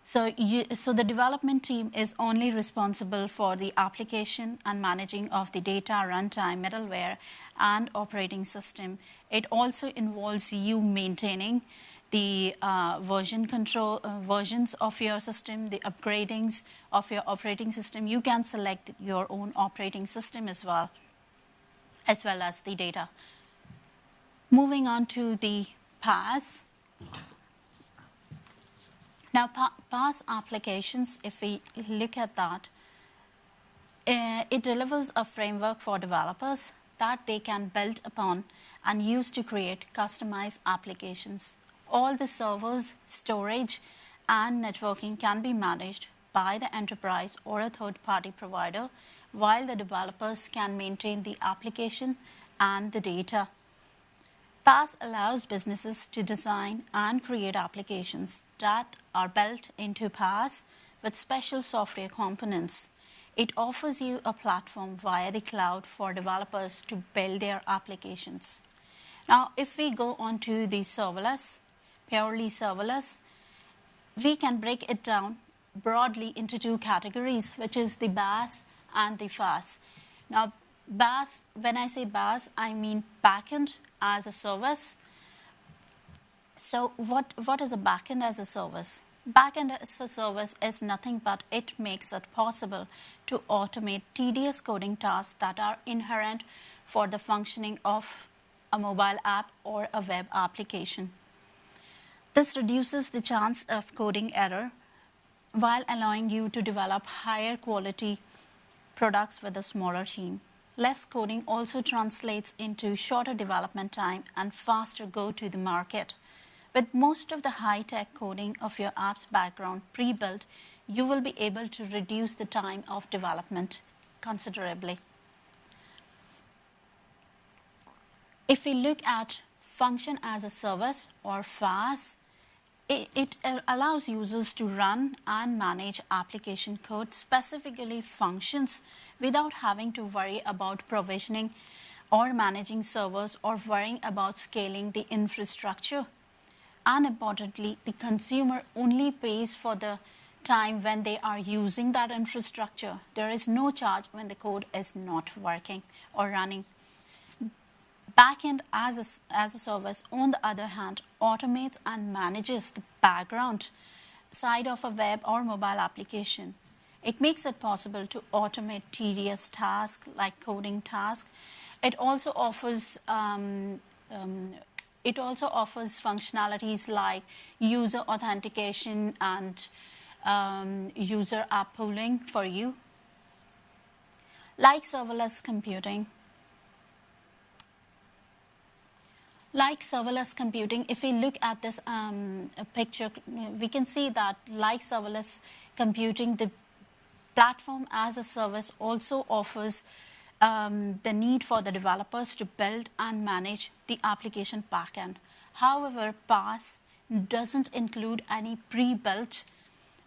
So the development team is only responsible for the application and managing of the data, runtime, middleware, and operating system. It also involves you maintaining the versions of your system, the upgradings of your operating system. You can select your own operating system as well as the data. Moving on to the PaaS. Now, PaaS applications, if we look at that, it delivers a framework for developers that they can build upon and use to create customized applications. All the servers, storage, and networking can be managed by the enterprise or a third-party provider, while the developers can maintain the application and the data. PaaS allows businesses to design and create applications that are built into PaaS with special software components. It offers you a platform via the cloud for developers to build their applications. Now, if we go on to the serverless, purely serverless, we can break it down broadly into two categories, which is the BaaS and the PaaS. Now, BaaS, when I say BaaS, I mean backend as a service. So what is a backend as a service? Backend as a service is nothing but it makes it possible to automate tedious coding tasks that are inherent for the functioning of a mobile app or a web application. This reduces the chance of coding error while allowing you to develop higher quality products with a smaller team. Less coding also translates into shorter development time and faster go to the market. With most of the high-tech coding of your app's background pre-built, you will be able to reduce the time of development considerably. If we look at function as a service or PaaS, it allows users to run and manage application code, specifically functions, without having to worry about provisioning or managing servers or worrying about scaling the infrastructure. And importantly, the consumer only pays for the time when they are using that infrastructure. There is no charge when the code is not working or running. Backend as a service, on the other hand, automates and manages the background side of a web or mobile application. It makes it possible to automate tedious tasks like coding tasks. It also offers functionalities like user authentication and user app pooling for you. Like serverless computing, if we look at this picture, we can see that like serverless computing, the platform as a service also offers the need for the developers to build and manage the application backend. However, PaaS doesn't include any pre-built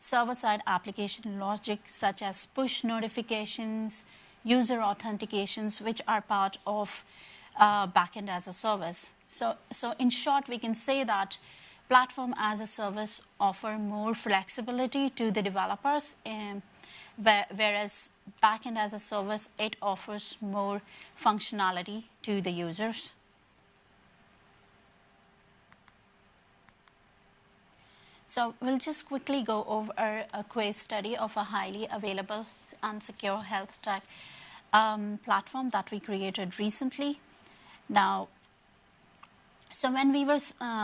server-side application logic such as push notifications, user authentications, which are part of backend as a service. So in short, we can say that platform as a service offer more flexibility to the developers, whereas backend as a service, it offers more functionality to the users. So we'll just quickly go over a case study of a highly available and secure health tech platform that we created recently. Now, so when we were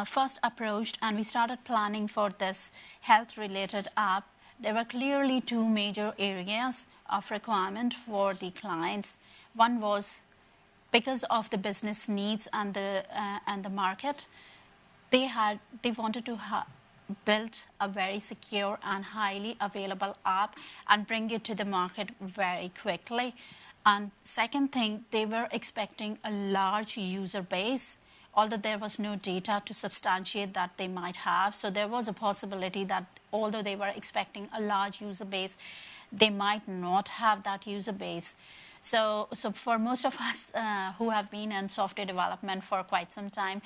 first approached and we started planning for this health-related app, there were clearly two major areas of requirement for the clients. One was because of the business needs and the market, they wanted to build a very secure and highly available app and bring it to the market very quickly. And second thing, they were expecting a large user base, although there was no data to substantiate that they might have. So there was a possibility that although they were expecting a large user base, they might not have that user base. So for most of us who have been in software development for quite some time,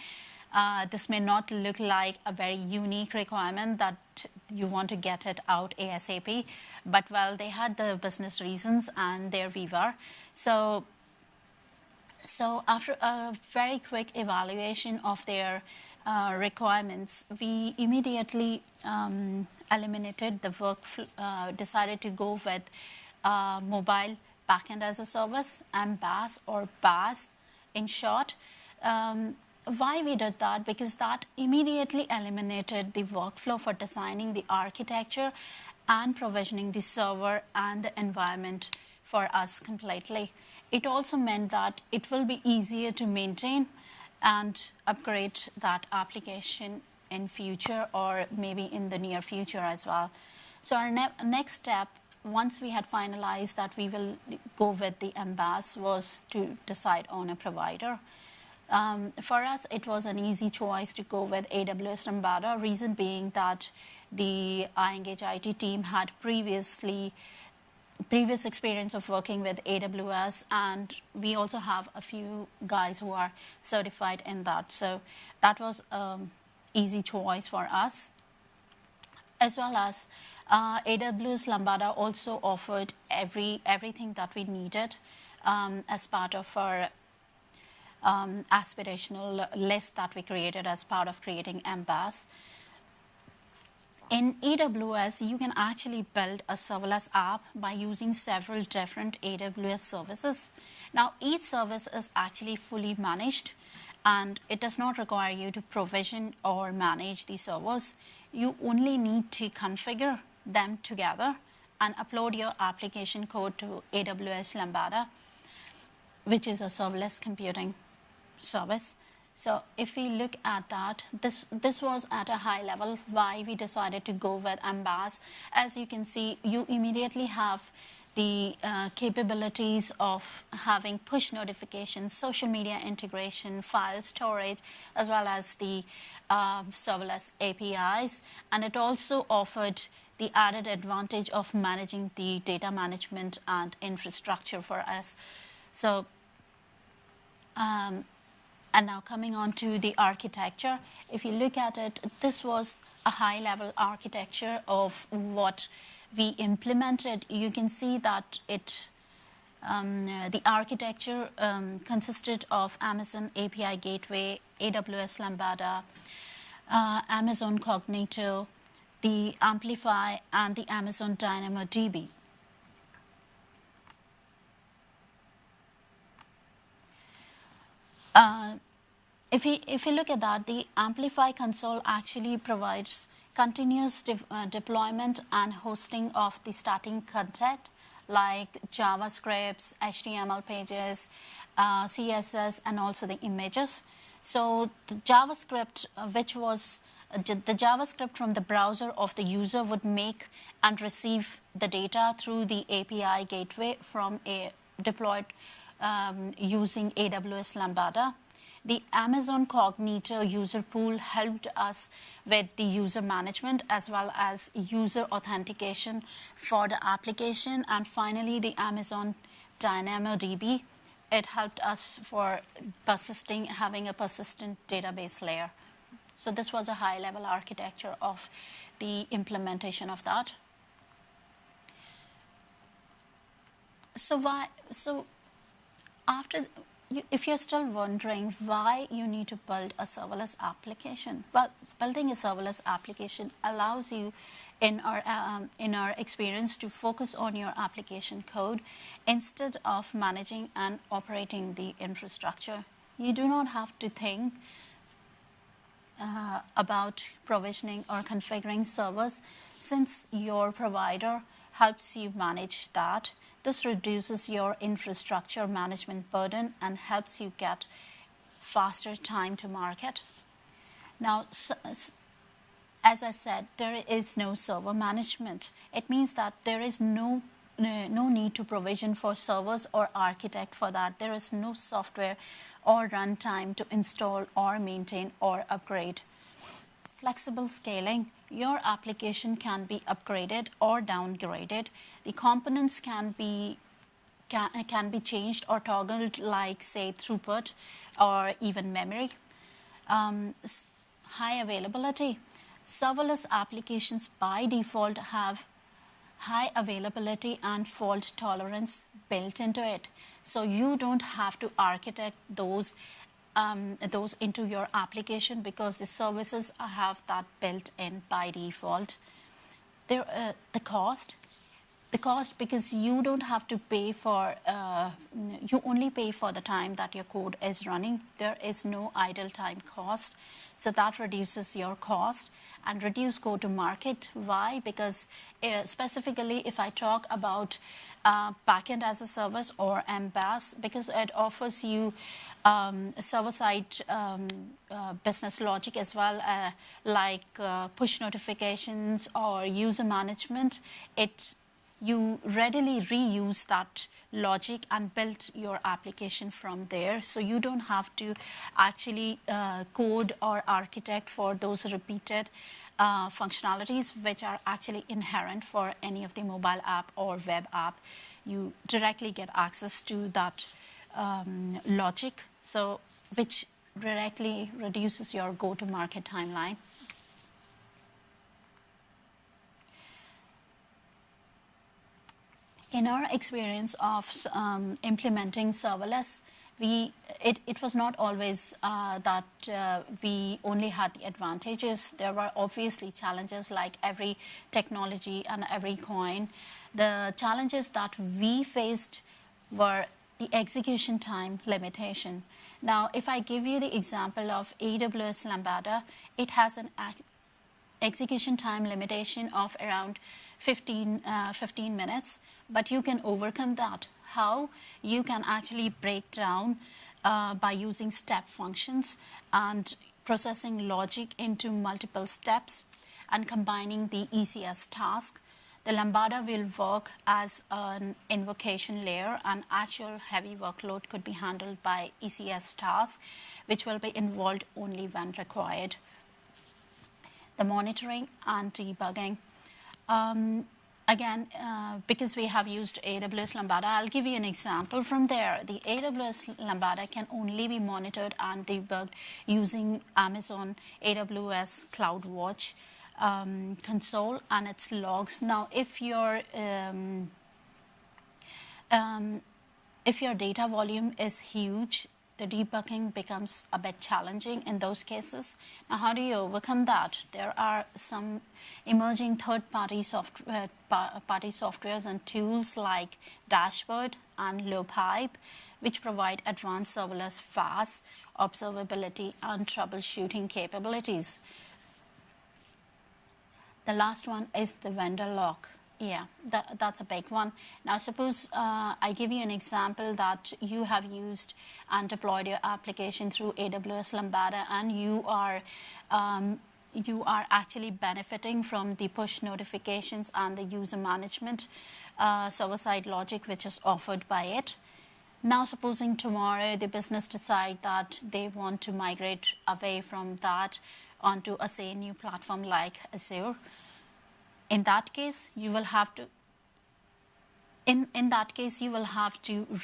this may not look like a very unique requirement that you want to get it out ASAP, but well, they had the business reasons, and there we were. So after a very quick evaluation of their requirements, we immediately eliminated the workflow, decided to go with mobile backend as a service, MBaaS or PaaS in short. Why we did that? Because that immediately eliminated the workflow for designing the architecture and provisioning the server and the environment for us completely. It also meant that it will be easier to maintain and upgrade that application in future or maybe in the near future as well. So our next step, once we had finalized that we will go with the MBaaS, was to decide on a provider. For us, it was an easy choice to go with AWS Lambda, reason being that the iEngage IT team had previous experience of working with AWS, and we also have a few guys who are certified in that. So that was an easy choice for us. As well as AWS Lambda also offered everything that we needed as part of our aspirational list that we created as part of creating MBaaS. In AWS, you can actually build a serverless app by using several different AWS services. Now, each service is actually fully managed, and it does not require you to provision or manage the servers. You only need to configure them together and upload your application code to AWS Lambda, which is a serverless computing service. So if we look at that, this was at a high level why we decided to go with MBaaS. As you can see, you immediately have the capabilities of having push notifications, social media integration, file storage, as well as the serverless APIs. And it also offered the added advantage of managing the data management and infrastructure for us. So and now coming on to the architecture, if you look at it, this was a high-level architecture of what we implemented. You can see that the architecture consisted of Amazon API Gateway, AWS Lambda, Amazon Cognito, the Amplify, and the Amazon DynamoDB. If we look at that, the Amplify console actually provides continuous deployment and hosting of the starting content like JavaScripts, HTML pages, CSS, and also the images. So the JavaScript, which was the JavaScript from the browser of the user, would make and receive the data through the API gateway from a deployed using AWS Lambda. The Amazon Cognito user pool helped us with the user management as well as user authentication for the application. And finally, the Amazon DynamoDB, it helped us for having a persistent database layer. So this was a high-level architecture of the implementation of that. If you're still wondering why you need to build a serverless application, well, building a serverless application allows you, in our experience, to focus on your application code instead of managing and operating the infrastructure. You do not have to think about provisioning or configuring servers, since your provider helps you manage that. This reduces your infrastructure management burden and helps you get faster time to market. Now, as I said, there is no server management. It means that there is no need to provision for servers or architect for that. There is no software or runtime to install or maintain or upgrade. Flexible scaling. Your application can be upgraded or downgraded. The components can be changed or toggled, like, say, throughput or even memory. High availability. Serverless applications by default have high availability and fault tolerance built into it. So you don't have to architect those into your application, because the services have that built in by default. The cost, because you don't have to pay for, you only pay for the time that your code is running. There is no idle time cost. So that reduces your cost and reduce go-to-market. Why? Because specifically if I talk about backend as a service or PaaS, because it offers you server-side business logic as well, like push notifications or user management. You readily reuse that logic and build your application from there. So you don't have to actually code or architect for those repeated functionalities which are actually inherent for any of the mobile app or web app. You directly get access to that logic, so which directly reduces your go-to-market timeline. In our experience of implementing serverless, it was not always that we only had the advantages. There were obviously challenges, like every technology and every coin. The challenges that we faced were the execution time limitation. Now, if I give you the example of AWS Lambda, it has an execution time limitation of around 15 minutes, but you can overcome that. How? You can actually break down by using step functions and processing logic into multiple steps and combining the ECS task. The Lambda will work as an invocation layer, and actual heavy workload could be handled by ECS tasks, which will be involved only when required. The monitoring and debugging. Again, because we have used AWS Lambda, I'll give you an example from there. The AWS Lambda can only be monitored and debugged using Amazon AWS CloudWatch console and its logs. Now, if your data volume is huge, the debugging becomes a bit challenging in those cases. Now, how do you overcome that? There are some emerging third-party softwares and tools like Dashboard and Lowpipe, which provide advanced serverless PaaS, observability, and troubleshooting capabilities. The last one is the vendor lock. Yeah, that's a big one. Now, suppose I give you an example that you have used and deployed your application through AWS Lambda, and you are actually benefiting from the push notifications and the user management server-side logic which is offered by it. Now, supposing tomorrow the business decide that they want to migrate away from that onto a new platform like Azure. In that case, you will have to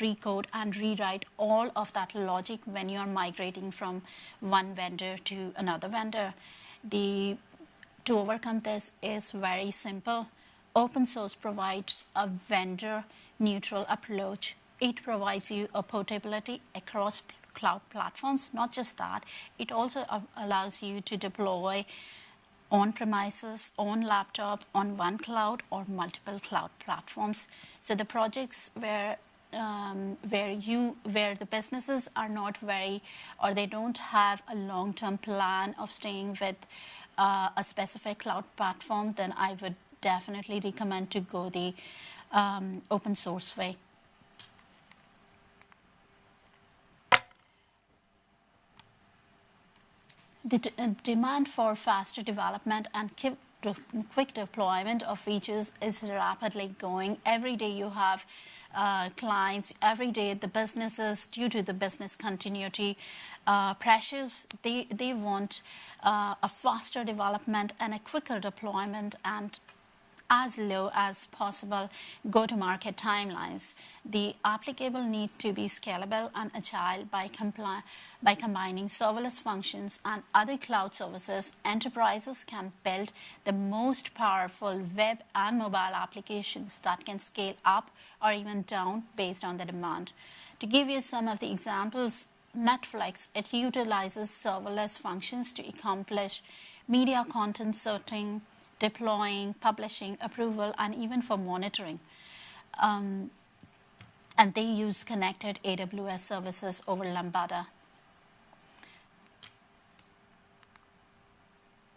recode and rewrite all of that logic when you are migrating from one vendor to another vendor. To overcome this is very simple. Open source provides a vendor-neutral approach. It provides you a portability across cloud platforms. Not just that, it also allows you to deploy on premises, on laptop, on one cloud or multiple cloud platforms. So the projects where the businesses are not or they don't have a long-term plan of staying with a specific cloud platform, then I would definitely recommend to go the open source way. The demand for faster development and quick deployment of features is rapidly growing. Every day you have clients, every day the businesses, due to the business continuity pressures, they want a faster development and a quicker deployment and as low as possible go-to-market timelines. The applicable need to be scalable and agile by combining serverless functions and other cloud services. Enterprises can build the most powerful web and mobile applications that can scale up or even down based on the demand. To give you some of the examples, Netflix, it utilizes serverless functions to accomplish media content sorting, deploying, publishing, approval, and even for monitoring. And they use connected AWS services over Lambda.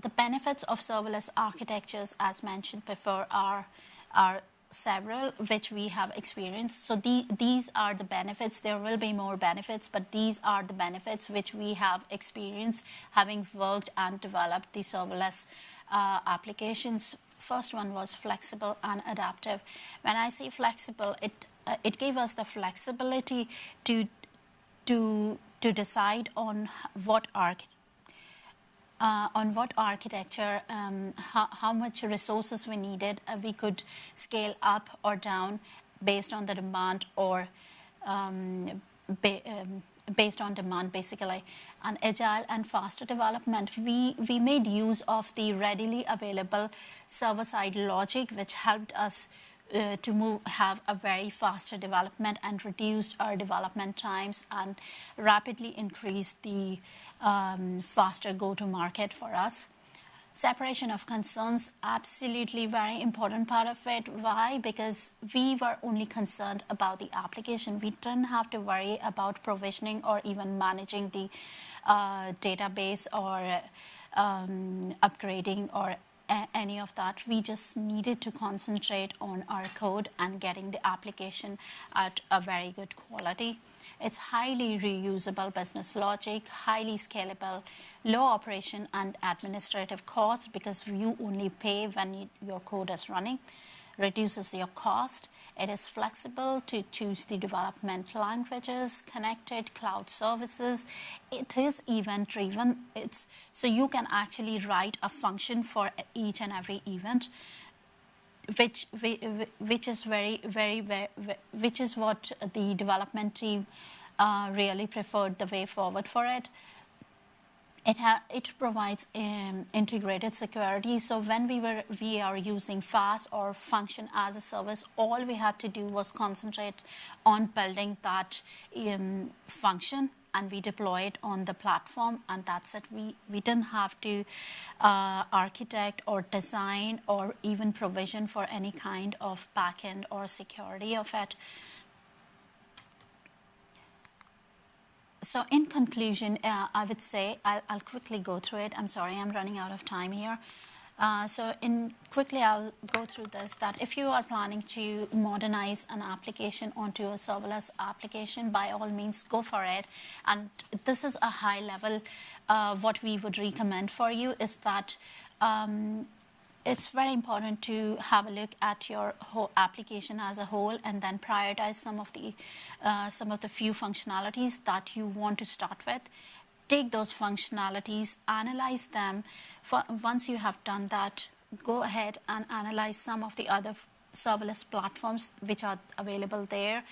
The benefits of serverless architectures, as mentioned before, are several, which we have experienced. So these are the benefits. There will be more benefits, but these are the benefits which we have experienced having worked and developed the serverless applications. First one was flexible and adaptive. When I say flexible, it gave us the flexibility to decide on what architecture, how much resources we needed. We could scale up or down based on the demand or based on demand, basically. And agile and faster development. We made use of the readily available server-side logic, which helped us to have a very faster development and reduced our development times and rapidly increased the faster go-to-market for us. Separation of concerns, absolutely very important part of it. Why? Because we were only concerned about the application. We didn't have to worry about provisioning or even managing the database or upgrading or any of that. We just needed to concentrate on our code and getting the application at a very good quality. It's highly reusable business logic, highly scalable, low operation and administrative costs because you only pay when your code is running, reduces your cost. It is flexible to choose the development languages, connected cloud services. It is event-driven. So you can actually write a function for each and every event, which is which is what the development team really preferred the way forward for it. It provides integrated security. So when we are using PaaS or function as a service, all we had to do was concentrate on building that function and we deploy it on the platform, and that's it. We didn't have to architect or design or even provision for any kind of backend or security of it. So in conclusion, I would say, I'll quickly go through it. I'm sorry, I'm running out of time here. Quickly I'll go through this, that if you are planning to modernize an application onto a serverless application, by all means go for it. And this is a high level. What we would recommend for you is that it's very important to have a look at your whole application as a whole, and then prioritize some of the few functionalities that you want to start with. Take those functionalities, analyze them. Once you have done that, go ahead and analyze some of the other serverless platforms which are available there.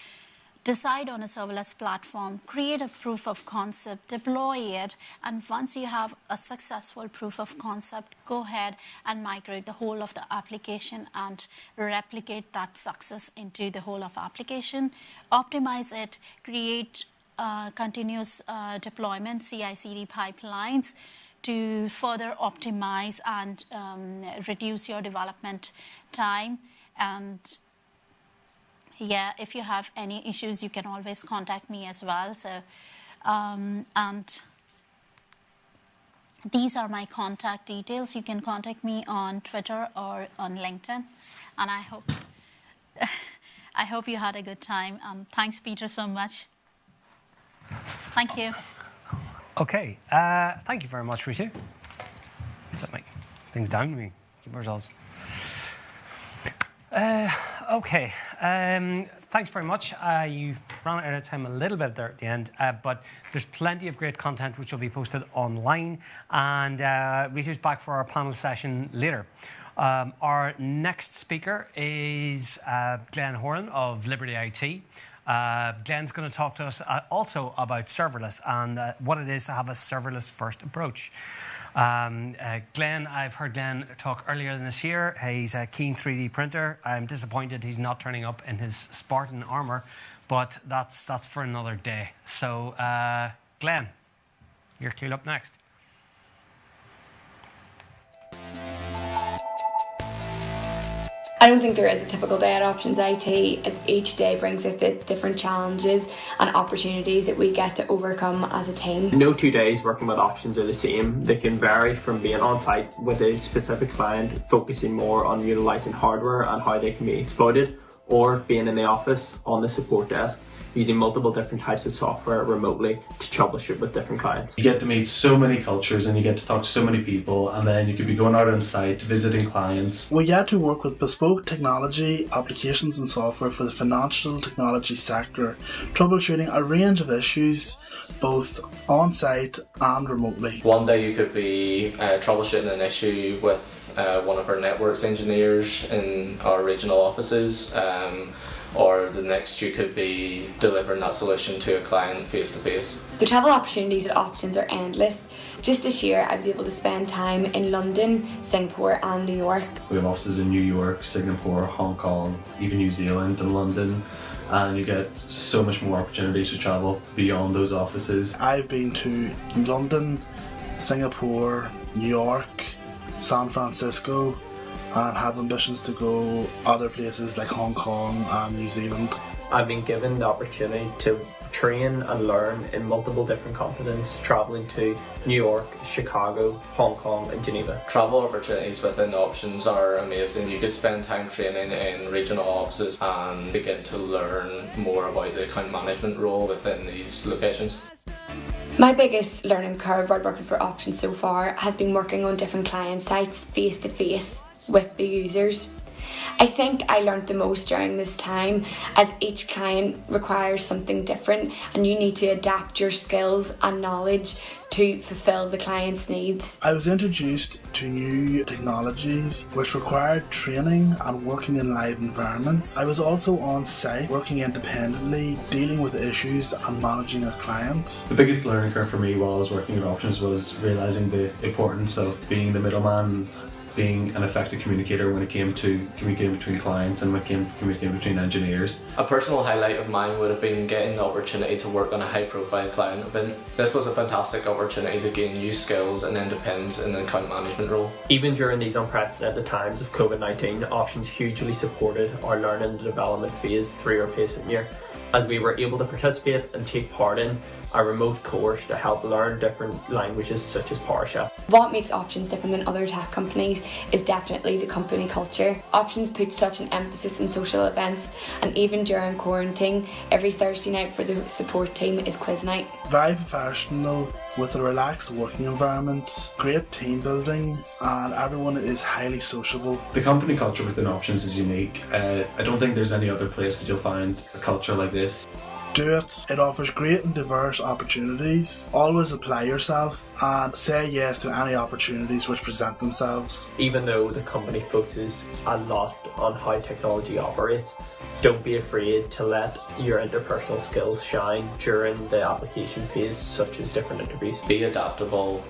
Decide on a serverless platform, create a proof of concept, deploy it, and once you have a successful proof of concept, go ahead and migrate the whole of the application and replicate that success into the whole of application. Optimize it, create continuous deployment, CI/CD pipelines to further optimize and reduce your development time. And yeah, if you have any issues, you can always contact me as well. So, and these are my contact details. You can contact me on Twitter or on LinkedIn. And I hope you had a good time. Thanks, Peter, so much. Thank you. Okay, thank you very much, Ritu. Does that make things down to me? Keep ourselves. Okay, thanks very much. You ran out of time a little bit there at the end, but there's plenty of great content which will be posted online, and Ritu's back for our panel session later. Our next speaker is Glenn Horan of Liberty IT. Glenn's going to talk to us also about serverless and what it is to have a serverless first approach. Glenn, I've heard Glenn talk earlier this year. He's a keen 3D printer. I'm disappointed he's not turning up in his Spartan armour, but that's for another day. So, Glenn, you're queued up next. I don't think there is a typical day at Options IT, as each day brings with it different challenges and opportunities that we get to overcome as a team. No 2 days working with Options are the same. They can vary from being on site with a specific client, focusing more on utilising hardware and how they can be exploited, or being in the office on the support desk, using multiple different types of software remotely to troubleshoot with different clients. You get to meet so many cultures and you get to talk to so many people, and then you could be going out on site, visiting clients. We get to work with bespoke technology, applications and software for the financial technology sector, troubleshooting a range of issues both on-site and remotely. One day you could be troubleshooting an issue with one of our networks engineers in our regional offices, or the next you could be delivering that solution to a client face to face. The travel opportunities at Options are endless. Just this year I was able to spend time in London, Singapore and New York. We have offices in New York, Singapore, Hong Kong, even New Zealand and London, and you get so much more opportunities to travel beyond those offices. I've been to London, Singapore, New York, San Francisco, and have ambitions to go other places like Hong Kong and New Zealand. I've been given the opportunity to train and learn in multiple different continents, travelling to New York, Chicago, Hong Kong and Geneva. Travel opportunities within Options are amazing. You could spend time training in regional offices and begin to learn more about the account management role within these locations. My biggest learning curve while working for Options so far has been working on different client sites face to face with the users. I think I learned the most during this time, as each client requires something different and you need to adapt your skills and knowledge to fulfill the client's needs. I was introduced to new technologies which required training and working in live environments. I was also on site working independently, dealing with issues and managing a client. The biggest learning curve for me while I was working at Options was realising the importance of being the middleman, being an effective communicator when it came to communicating between clients and when it came to communicating between engineers. A personal highlight of mine would have been getting the opportunity to work on a high-profile client event. This was a fantastic opportunity to gain new skills and independence in an account management role. Even during these unprecedented times of COVID-19, Options hugely supported our learning and development phase through our placement year, as we were able to participate and take part in a remote course to help learn different languages such as PowerShell. What makes Options different than other tech companies is definitely the company culture. Options puts such an emphasis on social events, and even during quarantine, every Thursday night for the support team is quiz night. Very professional, with a relaxed working environment, great team building, and everyone is highly sociable. The company culture within Options is unique. I don't think there's any other place that you'll find a culture like this. Do it. It offers great and diverse opportunities. Always apply yourself and say yes to any opportunities which present themselves. Even though the company focuses a lot on how technology operates, don't be afraid to let your interpersonal skills shine during the application phase, such as different interviews. Be adaptable,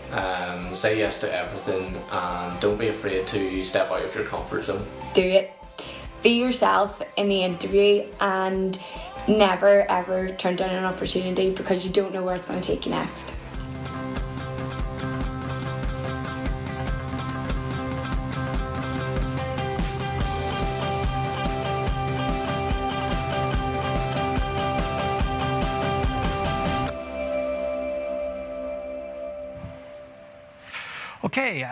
say yes to everything, and don't be afraid to step out of your comfort zone. Do it. Be yourself in the interview and never ever turn down an opportunity because you don't know where it's going to take you next. Okay,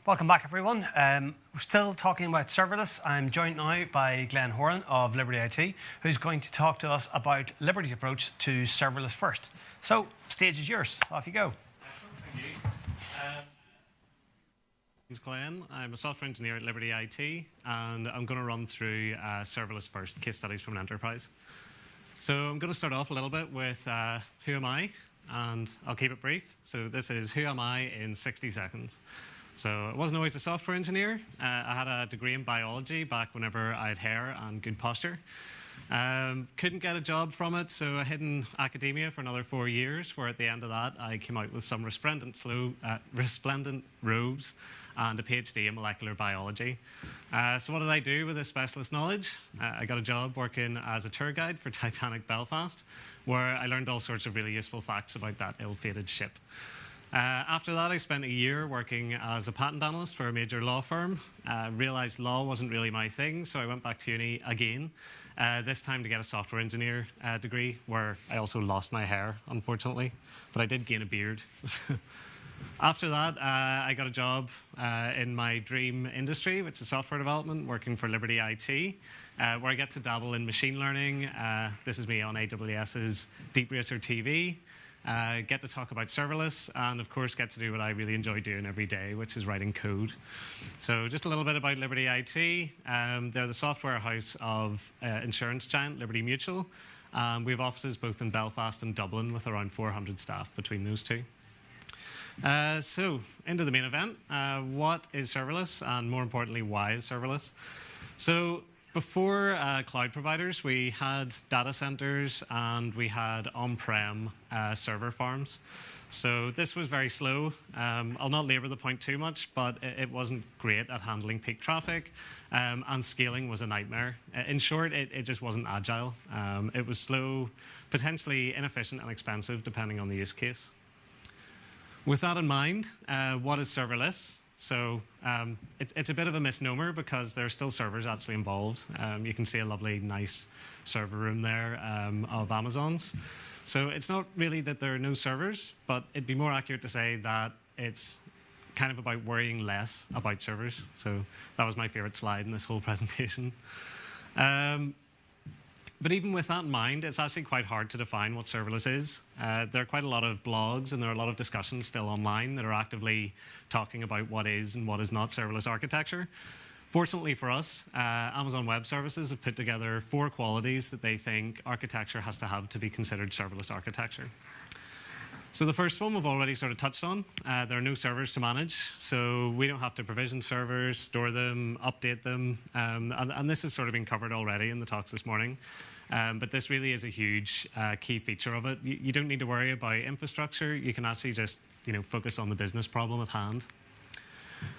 welcome back everyone. We're still talking about serverless. I'm joined now by Glenn Horan of Liberty IT, who's going to talk to us about Liberty's approach to serverless first. So, stage is yours. Off you go. Excellent, thank you. My name's Glenn. I'm a software engineer at Liberty IT, and I'm going to run through serverless first, case studies from an enterprise. So I'm going to start off a little bit with who am I? And I'll keep it brief. So this is who am I in 60 seconds. So I wasn't always a software engineer. I had a degree in biology back whenever I had hair and good posture. Couldn't get a job from it, so I hid in academia for another 4 years, where at the end of that I came out with some resplendent robes and a PhD in molecular biology. So what did I do with this specialist knowledge? I got a job working as a tour guide for Titanic Belfast, where I learned all sorts of really useful facts about that ill-fated ship. After that, I spent a year working as a patent analyst for a major law firm. Realised law wasn't really my thing, so I went back to uni again, this time to get a software engineer degree, where I also lost my hair, unfortunately, but I did gain a beard. After that, I got a job in my dream industry, which is software development, working for Liberty IT, where I get to dabble in machine learning. This is me on AWS's Deep Racer TV. Get to talk about serverless, and of course get to do what I really enjoy doing every day, which is writing code. So just a little bit about Liberty IT. They're the software house of insurance giant Liberty Mutual. We have offices both in Belfast and Dublin, with around 400 staff between those two. So, into the main event. What is serverless, and more importantly, why is serverless? So, before cloud providers, we had data centers and we had on-prem server farms. So this was very slow. I'll not labour the point too much, but it wasn't great at handling peak traffic, and scaling was a nightmare. In short, it just wasn't agile. It was slow, potentially inefficient and expensive, depending on the use case. With that in mind, what is serverless? So it's a bit of a misnomer because there are still servers actually involved. You can see a lovely, nice server room there of Amazon's. So it's not really that there are no servers, but it'd be more accurate to say that it's kind of about worrying less about servers. So that was my favorite slide in this whole presentation. But even with that in mind, it's actually quite hard to define what serverless is. There are quite a lot of blogs and there are a lot of discussions still online that are actively talking about what is and what is not serverless architecture. Fortunately for us, Amazon Web Services have put together 4 qualities that they think architecture has to have to be considered serverless architecture. So the first one we've already sort of touched on. There are no servers to manage, so we don't have to provision servers, store them, update them, and this has sort of been covered already in the talks this morning. But this really is a huge key feature of it. You don't need to worry about infrastructure. You can actually just focus on the business problem at hand.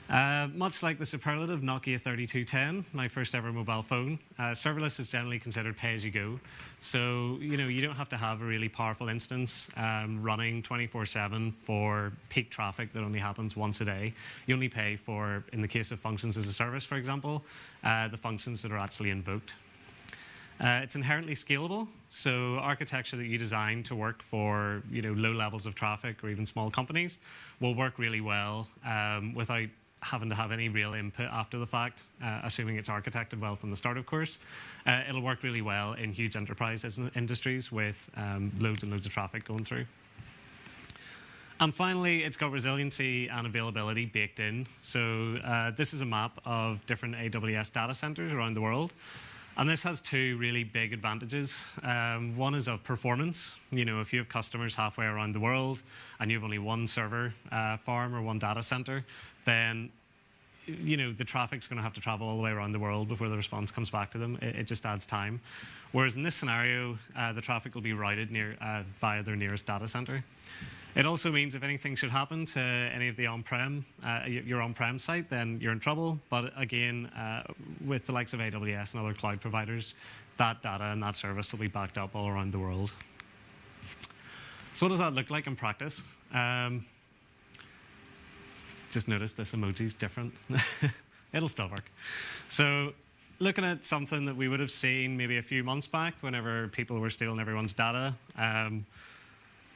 Much like the superlative Nokia 3210, my first ever mobile phone, serverless is generally considered pay-as-you-go. So, you don't have to have a really powerful instance running 24/7 for peak traffic that only happens once a day. You only pay for, in the case of functions as a service, for example, the functions that are actually invoked. It's inherently scalable, so architecture that you design to work for low levels of traffic or even small companies will work really well without having to have any real input after the fact, assuming it's architected well from the start, of course. It'll work really well in huge enterprise industries with loads and loads of traffic going through. And finally, it's got resiliency and availability baked in. So this is a map of different AWS data centers around the world. And this has two really big advantages. One is of performance. If you have customers halfway around the world and you have only one server farm or one data center, then the traffic's going to have to travel all the way around the world before the response comes back to them. It just adds time. Whereas in this scenario, the traffic will be routed via their nearest data center. It also means if anything should happen to any of the your on-prem site, then you're in trouble. But again, with the likes of AWS and other cloud providers, that data and that service will be backed up all around the world. So what does that look like in practice? Just notice this emoji's different. It'll still work. So looking at something that we would have seen maybe a few months back whenever people were stealing everyone's data,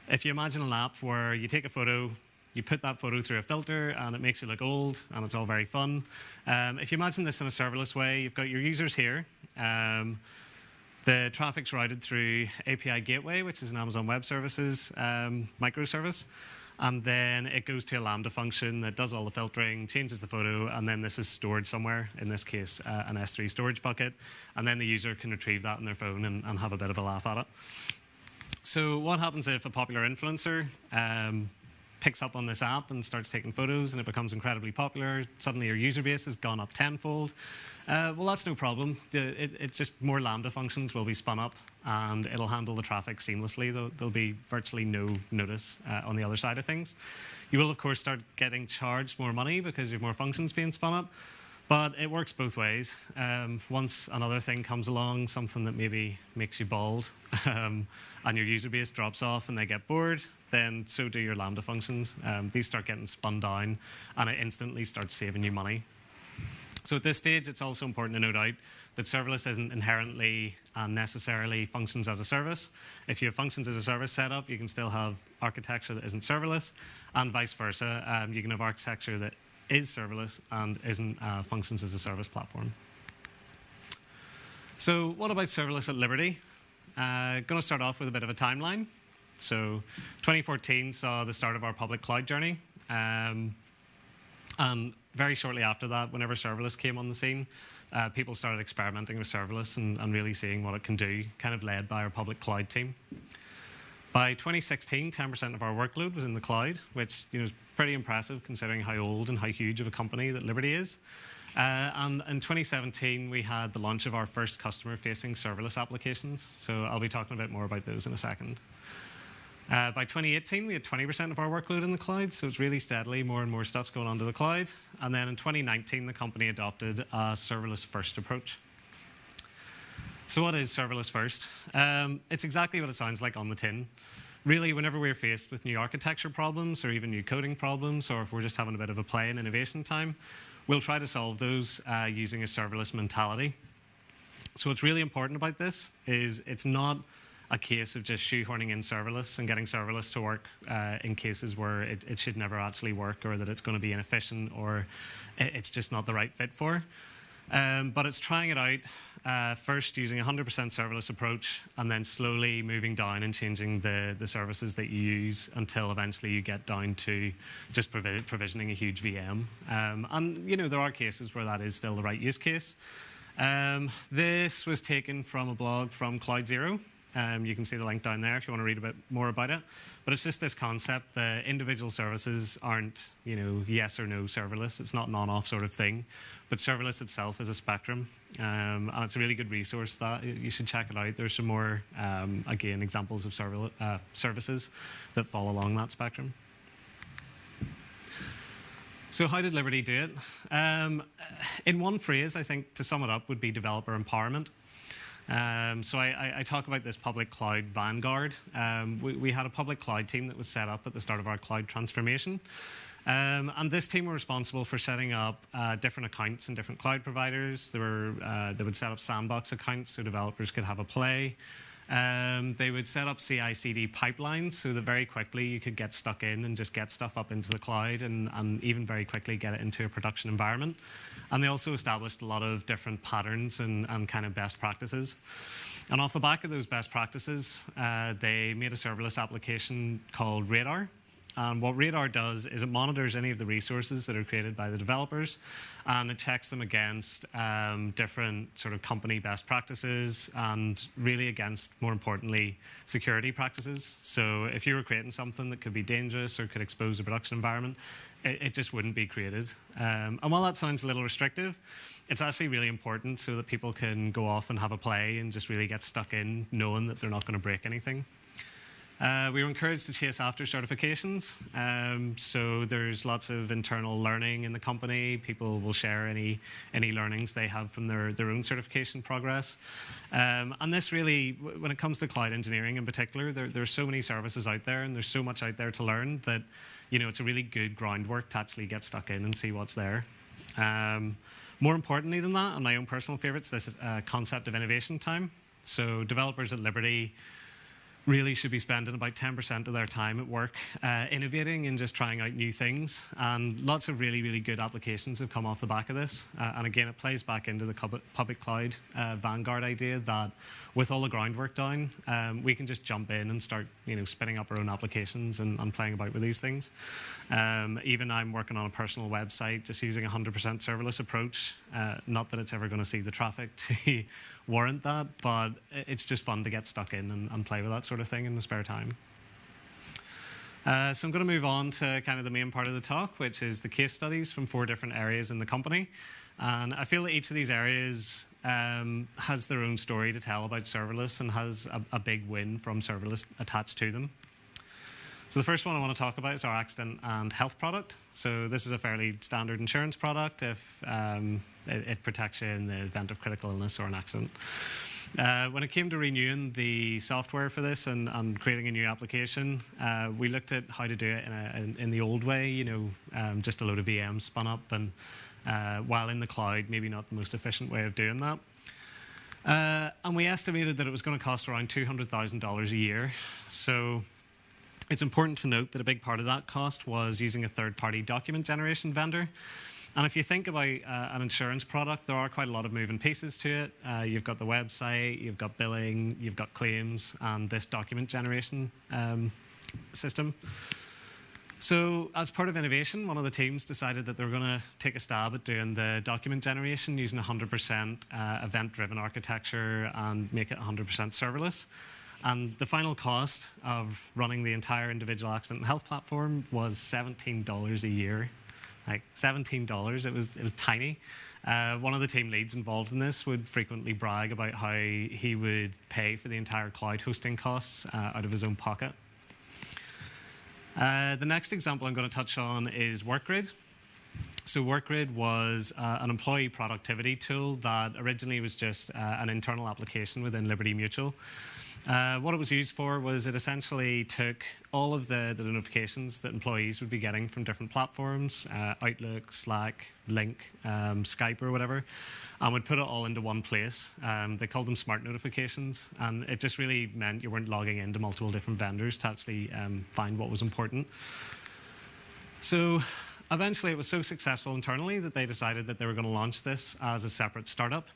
if you imagine an app where you take a photo, you put that photo through a filter, and it makes you look old, and it's all very fun. If you imagine this in a serverless way, you've got your users here. The traffic's routed through API Gateway, which is an Amazon Web Services microservice. And then it goes to a Lambda function that does all the filtering, changes the photo, and then this is stored somewhere, in this case, an S3 storage bucket. And then the user can retrieve that on their phone and have a bit of a laugh at it. So what happens if a popular influencer picks up on this app and starts taking photos and it becomes incredibly popular? Suddenly your user base has gone up tenfold. Well, that's no problem. It's just more Lambda functions will be spun up and it'll handle the traffic seamlessly. There'll be virtually no notice on the other side of things. You will, of course, start getting charged more money because you have more functions being spun up. But it works both ways. Once another thing comes along, something that maybe makes you bald, and your user base drops off and they get bored, then so do your Lambda functions. These start getting spun down, and it instantly starts saving you money. So at this stage, it's also important to note out that serverless isn't inherently and necessarily functions as a service. If you have functions as a service set up, you can still have architecture that isn't serverless, and vice versa. You can have architecture that is serverless and isn't functions as a service platform. So what about serverless at Liberty? Going to start off with a bit of a timeline. So 2014 saw the start of our public cloud journey. And very shortly after that, whenever serverless came on the scene, people started experimenting with serverless and really seeing what it can do, kind of led by our public cloud team. By 2016, 10% of our workload was in the cloud, which is pretty impressive considering how old and how huge of a company that Liberty is. And in 2017, we had the launch of our first customer-facing serverless applications. So I'll be talking a bit more about those in a second. By 2018, we had 20% of our workload in the cloud, so it's really steadily more and more stuff's going onto the cloud. And then in 2019, the company adopted a serverless-first approach. So what is serverless first? It's exactly what it sounds like on the tin. Really, whenever we're faced with new architecture problems or even new coding problems, or if we're just having a bit of a play in innovation time, we'll try to solve those using a serverless mentality. So what's really important about this is it's not a case of just shoehorning in serverless and getting serverless to work in cases where it should never actually work, or that it's going to be inefficient, or it's just not the right fit for. But it's trying it out first using a 100% serverless approach, and then slowly moving down and changing the services that you use until eventually you get down to just provisioning a huge VM. And there are cases where that is still the right use case. This was taken from a blog from Cloud Zero. You can see the link down there if you want to read a bit more about it. But it's just this concept that individual services aren't, yes or no serverless. It's not an on-off sort of thing. But serverless itself is a spectrum. And it's a really good resource that you should check it out. There's some more, again, examples of services that fall along that spectrum. So how did Liberty do it? In one phrase, I think, to sum it up, would be developer empowerment. So I talk about this public cloud vanguard. We had a public cloud team that was set up at the start of our cloud transformation. And this team were responsible for setting up different accounts in different cloud providers. They would set up sandbox accounts so developers could have a play. They would set up CI/CD pipelines so that very quickly you could get stuck in and just get stuff up into the cloud and even very quickly get it into a production environment. And they also established a lot of different patterns and kind of best practices. And off the back of those best practices, they made a serverless application called Radar. And what Radar does is it monitors any of the resources that are created by the developers, and it checks them against different sort of company best practices and really against, more importantly, security practices. So if you were creating something that could be dangerous or could expose a production environment, it just wouldn't be created. And while that sounds a little restrictive, it's actually really important so that people can go off and have a play and just really get stuck in knowing that they're not going to break anything. We were encouraged to chase after certifications. So there's lots of internal learning in the company. People will share any learnings they have from their own certification progress. And this really, when it comes to cloud engineering in particular, there's so many services out there and there's so much out there to learn that, you know, it's a really good groundwork to actually get stuck in and see what's there. More importantly than that, and my own personal favorites, this concept of innovation time. So developers at Liberty really should be spending about 10% of their time at work innovating and just trying out new things. And lots of really, really good applications have come off the back of this. And again, it plays back into the public cloud vanguard idea that with all the groundwork down, we can just jump in and start, you know, spinning up our own applications and playing about with these things. Even I'm working on a personal website just using a 100% serverless approach. Not that it's ever going to see the traffic to warrant that, but it's just fun to get stuck in and play with that sort of thing in the spare time. So I'm going to move on to kind of the main part of the talk, which is the case studies from 4 different areas in the company. And I feel that each of these areas has their own story to tell about serverless and has a big win from serverless attached to them. So the first one I want to talk about is our accident and health product. So this is a fairly standard insurance product if it protects you in the event of critical illness or an accident. When it came to renewing the software for this and creating a new application, we looked at how to do it in the old way, you know, just a load of VMs spun up, and while in the cloud, maybe not the most efficient way of doing that. And we estimated that it was going to cost around $200,000 a year. So it's important to note that a big part of that cost was using a third-party document generation vendor. And if you think about an insurance product, there are quite a lot of moving pieces to it. You've got the website, you've got billing, you've got claims, and this document generation system. So as part of innovation, one of the teams decided that they were going to take a stab at doing the document generation using 100% event-driven architecture and make it 100% serverless. And the final cost of running the entire individual accident and health platform was $17 a year. Like $17, it was tiny. One of the team leads involved in this would frequently brag about how he would pay for the entire cloud hosting costs out of his own pocket. The next example I'm going to touch on is WorkGrid. So WorkGrid was an employee productivity tool that originally was just an internal application within Liberty Mutual. What it was used for was it essentially took all of the notifications that employees would be getting from different platforms, Outlook, Slack, Link, Skype or whatever, and would put it all into one place. They called them smart notifications, and it just really meant you weren't logging into multiple different vendors to actually find what was important. So eventually it was so successful internally that they decided that they were going to launch this as a separate startup.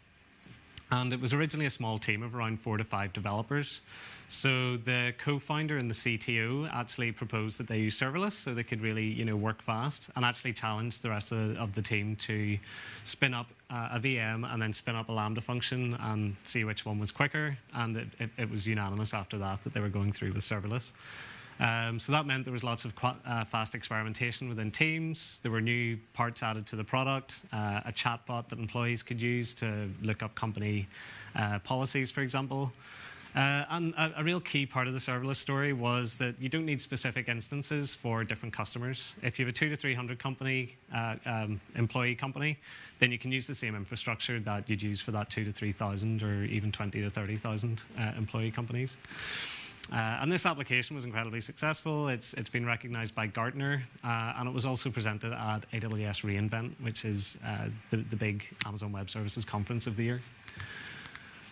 And it was originally a small team of around 4 to 5 developers. So the co-founder and the CTO actually proposed that they use serverless so they could really, you know, work fast, and actually challenged the rest of the team to spin up a VM and then spin up a Lambda function and see which one was quicker. And it was unanimous after that they were going through with serverless. So that meant there was lots of fast experimentation within teams. There were new parts added to the product, a chatbot that employees could use to look up company policies, for example. And a real key part of the serverless story was that you don't need specific instances for different customers. If you have a 200 to 300 employee company, then you can use the same infrastructure that you'd use for that 2,000 to 3,000 or even 20,000 to 30,000 employee companies. And this application was incredibly successful. It's been recognized by Gartner, and it was also presented at AWS reInvent, which is the big Amazon Web Services conference of the year.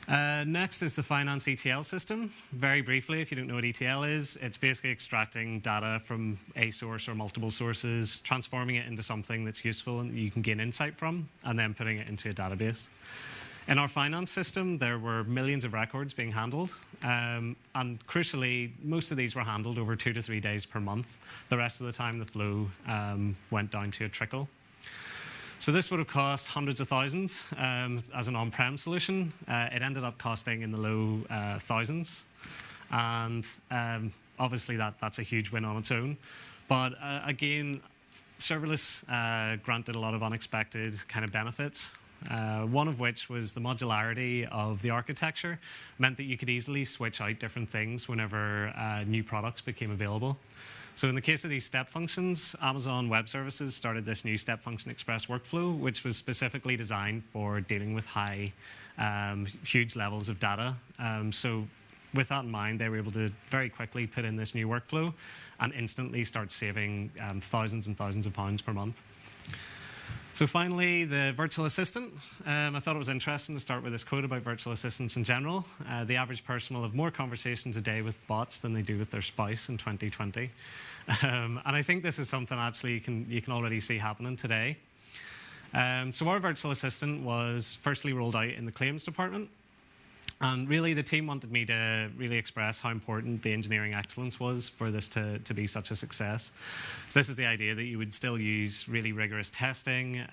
Next is the finance ETL system. Very briefly, if you don't know what ETL is, it's basically extracting data from a source or multiple sources, transforming it into something that's useful and you can gain insight from, and then putting it into a database. In our finance system, there were millions of records being handled, and crucially, most of these were handled over 2 to 3 days per month. The rest of the time, the flow went down to a trickle. So this would have cost hundreds of thousands as an on-prem solution. It ended up costing in the low thousands, and obviously that's a huge win on its own. But again, serverless granted a lot of unexpected kind of benefits. One of which was the modularity of the architecture meant that you could easily switch out different things whenever new products became available. So in the case of these step functions, Amazon Web Services started this new Step Function Express workflow, which was specifically designed for dealing with high, huge levels of data. So with that in mind, they were able to very quickly put in this new workflow and instantly start saving thousands and thousands of pounds per month. So finally, the virtual assistant. I thought it was interesting to start with this quote about virtual assistants in general. The average person will have more conversations a day with bots than they do with their spouse in 2020. And I think this is something actually you can already see happening today. So our virtual assistant was firstly rolled out in the claims department. And really, the team wanted me to really express how important the engineering excellence was for this to be such a success. So this is the idea that you would still use really rigorous testing,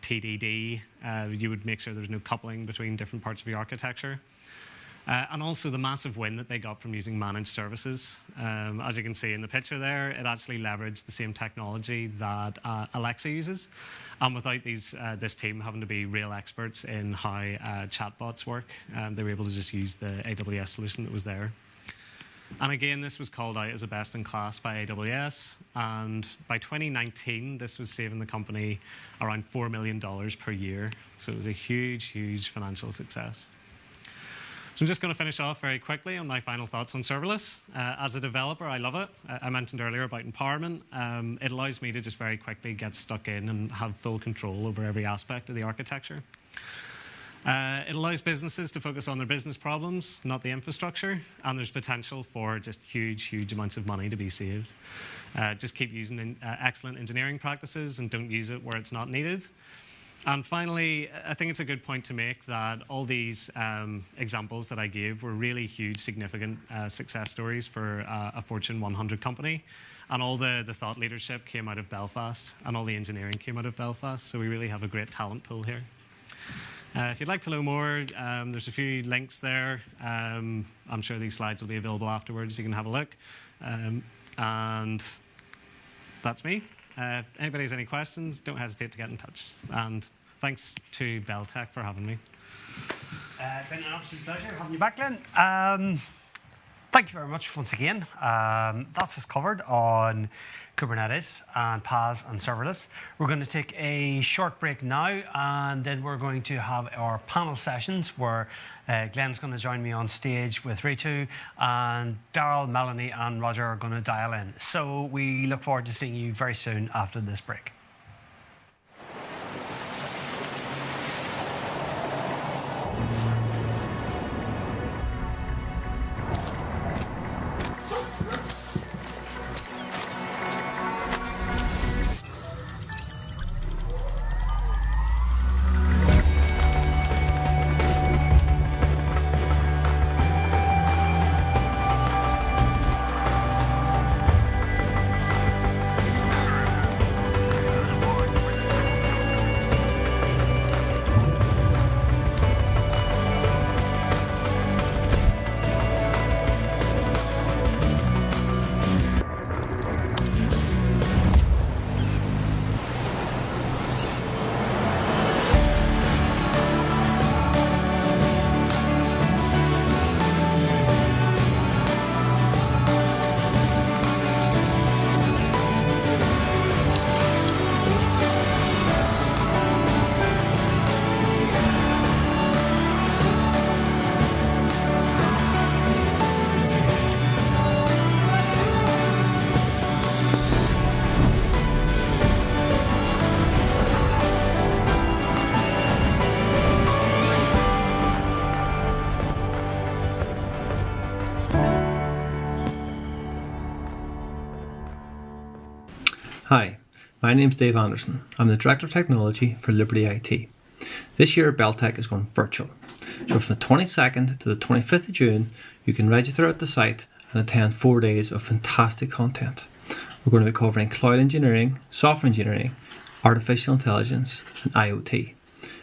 TDD. You would make sure there's no coupling between different parts of your architecture. And also the massive win that they got from using managed services. As you can see in the picture there, it actually leveraged the same technology that Alexa uses. And without this team having to be real experts in how chatbots work, they were able to just use the AWS solution that was there. And again, this was called out as a best in class by AWS. And by 2019, this was saving the company around $4 million per year. So it was a huge, huge financial success. So I'm just going to finish off very quickly on my final thoughts on serverless. As a developer, I love it. I mentioned earlier about empowerment. It allows me to just very quickly get stuck in and have full control over every aspect of the architecture. It allows businesses to focus on their business problems, not the infrastructure, and there's potential for just huge, huge amounts of money to be saved. Just keep using excellent engineering practices and don't use it where it's not needed. And finally, I think it's a good point to make that all these examples that I gave were really huge, significant success stories for a Fortune 100 company. And all the thought leadership came out of Belfast, and all the engineering came out of Belfast. So we really have a great talent pool here. If you'd like to know more, there's a few links there. I'm sure these slides will be available afterwards. You can have a look. And that's me. If anybody has any questions, don't hesitate to get in touch. And thanks to BelTech for having me. It's been an absolute pleasure having you back, Glenn. Thank you very much once again. That's us covered on Kubernetes and PaaS and serverless. We're going to take a short break now, and then we're going to have our panel sessions where Glenn's going to join me on stage with Ritu, and Daryl, Melanie, and Roger are going to dial in. So we look forward to seeing you very soon after this break. Hi, my name's Dave Anderson. I'm the Director of Technology for Liberty IT. This year, BelTech is going virtual. So from the 22nd to the 25th of June, you can register at the site and attend 4 days of fantastic content. We're going to be covering cloud engineering, software engineering, artificial intelligence, and IoT.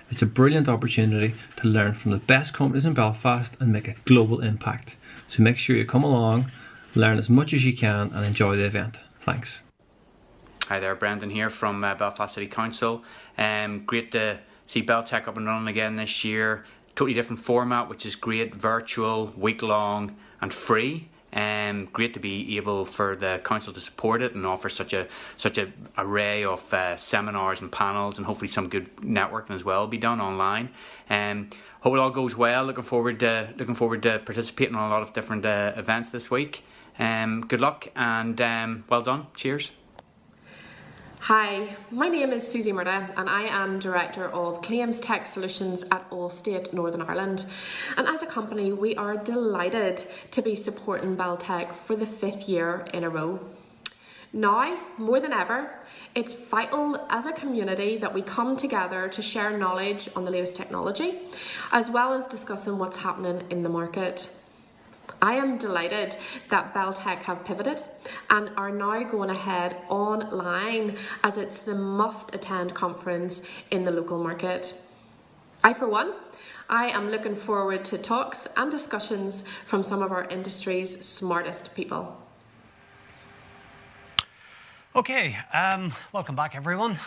It's a brilliant opportunity to learn from the best companies in Belfast and make a global impact. So make sure you come along, learn as much as you can, and enjoy the event. Thanks. Hi there, Brendan here from Belfast City Council. Great to see BelTech up and running again this year. Totally different format, which is great, virtual, week-long and free. Great to be able for the council to support it and offer such a array of seminars and panels, and hopefully some good networking as well will be done online. Hope it all goes well. Looking forward to participating in a lot of different events this week. Good luck and well done. Cheers. Hi, my name is Susie Murda and I am Director of Claims Tech Solutions at Allstate Northern Ireland. And as a company, we are delighted to be supporting BelTech for the 5th year in a row. Now, more than ever, it's vital as a community that we come together to share knowledge on the latest technology, as well as discussing what's happening in the market. I am delighted that BelTech have pivoted and are now going ahead online, as it's the must-attend conference in the local market. For one, I am looking forward to talks and discussions from some of our industry's smartest people. Okay, welcome back everyone.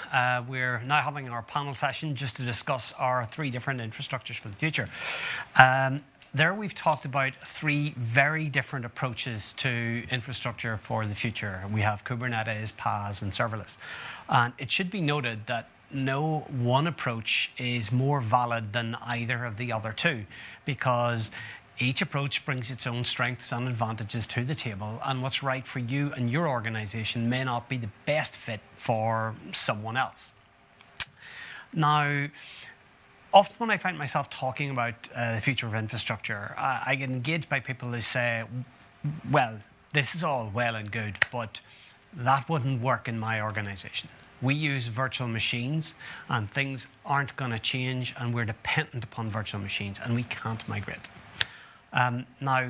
We're now having our panel session just to discuss our 3 different infrastructures for the future. There we've talked about 3 very different approaches to infrastructure for the future. We have Kubernetes, PaaS, and Serverless. And it should be noted that no one approach is more valid than either of the other 2, because each approach brings its own strengths and advantages to the table, and what's right for you and your organization may not be the best fit for someone else. Now, often when I find myself talking about the future of infrastructure, I get engaged by people who say, well, this is all well and good, but that wouldn't work in my organization. We use virtual machines and things aren't going to change, and we're dependent upon virtual machines and we can't migrate. Now,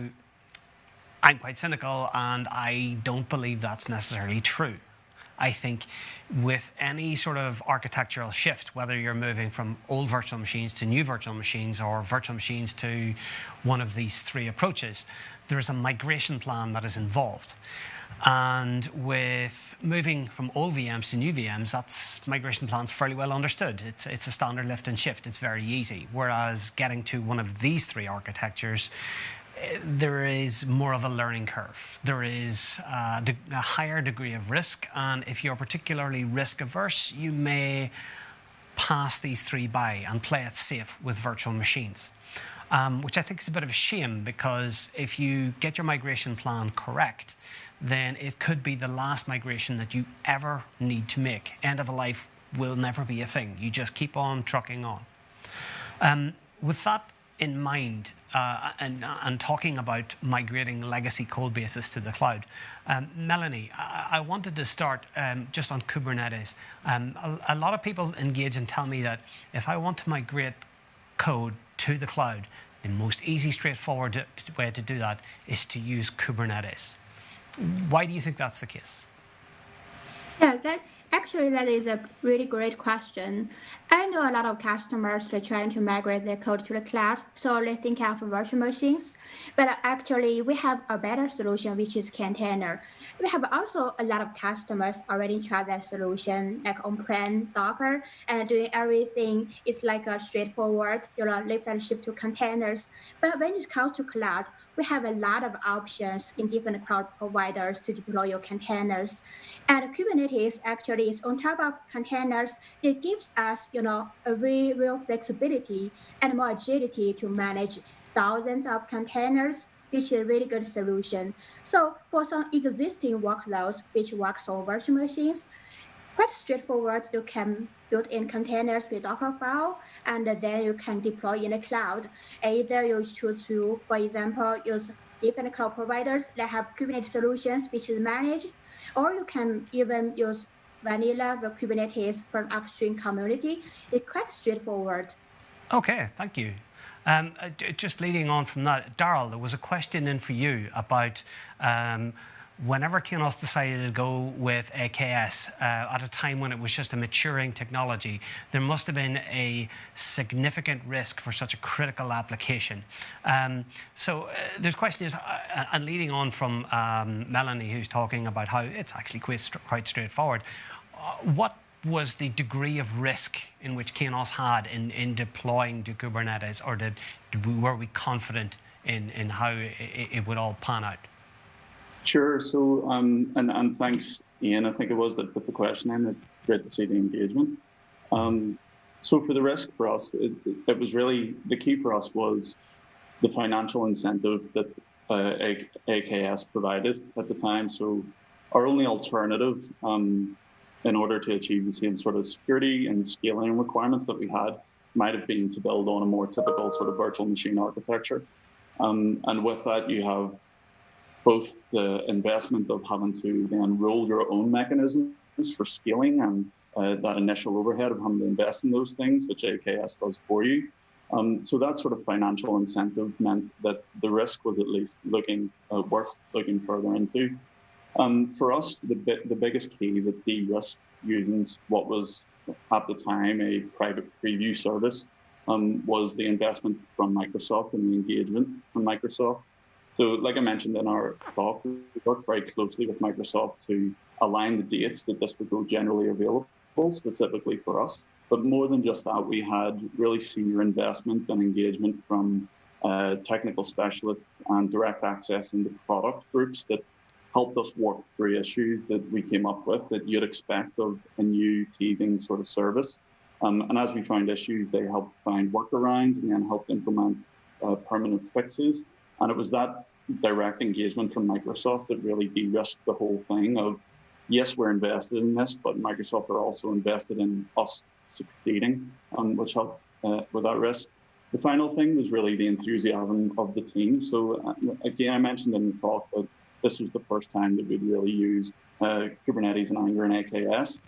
I'm quite cynical and I don't believe that's necessarily true. I think with any sort of architectural shift, whether you're moving from old virtual machines to new virtual machines or virtual machines to one of these 3 approaches, there is a migration plan that is involved. And with moving from old VMs to new VMs, that's migration plan's fairly well understood. It's a standard lift and shift. It's very easy. Whereas getting to one of these 3 architectures, there is more of a learning curve. There is a higher degree of risk, and if you're particularly risk averse, you may pass these 3 by and play it safe with virtual machines, which I think is a bit of a shame, because if you get your migration plan correct, then it could be the last migration that you ever need to make. End of a life will never be a thing. You just keep on trucking on. With that in mind, and talking about migrating legacy code bases to the cloud, Melanie, I wanted to start just on Kubernetes. A lot of people engage and tell me that if I want to migrate code to the cloud, the most easy, straightforward way to do that is to use Kubernetes. Why do you think that's the case? Yeah, that is a really great question. I know a lot of customers are trying to migrate their code to the cloud, so they think of virtual machines. But actually, we have a better solution, which is container. We have also a lot of customers already tried that solution, like on-prem Docker, and doing everything. It's like a straightforward, lift and shift to containers. But when it comes to cloud, we have a lot of options in different cloud providers to deploy your containers. And Kubernetes actually is on top of containers. It gives us, a real flexibility and more agility to manage thousands of containers, which is a really good solution. So for some existing workloads, which works on virtual machines, quite straightforward. You can build in containers with Docker file, and then you can deploy in the cloud. Either you choose to, for example, use different cloud providers that have Kubernetes solutions, which is managed, or you can even use vanilla with Kubernetes from upstream community. It's quite straightforward. Okay, thank you. Just leading on from that, Darryl, there was a question in for you about whenever Keynos decided to go with AKS at a time when it was just a maturing technology, there must have been a significant risk for such a critical application. So the question is, and leading on from Melanie, who's talking about how it's actually quite straightforward, what was the degree of risk in which Keynos had in deploying to Kubernetes, or were we confident in how it would all pan out? Sure. So, and thanks, Ian. I think it was that put the question in. It's great to see the engagement. So for the risk for us, it was really, the key for us was the financial incentive that AKS provided at the time. So our only alternative in order to achieve the same sort of security and scaling requirements that we had might have been to build on a more typical sort of virtual machine architecture. And with that, you have both the investment of having to then roll your own mechanisms for scaling and that initial overhead of having to invest in those things, which AKS does for you. So that sort of financial incentive meant that the risk was at least worth looking further into. For us, the biggest key that de-risked using what was at the time a private preview service was the investment from Microsoft and the engagement from Microsoft. So like I mentioned in our talk, we worked very closely with Microsoft to align the dates that this would go generally available specifically for us. But more than just that, we had really senior investment and engagement from technical specialists and direct access into product groups that helped us work through issues that we came up with that you'd expect of a new teething sort of service. And as we found issues, they helped find workarounds and then helped implement permanent fixes. And it was that direct engagement from Microsoft that really de-risked the whole thing of, yes, we're invested in this, but Microsoft are also invested in us succeeding, which helped with that risk. The final thing was really the enthusiasm of the team. So again, I mentioned in the talk that this was the first time that we'd really used Kubernetes and Anger and AKS.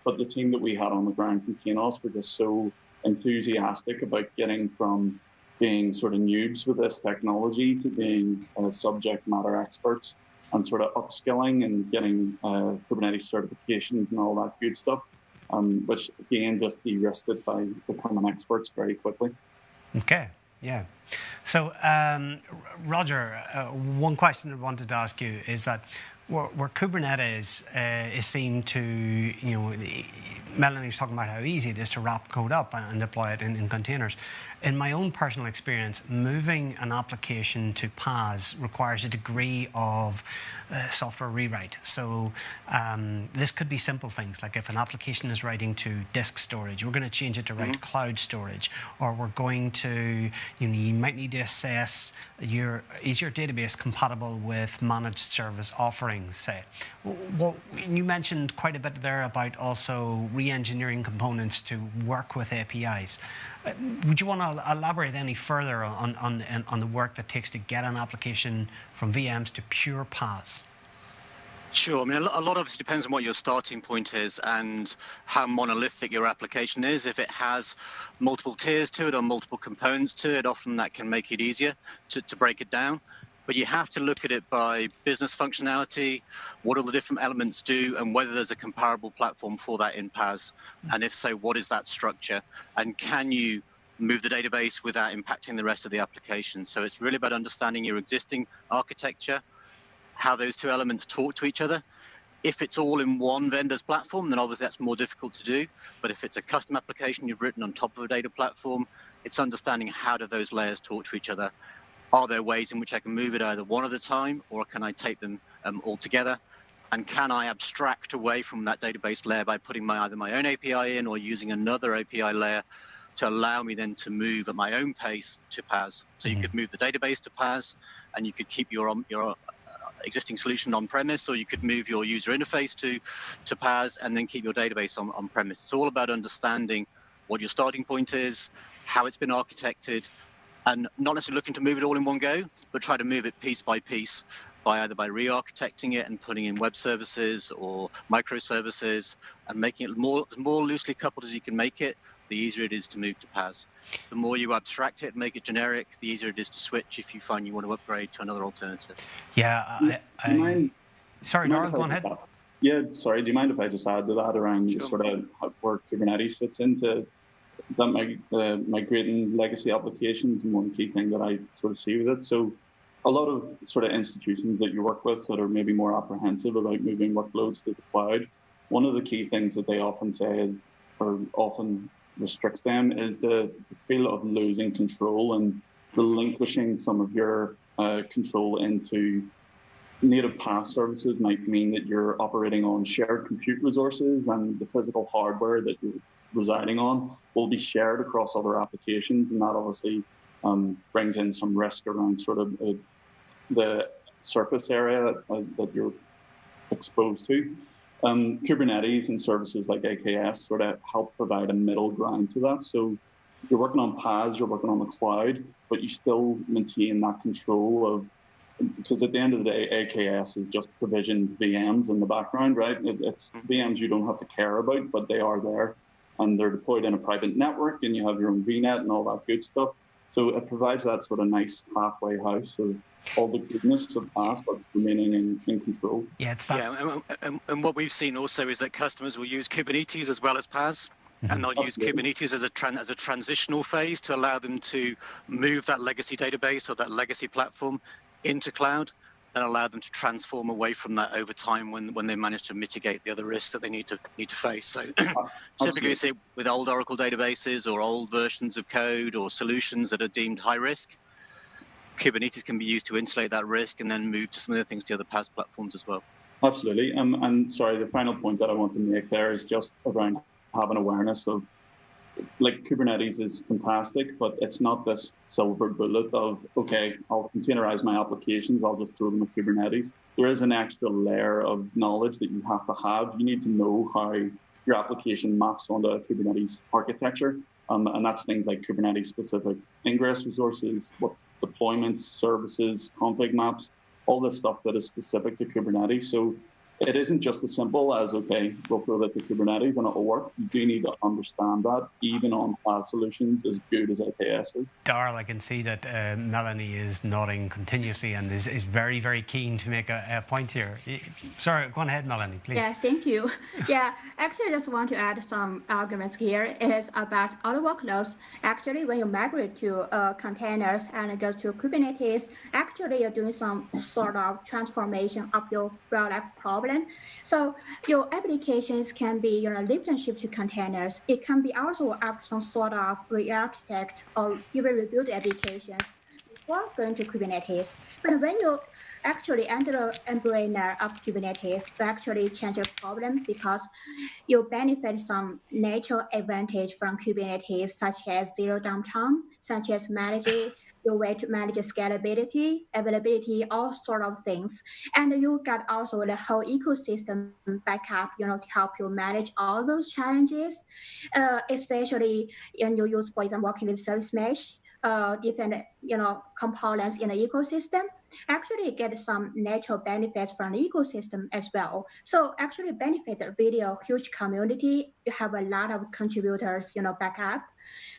But the team that we had on the ground from Keynos were just so enthusiastic about getting from being sort of noobs with this technology to being subject matter experts and sort of upskilling and getting Kubernetes certifications and all that good stuff, which again just de-risked it by becoming experts very quickly. Okay, yeah. So, Roger, one question I wanted to ask you is that where Kubernetes is seen to, Melanie was talking about how easy it is to wrap code up and deploy it in containers. In my own personal experience, moving an application to PaaS requires a degree of software rewrite. So this could be simple things, like if an application is writing to disk storage, we're going to change it to write cloud storage, or we're going to, you might need to assess is your database compatible with managed service offerings, say. Well, you mentioned quite a bit there about also re-engineering components to work with APIs. Would you want to elaborate any further on the work that takes to get an application from VMs to pure PaaS? Sure. I mean, a lot of it depends on what your starting point is and how monolithic your application is. If it has multiple tiers to it or multiple components to it, often that can make it easier to break it down. But you have to look at it by business functionality, what all the different elements do, and whether there's a comparable platform for that in PaaS. And if so, what is that structure? And can you move the database without impacting the rest of the application? So it's really about understanding your existing architecture, how those two elements talk to each other. If it's all in one vendor's platform, then obviously that's more difficult to do. But if it's a custom application you've written on top of a data platform, it's understanding how do those layers talk to each other. Are there ways in which I can move it either one at a time, or can I take them all together? And can I abstract away from that database layer by putting either my own API in or using another API layer to allow me then to move at my own pace to PaaS? So you could move the database to PaaS, and you could keep your existing solution on-premise, or you could move your user interface to PaaS and then keep your database on-premise. It's all about understanding what your starting point is, how it's been architected, and not necessarily looking to move it all in one go, but try to move it piece by piece either by re-architecting it and putting in web services or microservices and making it more loosely coupled as you can make it, the easier it is to move to PaaS. The more you abstract it and make it generic, the easier it is to switch if you find you want to upgrade to another alternative. Yeah, sorry, Darrell, go on ahead. Yeah, sorry, do you mind if I just add to that around sort of where Kubernetes fits into that migrating legacy applications, and one key thing that I sort of see with it? So a lot of sort of institutions that you work with that are maybe more apprehensive about moving workloads to the cloud, one of the key things that they often say is, or often restricts them, is the feel of losing control and relinquishing some of your control into native PaaS services might mean that you're operating on shared compute resources, and the physical hardware that you're residing on will be shared across other applications, and that obviously brings in some risk around sort of the surface area that you're exposed to. Kubernetes and services like AKS sort of help provide a middle ground to that. So you're working on PaaS, you're working on the cloud, but you still maintain that control of, because at the end of the day, AKS is just provisioned VMs in the background, right? It's VMs you don't have to care about, but they are there, and they're deployed in a private network, and you have your own VNet and all that good stuff. So it provides that sort of nice halfway house of all the goodness of PaaS, but remaining in control. Yeah, it's that. Yeah, and what we've seen also is that customers will use Kubernetes as well as PaaS. And they'll use Kubernetes as a transitional phase to allow them to move that legacy database or that legacy platform into cloud, and allow them to transform away from that over time when they manage to mitigate the other risks that they need to face. So typically you see with old Oracle databases or old versions of code or solutions that are deemed high risk, Kubernetes can be used to insulate that risk and then move to some of the things to other PaaS platforms as well. Absolutely. And sorry, the final point that I want to make there is just around having awareness of, like, Kubernetes is fantastic, but it's not this silver bullet of, okay, I'll containerize my applications, I'll just throw them at Kubernetes. There is an extra layer of knowledge that you have to have. You need to know how your application maps onto a Kubernetes architecture. And that's things like Kubernetes specific ingress resources, what deployments, services, config maps, all this stuff that is specific to Kubernetes. So it isn't just as simple as, okay, we'll throw that to Kubernetes and it'll work. You do need to understand that, even on PaaS solutions, as good as AKS is. Darrell, I can see that Melanie is nodding continuously and is very, very keen to make a point here. Sorry, go on ahead, Melanie, please. Yeah, thank you. Yeah, actually, I just want to add some arguments here. Is about other workloads. Actually, when you migrate to containers and go to Kubernetes, actually, you're doing some sort of transformation of your real-life problem. So your applications can be lift and shift to containers. It can be also after some sort of re-architect or even rebuild applications before going to Kubernetes. But when you actually enter the umbrella of Kubernetes, you actually change the problem because you benefit some natural advantage from Kubernetes, such as zero downtime, such as managing your way to manage scalability, availability, all sort of things. And you got also the whole ecosystem backup, to help you manage all those challenges, especially when you use, for example, working with service mesh, different, components in the ecosystem. Actually get some natural benefits from the ecosystem as well. So actually benefit really a huge community. You have a lot of contributors, backup.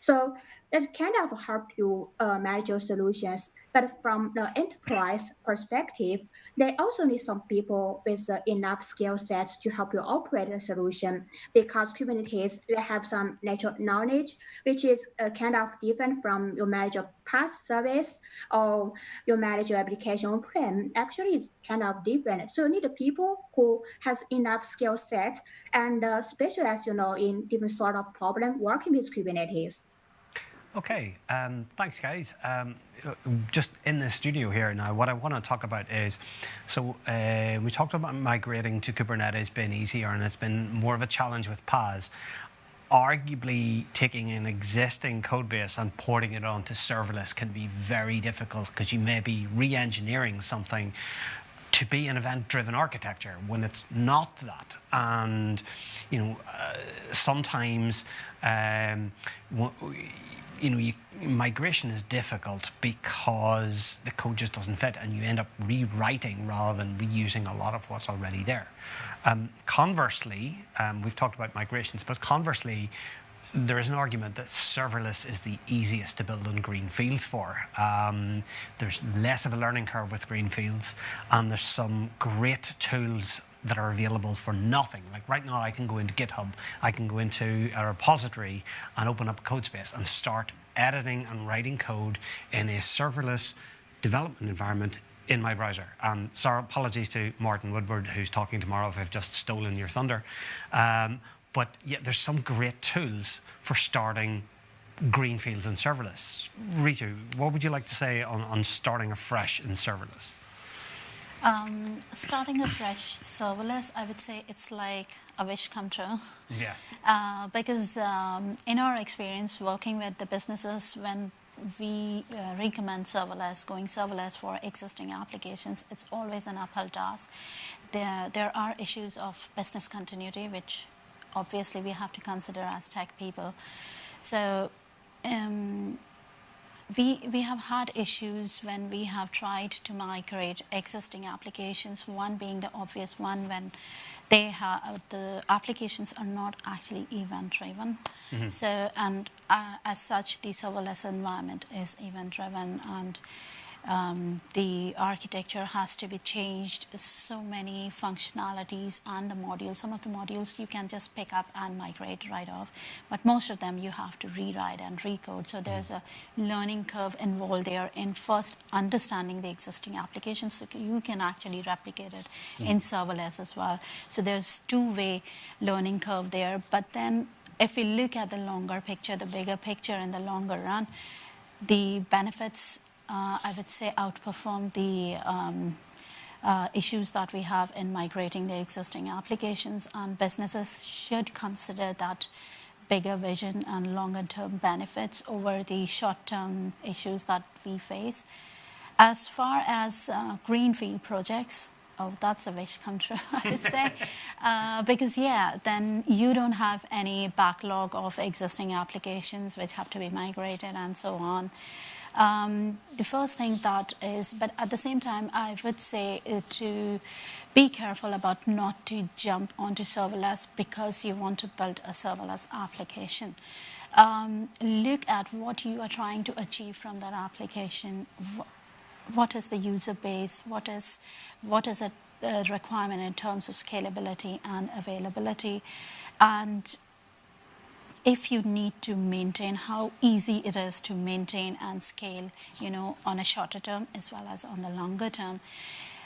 So that kind of help you manage your solutions. But from the enterprise perspective, they also need some people with enough skill sets to help you operate a solution, because Kubernetes, they have some natural knowledge, which is kind of different from your manage a PaaS service or your manage your application on-prem. Actually, it's kind of different. So you need people who has enough skill sets and specialize, in different sort of problem working with Kubernetes. Okay, thanks guys. Just in the studio here now, what I want to talk about is, so we talked about migrating to Kubernetes being easier, and it's been more of a challenge with PaaS. Arguably, taking an existing code base and porting it onto serverless can be very difficult, because you may be re-engineering something to be an event-driven architecture when it's not that. And sometimes migration is difficult because the code just doesn't fit, and you end up rewriting rather than reusing a lot of what's already there. Conversely, we've talked about migrations, but conversely, there is an argument that serverless is the easiest to build on green fields for. There's less of a learning curve with green fields, and there's some great tools that are available for nothing. Like right now, I can go into GitHub, I can go into a repository and open up a code space and start editing and writing code in a serverless development environment in my browser. Sorry, apologies to Martin Woodward, who's talking tomorrow if I've just stolen your thunder. But yeah, there's some great tools for starting greenfields in serverless. Ritu, what would you like to say on starting afresh in serverless? Starting afresh serverless, I would say it's like a wish come true. Yeah. Because in our experience working with the businesses, when we recommend serverless, going serverless for existing applications, it's always an uphill task. There are issues of business continuity, which obviously we have to consider as tech people. So we have had issues when we have tried to migrate existing applications, one being the obvious one when the applications are not actually event-driven. Mm-hmm. So, and as such, the serverless environment is event-driven, and the architecture has to be changed. So many functionalities and the modules. Some of the modules you can just pick up and migrate right off, but most of them you have to rewrite and recode. So there's a learning curve involved there in first understanding the existing applications, so you can actually replicate it in serverless as well. So there's two-way learning curve there. But then if we look at the longer picture, the bigger picture in the longer run, the benefits I would say outperform the issues that we have in migrating the existing applications, and businesses should consider that bigger vision and longer term benefits over the short term issues that we face. As far as greenfield projects, oh, that's a wish come true, I would say. Because, yeah, then you don't have any backlog of existing applications which have to be migrated and so on. The first thing that is, but at the same time, I would say to be careful about not to jump onto serverless because you want to build a serverless application. Look at what you are trying to achieve from that application. What is the user base? What is a requirement in terms of scalability and availability? And if you need to maintain, how easy it is to maintain and scale, on a shorter term as well as on the longer term.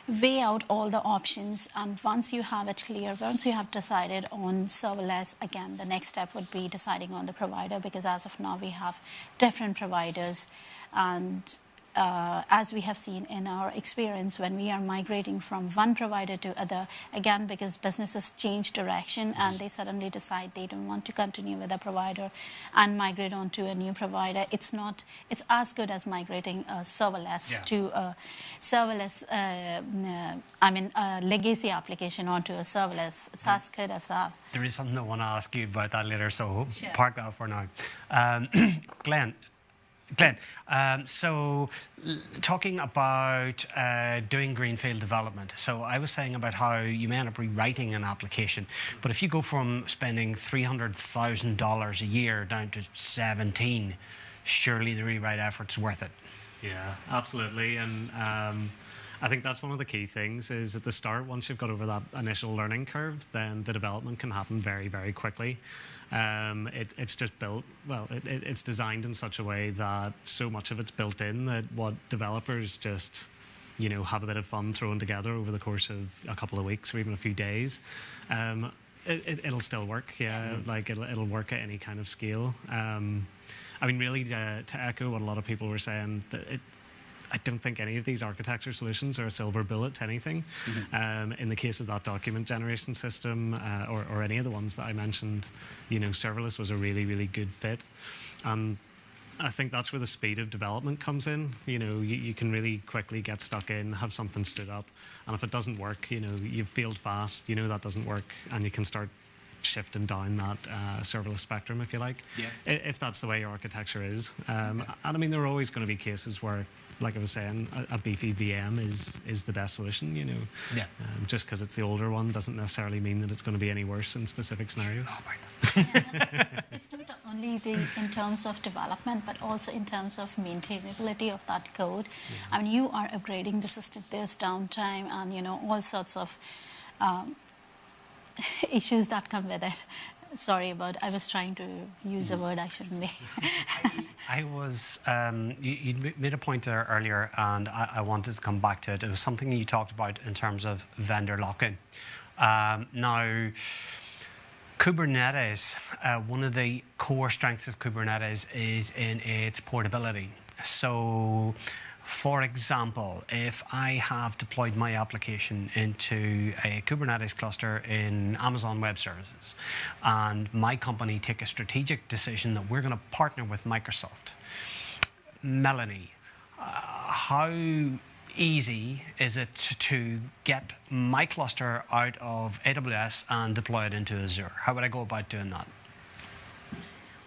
Weigh out all the options, and once you have it clear, once you have decided on serverless, again, the next step would be deciding on the provider, because as of now we have different providers, and as we have seen in our experience when we are migrating from one provider to other, again, because businesses change direction and they suddenly decide they don't want to continue with a provider and migrate onto a new provider, it's as good as migrating a serverless to a serverless, a legacy application onto a serverless. It's as good as that. There is something I want to ask you about that later, so park that for now. Glenn, so talking about doing greenfield development, so I was saying about how you may end up rewriting an application, but if you go from spending $300,000 a year down to 17, surely the rewrite effort's worth it. Yeah, absolutely. And I think that's one of the key things is at the start, once you've got over that initial learning curve, then the development can happen very, very quickly. It's just built, well, it's designed in such a way that so much of it's built in that what developers just, have a bit of fun throwing together over the course of a couple of weeks or even a few days, it'll still work, like it'll work at any kind of scale. Really, to echo what a lot of people were saying, that I don't think any of these architecture solutions are a silver bullet to anything. Mm-hmm. In the case of that document generation system or any of the ones that I mentioned, serverless was a really, really good fit. And I think that's where the speed of development comes in. You can really quickly get stuck in, have something stood up, and if it doesn't work, you've failed fast, that doesn't work, and you can start shifting down that serverless spectrum, if you like, if that's the way your architecture is. And I mean, there are always going to be cases where, like I was saying, a beefy VM is the best solution, you know. Just because it's the older one doesn't necessarily mean that it's going to be any worse in specific scenarios. It's not only in terms of development, but also in terms of maintainability of that code. I mean, you are upgrading the system, there's downtime and, you know, all sorts of issues that come with it. Sorry about, I was trying to use a word I shouldn't be. I was, you made a point there earlier, and I wanted to come back to it. It was something you talked about in terms of vendor lock-in. Now, Kubernetes, one of the core strengths of Kubernetes is in its portability. So, for example, if I have deployed my application into a Kubernetes cluster in Amazon Web Services, and my company take a strategic decision that we're going to partner with Microsoft, Melanie, how easy is it to get my cluster out of AWS and deploy it into Azure? How would I go about doing that?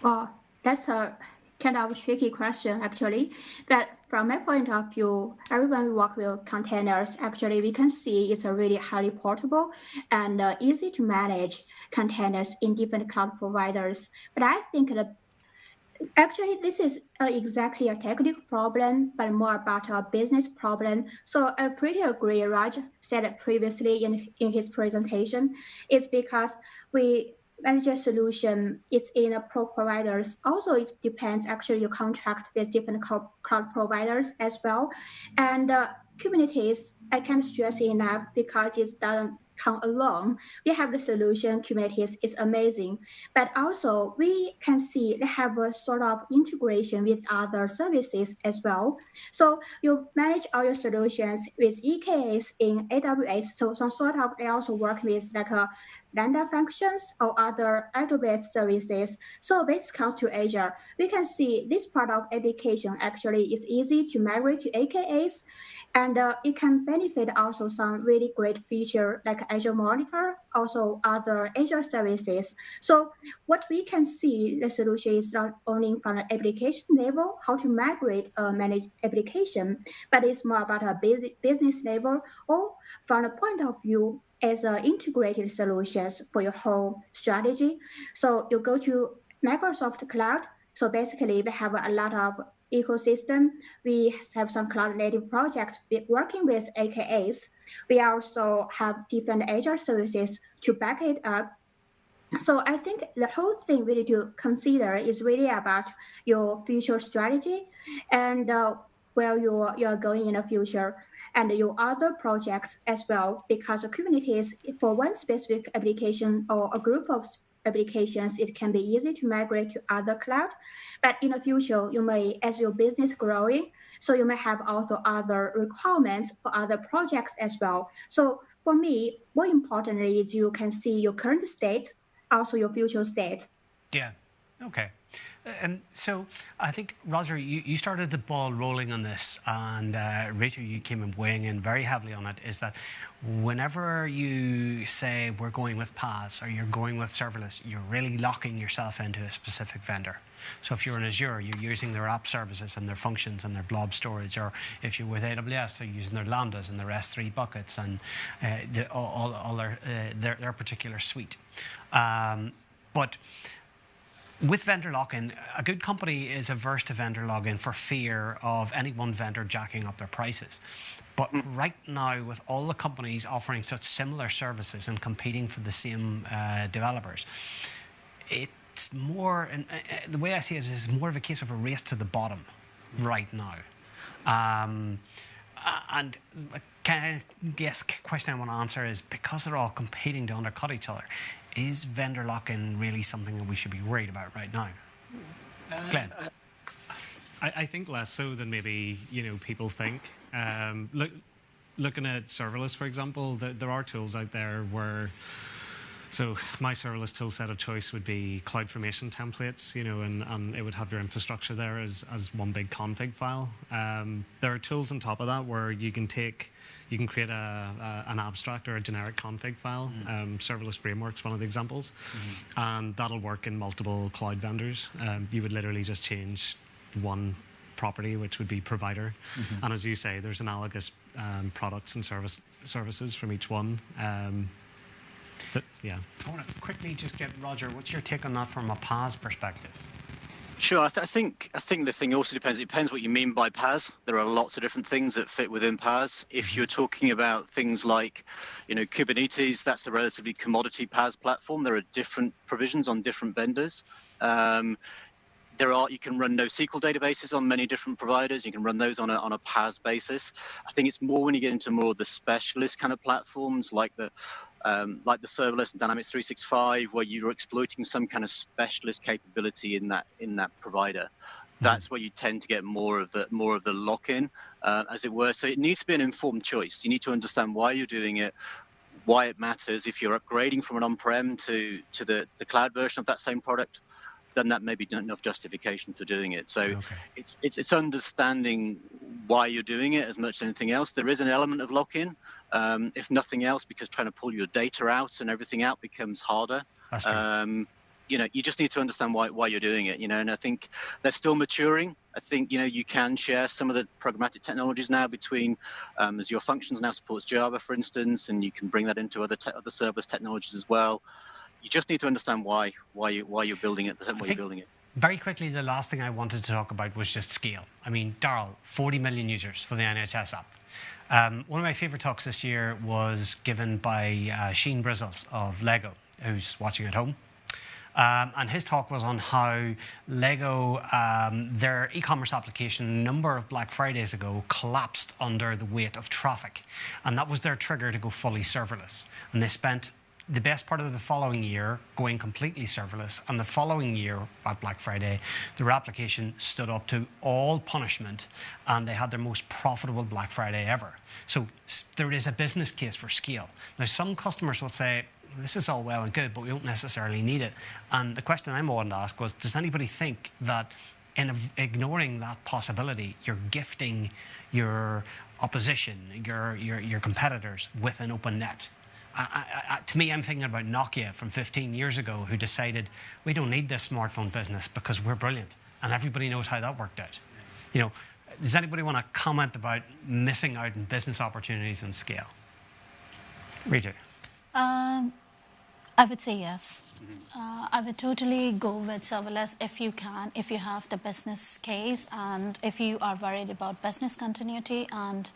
Well, that's a kind of tricky question, actually. But from my point of view, everyone we work with containers, actually, we can see it's a really highly portable and easy to manage containers in different cloud providers. But I think that actually, this is exactly a technical problem, but more about a business problem. So I pretty agree, Raj said it previously in his presentation. It's because we manage a solution, it's in a pro providers. Also, it depends actually your contract with different cloud providers as well. And Kubernetes, I can't stress enough because it doesn't come along. We have the solution, Kubernetes is amazing, but also we can see they have a sort of integration with other services as well. So you manage all your solutions with EKS in AWS, so some sort of, they also work with like a Lambda functions or other AWS services. So when it comes to Azure, we can see this part of application actually is easy to migrate to AKS, and it can benefit also some really great feature like Azure Monitor, also other Azure services. So what we can see, the solution is not only from an application level, how to migrate a managed application, but it's more about a business level or from the point of view as integrated solutions for your whole strategy. So you go to Microsoft Cloud. So basically, we have a lot of ecosystem. We have some cloud native projects working with AKS. We also have different Azure services to back it up. So I think the whole thing we need to consider is really about your future strategy and where you're going in the future, and your other projects as well, because Kubernetes, for one specific application or a group of applications, it can be easy to migrate to other cloud. But in the future, you may, as your business growing, so you may have also other requirements for other projects as well. So for me, more importantly is you can see your current state, also your future state. Yeah, okay. So I think, Roger, you started the ball rolling on this, and Rachel, you came in weighing in very heavily on it, is that whenever you say we're going with PaaS or you're going with serverless, you're really locking yourself into a specific vendor. So if you're in Azure, you're using their app services and their functions and their blob storage, or if you're with AWS, they're using their Lambdas and their S3 buckets and all their particular suite. But with vendor lock-in, a good company is averse to vendor lock-in for fear of any one vendor jacking up their prices. But right now, with all the companies offering such similar services and competing for the same developers, it's more, the way I see it is more of a case of a race to the bottom right now. And I guess the question I want to answer is, because they're all competing to undercut each other, is vendor lock-in really something that we should be worried about right now? Glenn? I think less so than maybe people think. Looking at serverless, for example, there are tools out there where So my serverless tool set of choice would be CloudFormation templates, and it would have your infrastructure there as one big config file. There are tools on top of that where you can create an abstract or a generic config file. Serverless Framework's one of the examples. And that'll work in multiple cloud vendors. You would literally just change one property, which would be provider. And as you say, there's analogous products and services from each one. Yeah. I want to quickly just get Roger, what's your take on that from a PaaS perspective? Sure, I think the thing also depends. It depends what you mean by PaaS. There are lots of different things that fit within PaaS. If you're talking about things like, Kubernetes, that's a relatively commodity PaaS platform. There are different provisions on different vendors. You can run NoSQL databases on many different providers. You can run those on a PaaS basis. I think it's more when you get into more of the specialist kind of platforms like the Serverless and Dynamics 365, where you're exploiting some kind of specialist capability in that provider. That's where you tend to get more of the lock-in, as it were. So it needs to be an informed choice. You need to understand why you're doing it, why it matters. If you're upgrading from an on-prem to the cloud version of that same product, then that may be enough justification for doing it. So it's understanding why you're doing it as much as anything else. There is an element of lock-in, if nothing else, because trying to pull your data out and everything out becomes harder. That's true. You just need to understand why you're doing it, and I think they're still maturing. I think, you can share some of the programmatic technologies now between Azure Functions now supports Java, for instance, and you can bring that into other serverless technologies as well. You just need to understand why you're building it, the way you're building it. Very quickly, the last thing I wanted to talk about was just scale. I mean, Darryl, 40 million users for the NHS app. One of my favorite talks this year was given by Sheen Brizzles of Lego, who's watching at home. And his talk was on how Lego, their e-commerce application, a number of Black Fridays ago, collapsed under the weight of traffic. And that was their trigger to go fully serverless. And they spent the best part of the following year going completely serverless, and the following year at Black Friday, their application stood up to all punishment, and they had their most profitable Black Friday ever. So there is a business case for scale. Now, some customers will say, this is all well and good, but we don't necessarily need it. And the question I wanted to ask was, does anybody think that in ignoring that possibility, you're gifting your opposition, your competitors with an open net? To me, I'm thinking about Nokia from 15 years ago, who decided we don't need this smartphone business because we're brilliant, and everybody knows how that worked out. Does anybody want to comment about missing out on business opportunities and scale? Rita. I would say yes. I would totally go with serverless if you can, if you have the business case, and if you are worried about business continuity and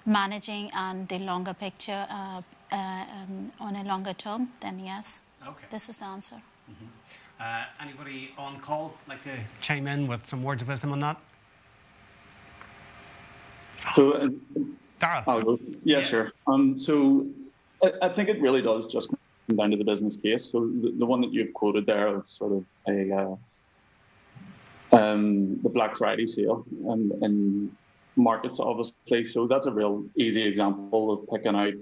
managing and the longer picture on a longer term, then yes. Okay. This is the answer. Anybody on call like to chime in with some words of wisdom on that? So, Darryl. Yeah, sure. So I think it really does just come down to the business case. So the one that you've quoted there of sort of the Black Friday sale and markets, obviously. So that's a real easy example of picking out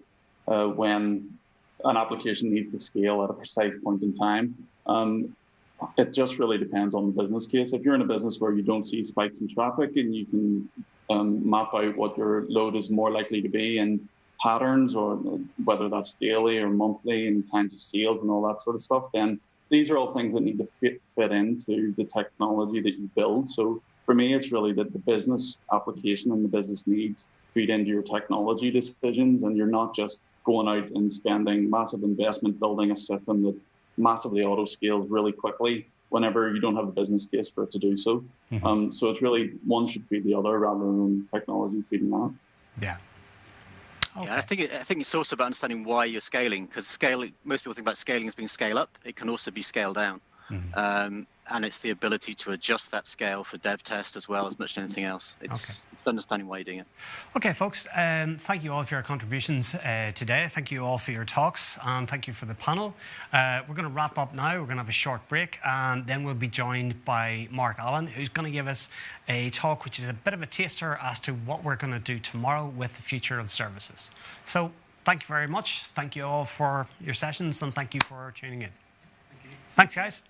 when an application needs to scale at a precise point in time. It just really depends on the business case. If you're in a business where you don't see spikes in traffic and you can map out what your load is more likely to be in patterns, or whether that's daily or monthly and times of sales and all that sort of stuff, then these are all things that need to fit into the technology that you build. So for me, it's really that the business application and the business needs feed into your technology decisions, and you're not just going out and spending massive investment building a system that massively auto scales really quickly whenever you don't have a business case for it to do so. Mm-hmm. So it's really one should feed the other rather than technology feeding that. Yeah. Okay. Yeah, I think it's also about understanding why you're scaling, because most people think about scaling as being scale up. It can also be scale down. Mm-hmm. And it's the ability to adjust that scale for dev test as well as much as anything else. It's understanding why you're doing it. Okay, folks, thank you all for your contributions today. Thank you all for your talks, and thank you for the panel. We're going to wrap up now. We're going to have a short break, and then we'll be joined by Mark Allen, who's going to give us a talk which is a bit of a taster as to what we're going to do tomorrow with the future of services. So thank you very much. Thank you all for your sessions, and thank you for tuning in. Thanks, guys.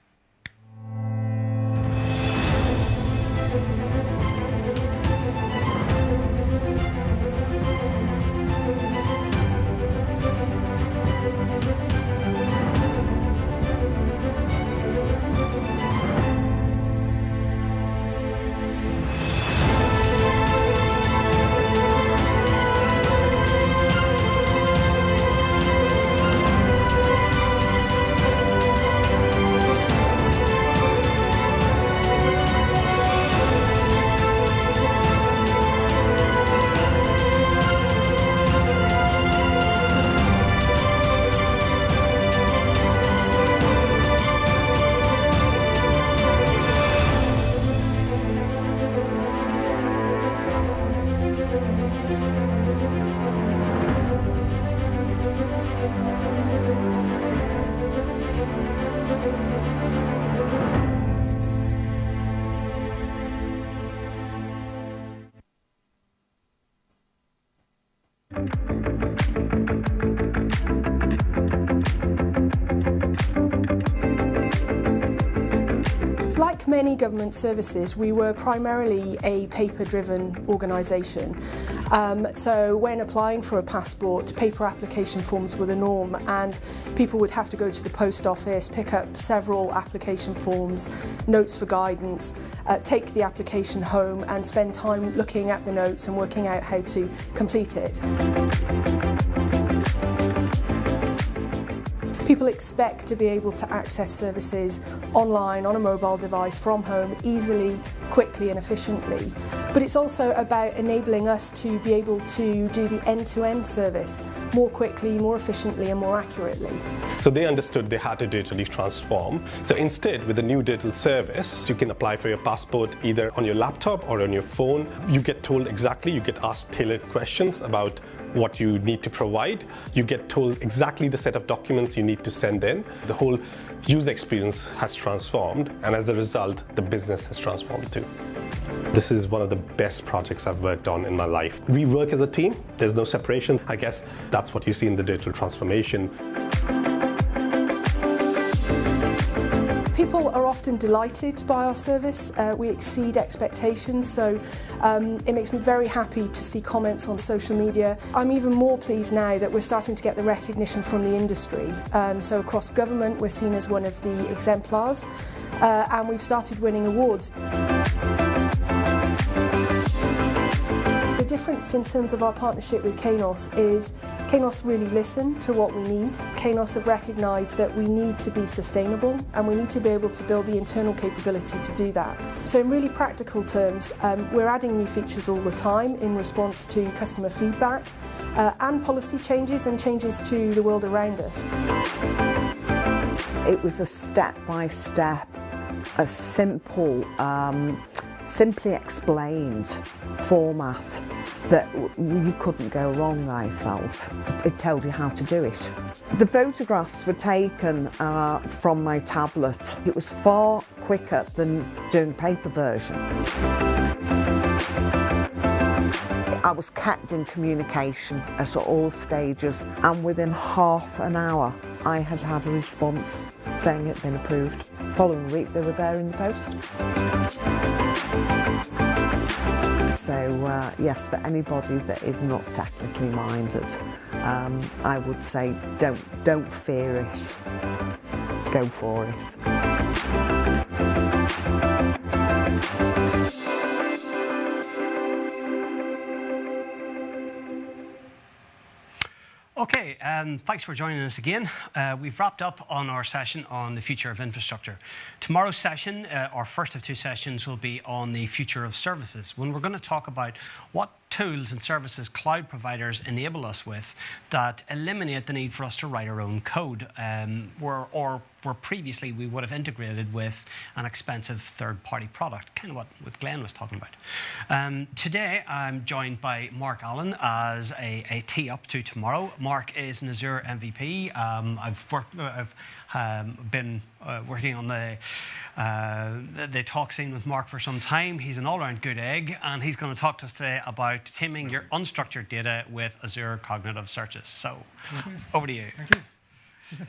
Like many government services, we were primarily a paper-driven organisation. So when applying for a passport, paper application forms were the norm, and people would have to go to the post office, pick up several application forms, notes for guidance, take the application home and spend time looking at the notes and working out how to complete it. People expect to be able to access services online on a mobile device from home easily, quickly and efficiently. But it's also about enabling us to be able to do the end-to-end service more quickly, more efficiently and more accurately. So they understood they had to digitally transform. So instead, with the new digital service, you can apply for your passport either on your laptop or on your phone. You get told exactly, you get asked tailored questions about what you need to provide. You get told exactly the set of documents you need to send in. The whole user experience has transformed, and as a result, the business has transformed too. This is one of the best projects I've worked on in my life. We work as a team. There's no separation. I guess that's what you see in the digital transformation. People are often delighted by our service. We exceed expectations, so it makes me very happy to see comments on social media. I'm even more pleased now that we're starting to get the recognition from the industry. So across government, we're seen as one of the exemplars, and we've started winning awards. The difference in terms of our partnership with Kainos is Kainos really listen to what we need. Kainos have recognised that we need to be sustainable and we need to be able to build the internal capability to do that. So in really practical terms, we're adding new features all the time in response to customer feedback and policy changes and changes to the world around us. It was a step-by-step, a simple, simply explained format that you couldn't go wrong, I felt. It told you how to do it. The photographs were taken from my tablet. It was far quicker than doing paper version. I was kept in communication at all stages, and within half an hour I had had a response saying it had been approved. The following week they were there in the post. So yes, for anybody that is not technically minded, I would say don't fear it. Go for it. Okay, thanks for joining us again. We've wrapped up on our session on the future of infrastructure. Tomorrow's session, our first of two sessions, will be on the future of services, when we're going to talk about what tools and services cloud providers enable us with that eliminate the need for us to write our own code, where previously we would have integrated with an expensive third-party product, kind of what Glenn was talking about. Today, I'm joined by Mark Allen as a tee-up to tomorrow. Mark is an Azure MVP. I've been working on the talk scene with Mark for some time. He's an all-round good egg, and he's going to talk to us today about taming your unstructured data with Azure Cognitive Searches. So, over to you. Thank you.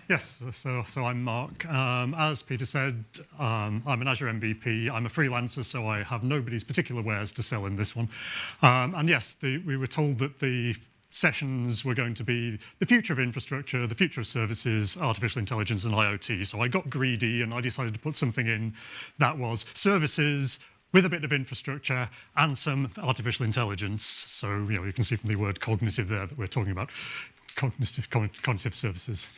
Yes, so I'm Mark. As Peter said, I'm an Azure MVP. I'm a freelancer, so I have nobody's particular wares to sell in this one. And yes, we were told that the sessions were going to be the future of infrastructure, the future of services, artificial intelligence, and IoT. So I got greedy and I decided to put something in that was services with a bit of infrastructure and some artificial intelligence. So, you can see from the word cognitive there that we're talking about cognitive services.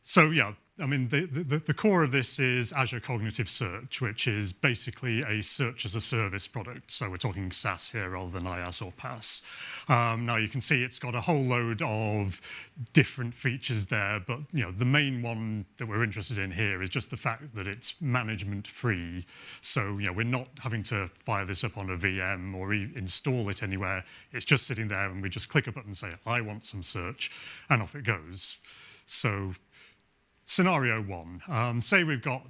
So yeah, I mean, the core of this is Azure Cognitive Search, which is basically a search as a service product. So we're talking SaaS here rather than IaaS or PaaS. Now you can see it's got a whole load of different features there, but the main one that we're interested in here is just the fact that it's management free. So we're not having to fire this up on a VM or install it anywhere. It's just sitting there, and we just click a button and say, I want some search, and off it goes. So scenario one, say we've got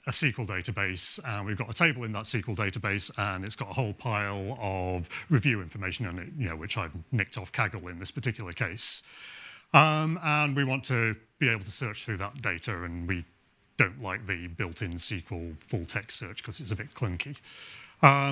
a SQL database, and we've got a table in that SQL database, and it's got a whole pile of review information on it, which I've nicked off Kaggle in this particular case. And we want to be able to search through that data, and we don't like the built-in SQL full text search because it's a bit clunky.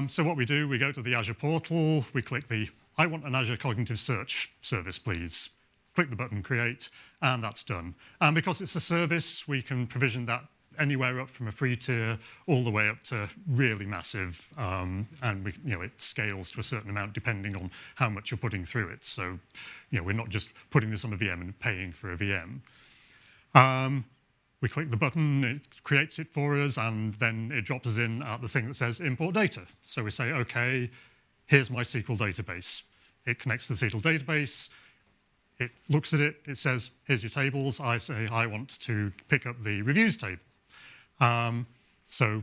So what we do, we go to the Azure portal, we click the I want an Azure Cognitive Search service, please. Click the button, create, and that's done. And because it's a service, we can provision that anywhere up from a free tier all the way up to really massive, and it scales to a certain amount depending on how much you're putting through it. So, we're not just putting this on a VM and paying for a VM. We click the button, it creates it for us, and then it drops us in at the thing that says import data. So we say, okay, here's my SQL database. It connects to the SQL database. It looks at it, it says, here's your tables. I say, I want to pick up the reviews table. So,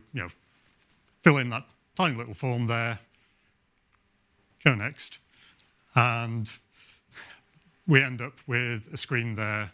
fill in that tiny little form there, go next, and we end up with a screen there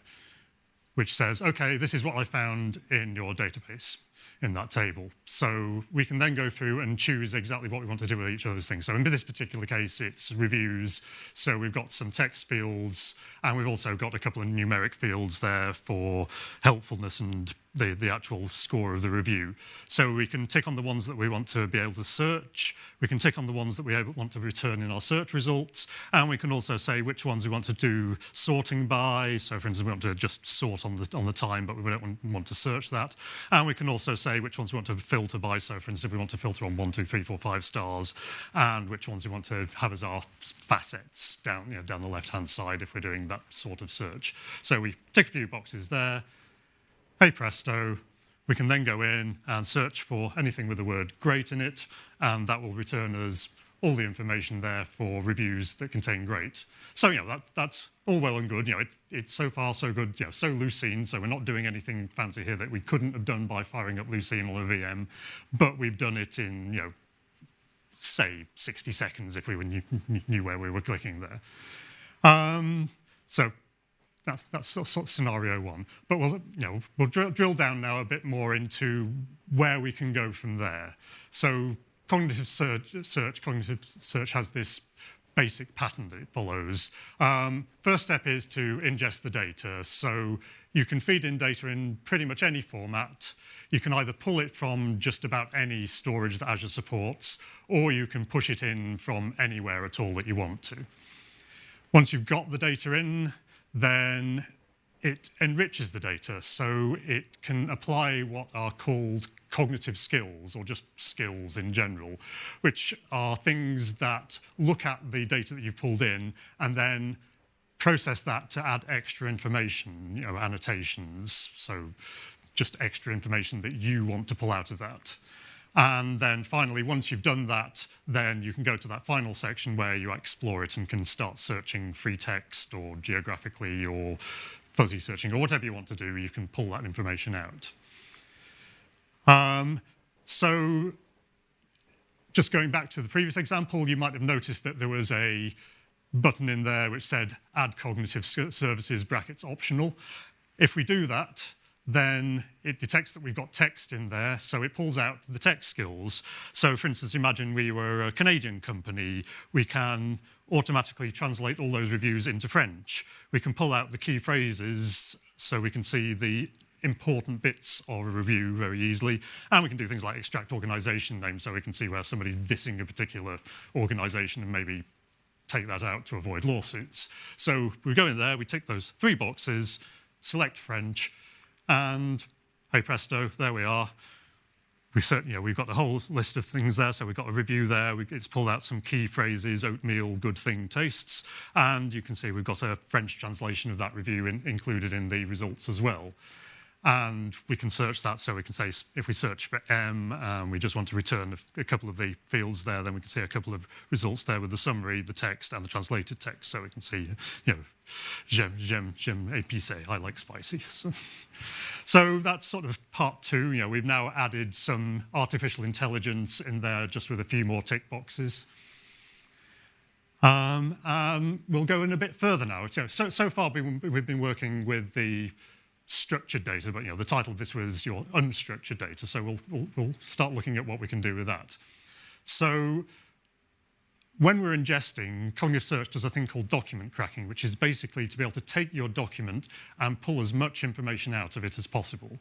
which says, okay, this is what I found in your database, in that table. So we can then go through and choose exactly what we want to do with each of those things. So in this particular case, it's reviews. So we've got some text fields, and we've also got a couple of numeric fields there for helpfulness and the actual score of the review. So we can tick on the ones that we want to be able to search. We can tick on the ones that we want to return in our search results. And we can also say which ones we want to do sorting by. So for instance, we want to just sort on the time, but we don't want to search that. And we can also say which ones we want to filter by. So for instance, if we want to filter on 1, 2, 3, 4, 5 stars, and which ones we want to have as our facets down the left-hand side if we're doing that sort of search. So we tick a few boxes there. Hey presto, we can then go in and search for anything with the word great in it, and that will return us all the information there for reviews that contain great. So, that's all well and good. It's so far so good, so Lucene, so we're not doing anything fancy here that we couldn't have done by firing up Lucene on a VM, but we've done it in, say, 60 seconds if we knew where we were clicking there. So that's sort of scenario one. But we'll drill down now a bit more into where we can go from there. So cognitive search has this basic pattern that it follows. First step is to ingest the data. So you can feed in data in pretty much any format. You can either pull it from just about any storage that Azure supports, or you can push it in from anywhere at all that you want to. Once you've got the data in, then it enriches the data, so it can apply what are called cognitive skills, or just skills in general, which are things that look at the data that you've pulled in and then process that to add extra information, annotations, so just extra information that you want to pull out of that. And then finally, once you've done that, then you can go to that final section where you explore it and can start searching free text or geographically or fuzzy searching or whatever you want to do. You can pull that information out. So just going back to the previous example, you might have noticed that there was a button in there which said add cognitive services brackets optional. If we do that, then it detects that we've got text in there, so it pulls out the text skills. So for instance, imagine we were a Canadian company. We can automatically translate all those reviews into French. We can pull out the key phrases so we can see the important bits of a review very easily. And we can do things like extract organization names so we can see where somebody's dissing a particular organization and maybe take that out to avoid lawsuits. So we go in there, we tick those 3 boxes, select French, and hey presto, there we are. We've got the whole list of things there, so we've got a review there. It's pulled out some key phrases, oatmeal, good thing, tastes, and you can see we've got a French translation of that review included in the results as well. And we can search that, so we can say if we search for M, we just want to return a couple of the fields there, then we can see a couple of results there with the summary, the text, and the translated text, so we can see, j'aime épicé, I like spicy. So that's sort of part 2. We've now added some artificial intelligence in there just with a few more tick boxes. We'll go in a bit further now. So far we've been working with the structured data, but the title of this was your unstructured data, so we'll start looking at what we can do with that. So when we're ingesting, cognitive search does a thing called document cracking, which is basically to be able to take your document and pull as much information out of it as possible.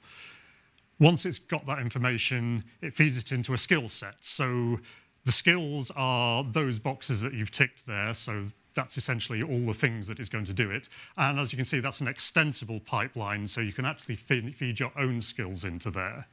Once it's got that information, it feeds it into a skill set. So the skills are those boxes that you've ticked there, so that's essentially all the things that is going to do it. And as you can see, that's an extensible pipeline, so you can actually feed your own skills into there.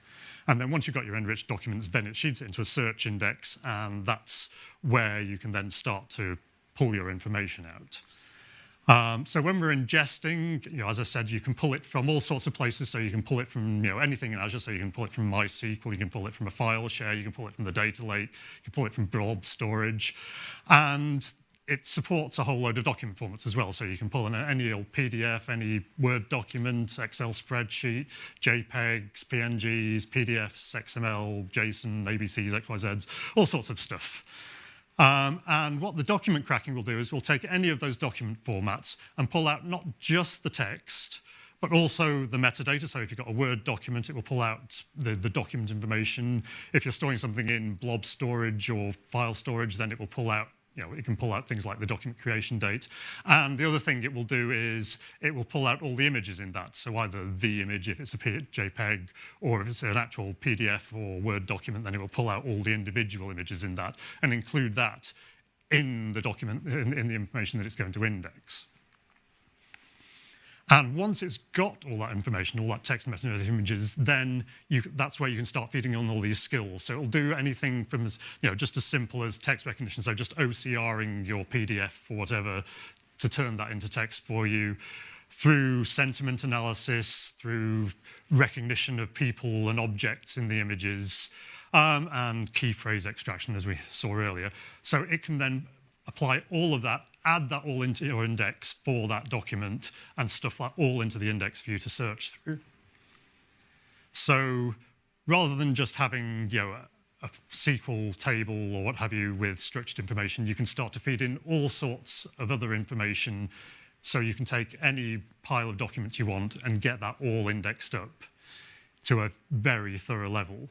And then once you've got your enriched documents, then it feeds it into a search index, and that's where you can then start to pull your information out. So when we're ingesting, as I said, you can pull it from all sorts of places. So you can pull it from anything in Azure. So you can pull it from MySQL, you can pull it from a file share, you can pull it from the data lake, you can pull it from blob storage. And it supports a whole load of document formats as well. So you can pull in any old PDF, any Word document, Excel spreadsheet, JPEGs, PNGs, PDFs, XML, JSON, ABCs, XYZs, all sorts of stuff. And what the document cracking will do is we'll take any of those document formats and pull out not just the text, but also the metadata. So if you've got a Word document, it will pull out the document information. If you're storing something in blob storage or file storage, then it will pull out it can pull out things like the document creation date. And the other thing it will do is it will pull out all the images in that. So either the image, if it's a JPEG, or if it's an actual PDF or Word document, then it will pull out all the individual images in that and include that in the document, in the information that it's going to index. And once it's got all that information, all that text, metadata, images, then that's where you can start feeding on all these skills. So it'll do anything from just as simple as text recognition, so just OCRing your PDF or whatever to turn that into text for you, through sentiment analysis, through recognition of people and objects in the images, and key phrase extraction, as we saw earlier. So it can then apply all of that, add that all into your index for that document, and stuff that all into the index for you to search through. So rather than just having a SQL table or what have you with structured information, you can start to feed in all sorts of other information. So you can take any pile of documents you want and get that all indexed up to a very thorough level.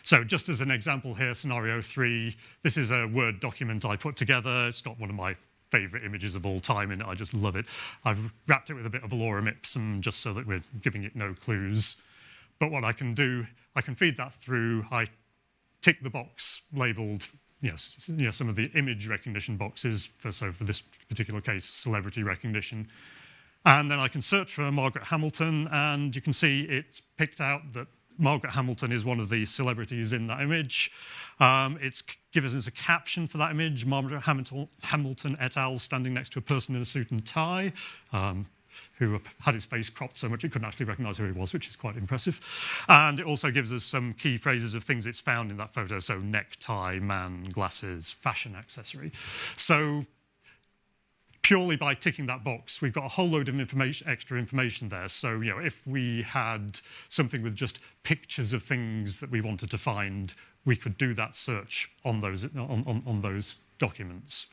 So just as an example here, scenario 3, this is a Word document I put together. It's got one of my favorite images of all time in it. I just love it. I've wrapped it with a bit of lorem ipsum just so that we're giving it no clues. But what I can do, I can feed that through. I tick the box labeled some of the image recognition boxes, so for this particular case, celebrity recognition. And then I can search for Margaret Hamilton, and you can see it's picked out that Margaret Hamilton is one of the celebrities in that image. It's given us a caption for that image, Margaret Hamilton et al. Standing next to a person in a suit and tie, who had his face cropped so much it couldn't actually recognise who he was, which is quite impressive. And it also gives us some key phrases of things it's found in that photo, so necktie, man, glasses, fashion accessory. So purely by ticking that box, we've got a whole load of extra information there. So, if we had something with just pictures of things that we wanted to find, we could do that search on those documents.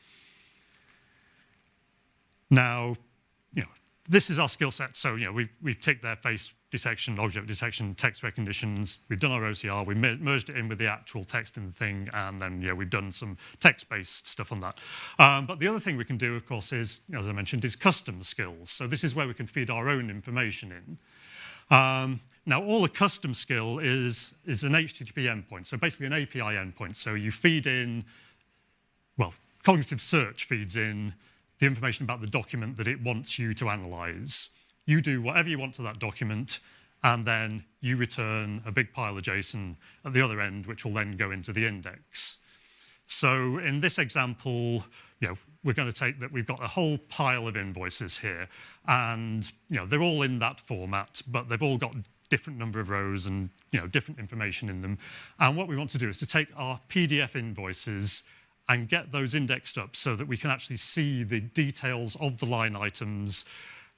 Now, this is our skill set. So, we've ticked their face detection, object detection, text recognitions. We've done our OCR. We merged it in with the actual text in the thing, and then we've done some text-based stuff on that. But the other thing we can do, of course, is, as I mentioned, is custom skills. So this is where we can feed our own information in. Now, all a custom skill is an HTTP endpoint, so basically an API endpoint. So you feed in, well, cognitive search feeds in the information about the document that it wants you to analyze. You do whatever you want to that document, and then you return a big pile of JSON at the other end, which will then go into the index. So in this example, we're going to take that we've got a whole pile of invoices here, and they're all in that format, but they've all got different number of rows and different information in them. And what we want to do is to take our PDF invoices and get those indexed up so that we can actually see the details of the line items,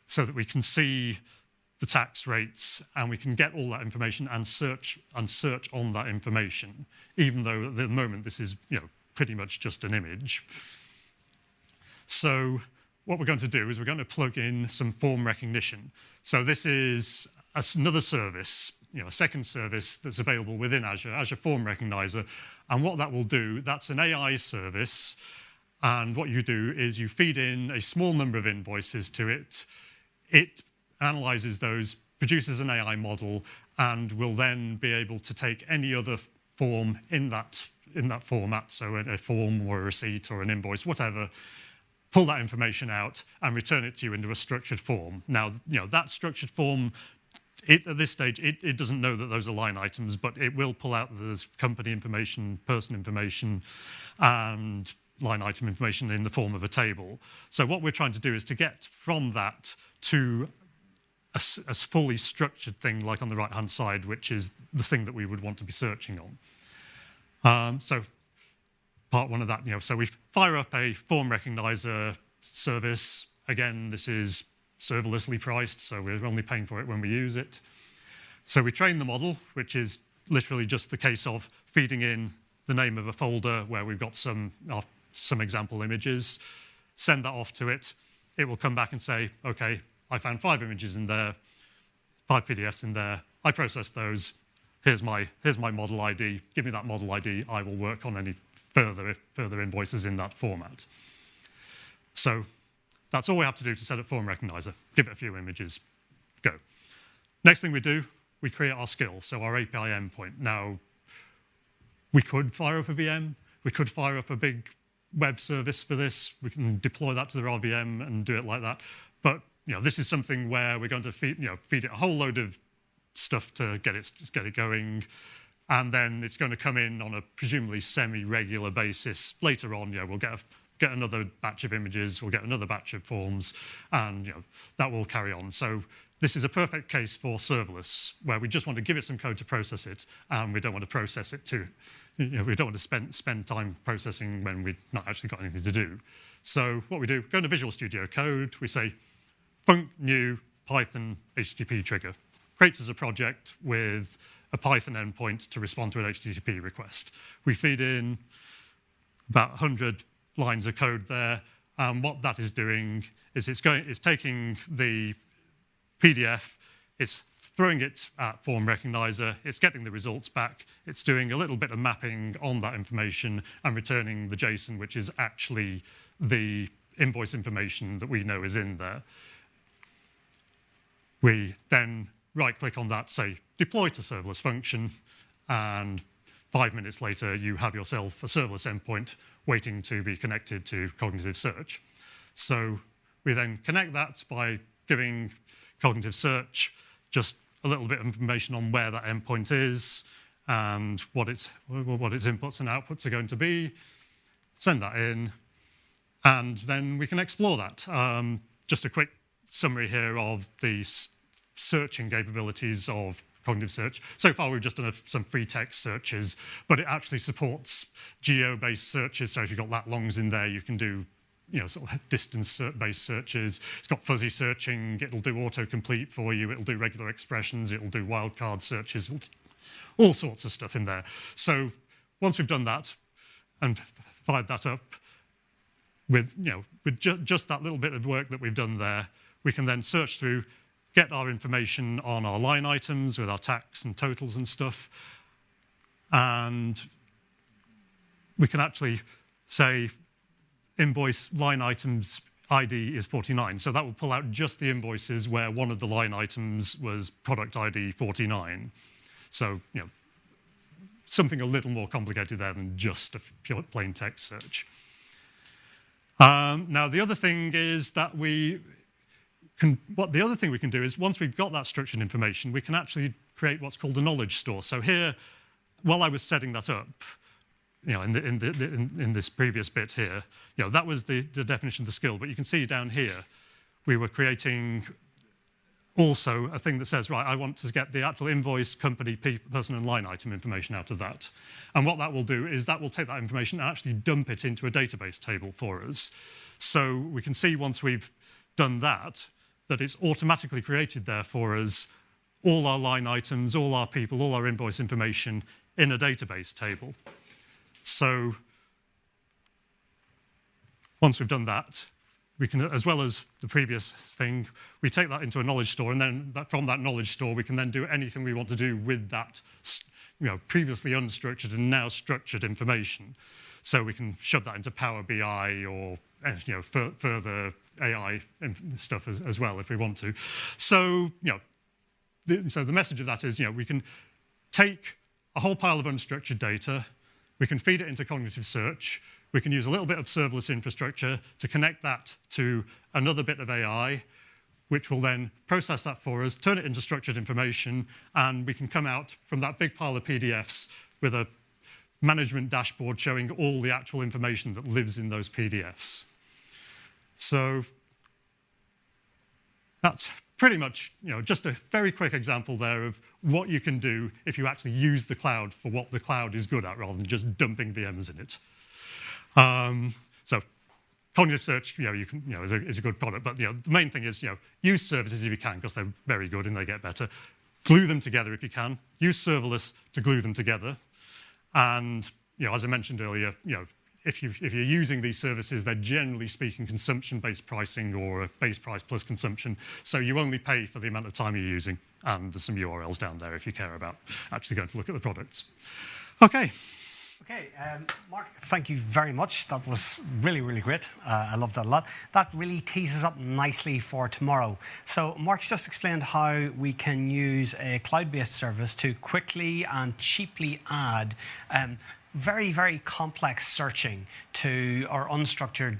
so that we can see the tax rates, and we can get all that information and search on that information, even though at the moment this is pretty much just an image. So what we're going to do is we're going to plug in some form recognition. So this is another service, a second service that's available within Azure, Azure Form Recognizer. And what that will do, that's an AI service. And what you do is you feed in a small number of invoices to it. It analyzes those, produces an AI model, and will then be able to take any other form in that format, so a form or a receipt or an invoice, whatever, pull that information out and return it to you into a structured form. Now, that structured form, at this stage, it doesn't know that those are line items, but it will pull out the company information, person information, and line item information in the form of a table. So what we're trying to do is to get from that to a fully structured thing, like on the right-hand side, which is the thing that we would want to be searching on. So part one of that, so we fire up a form recognizer service. Again, this is serverlessly priced, so we're only paying for it when we use it. So we train the model, which is literally just the case of feeding in the name of a folder where we've got some example images, send that off to it. It will come back and say, okay, I found 5 images in there, 5 PDFs in there. I processed those. Here's my model ID. Give me that model ID. I will work on any further invoices in that format. So that's all we have to do to set up Form Recognizer. Give it a few images, go. Next thing we do, we create our skill, so our API endpoint. Now, we could fire up a VM. We could fire up a big web service for this. We can deploy that to the RVM and do it like that. But this is something where we're going to feed it a whole load of stuff to get it going. And then it's going to come in on a presumably semi-regular basis. Later on, we'll get another batch of images, we'll get another batch of forms, and that will carry on. So this is a perfect case for serverless, where we just want to give it some code to process it, and we don't want to process it too. We don't want to spend time processing when we've not actually got anything to do. So what we do, go into Visual Studio Code, we say func new Python HTTP trigger. Creates as a project with a Python endpoint to respond to an HTTP request. We feed in about 100 lines of code there, and what that is doing is it's taking the PDF, it's throwing it at Form Recognizer, it's getting the results back, it's doing a little bit of mapping on that information and returning the JSON, which is actually the invoice information that we know is in there. We then right-click on that, say, deploy to serverless function, and 5 minutes later, you have yourself a serverless endpoint waiting to be connected to cognitive search. So we then connect that by giving cognitive search just a little bit of information on where that endpoint is and what its inputs and outputs are going to be, send that in, and then we can explore that. Just a quick summary here of the searching capabilities of cognitive search. So far, we've just done some free text searches, but it actually supports geo-based searches. So if you've got lat longs in there, you can do sort of distance-based searches. It's got fuzzy searching. It'll do autocomplete for you. It'll do regular expressions. It'll do wildcard searches. All sorts of stuff in there. So once we've done that and fired that up with just that little bit of work that we've done there, we can then search through, get our information on our line items with our tax and totals and stuff. And we can actually say invoice line items ID is 49. So that will pull out just the invoices where one of the line items was product ID 49. So, you know, something a little more complicated there than just a pure plain text search. Now, the other thing is that the other thing we can do is once we've got that structured information, we can actually create what's called a knowledge store. So here, while I was setting that up, you know, in this previous bit here, you know, that was the definition of the skill. But you can see down here, we were creating also a thing that says, right, I want to get the actual invoice, company, person, and line item information out of that. And what that will do is that will take that information and actually dump it into a database table for us. So we can see once we've done that it's automatically created there for us, all our line items, all our people, all our invoice information in a database table. So once we've done that, we can, as well as the previous thing, we take that into a knowledge store, and then from that knowledge store, we can then do anything we want to do with that, you know, previously unstructured and now structured information. So we can shove that into Power BI or, you know, further AI stuff as well if we want to. So, you know, so the message of that is, you know, we can take a whole pile of unstructured data, we can feed it into cognitive search, we can use a little bit of serverless infrastructure to connect that to another bit of AI, which will then process that for us, turn it into structured information, and we can come out from that big pile of PDFs with a management dashboard showing all the actual information that lives in those PDFs. So that's pretty much, you know, just a very quick example there of what you can do if you actually use the cloud for what the cloud is good at, rather than just dumping VMs in it. So cognitive search, you know, is a good product, but, you know, the main thing is, you know, use services if you can, because they're very good and they get better. Glue them together if you can. Use serverless to glue them together. And, you know, as I mentioned earlier, you know, if you're using these services, they're generally speaking consumption-based pricing or a base price plus consumption. So you only pay for the amount of time you're using. And there's some URLs down there if you care about actually going to look at the products. Okay. Okay, Mark, thank you very much. That was really, really great. I loved that a lot. That really teases up nicely for tomorrow. So Mark's just explained how we can use a cloud-based service to quickly and cheaply add very, very complex searching to our unstructured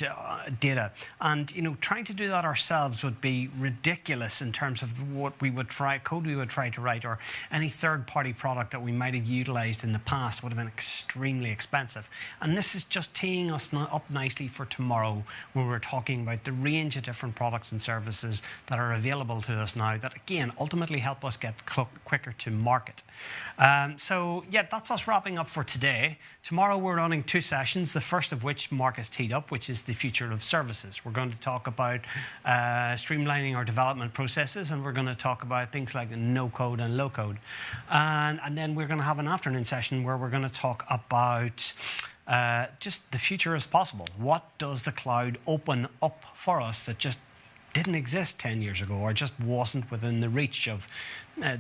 data. And, you know, trying to do that ourselves would be ridiculous in terms of what we would code we would try to write, or any third-party product that we might have utilized in the past would have been extremely expensive. And this is just teeing us up nicely for tomorrow, when we're talking about the range of different products and services that are available to us now that, again, ultimately help us get quicker to market. So, yeah, that's us wrapping up for today. Tomorrow we're running 2 sessions, the first of which Mark has teed up, which is the future of services. We're going to talk about streamlining our development processes, and we're going to talk about things like no-code and low-code. And then we're going to have an afternoon session where we're going to talk about just the future as possible. What does the cloud open up for us that just didn't exist 10 years ago, or just wasn't within the reach of a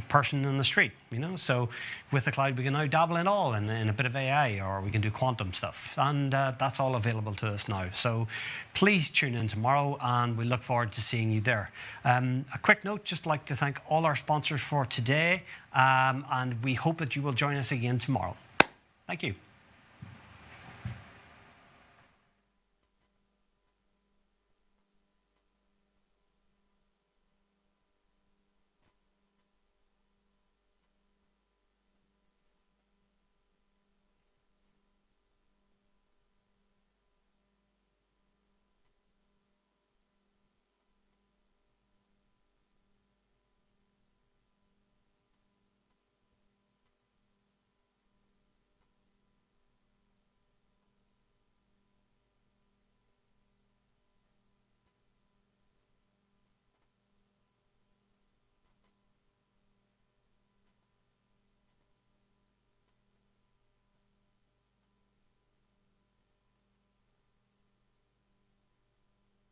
person in the street, you know? So with the cloud, we can now dabble in all, in a bit of AI, or we can do quantum stuff. And that's all available to us now. So please tune in tomorrow, and we look forward to seeing you there. A quick note, just like to thank all our sponsors for today, and we hope that you will join us again tomorrow. Thank you.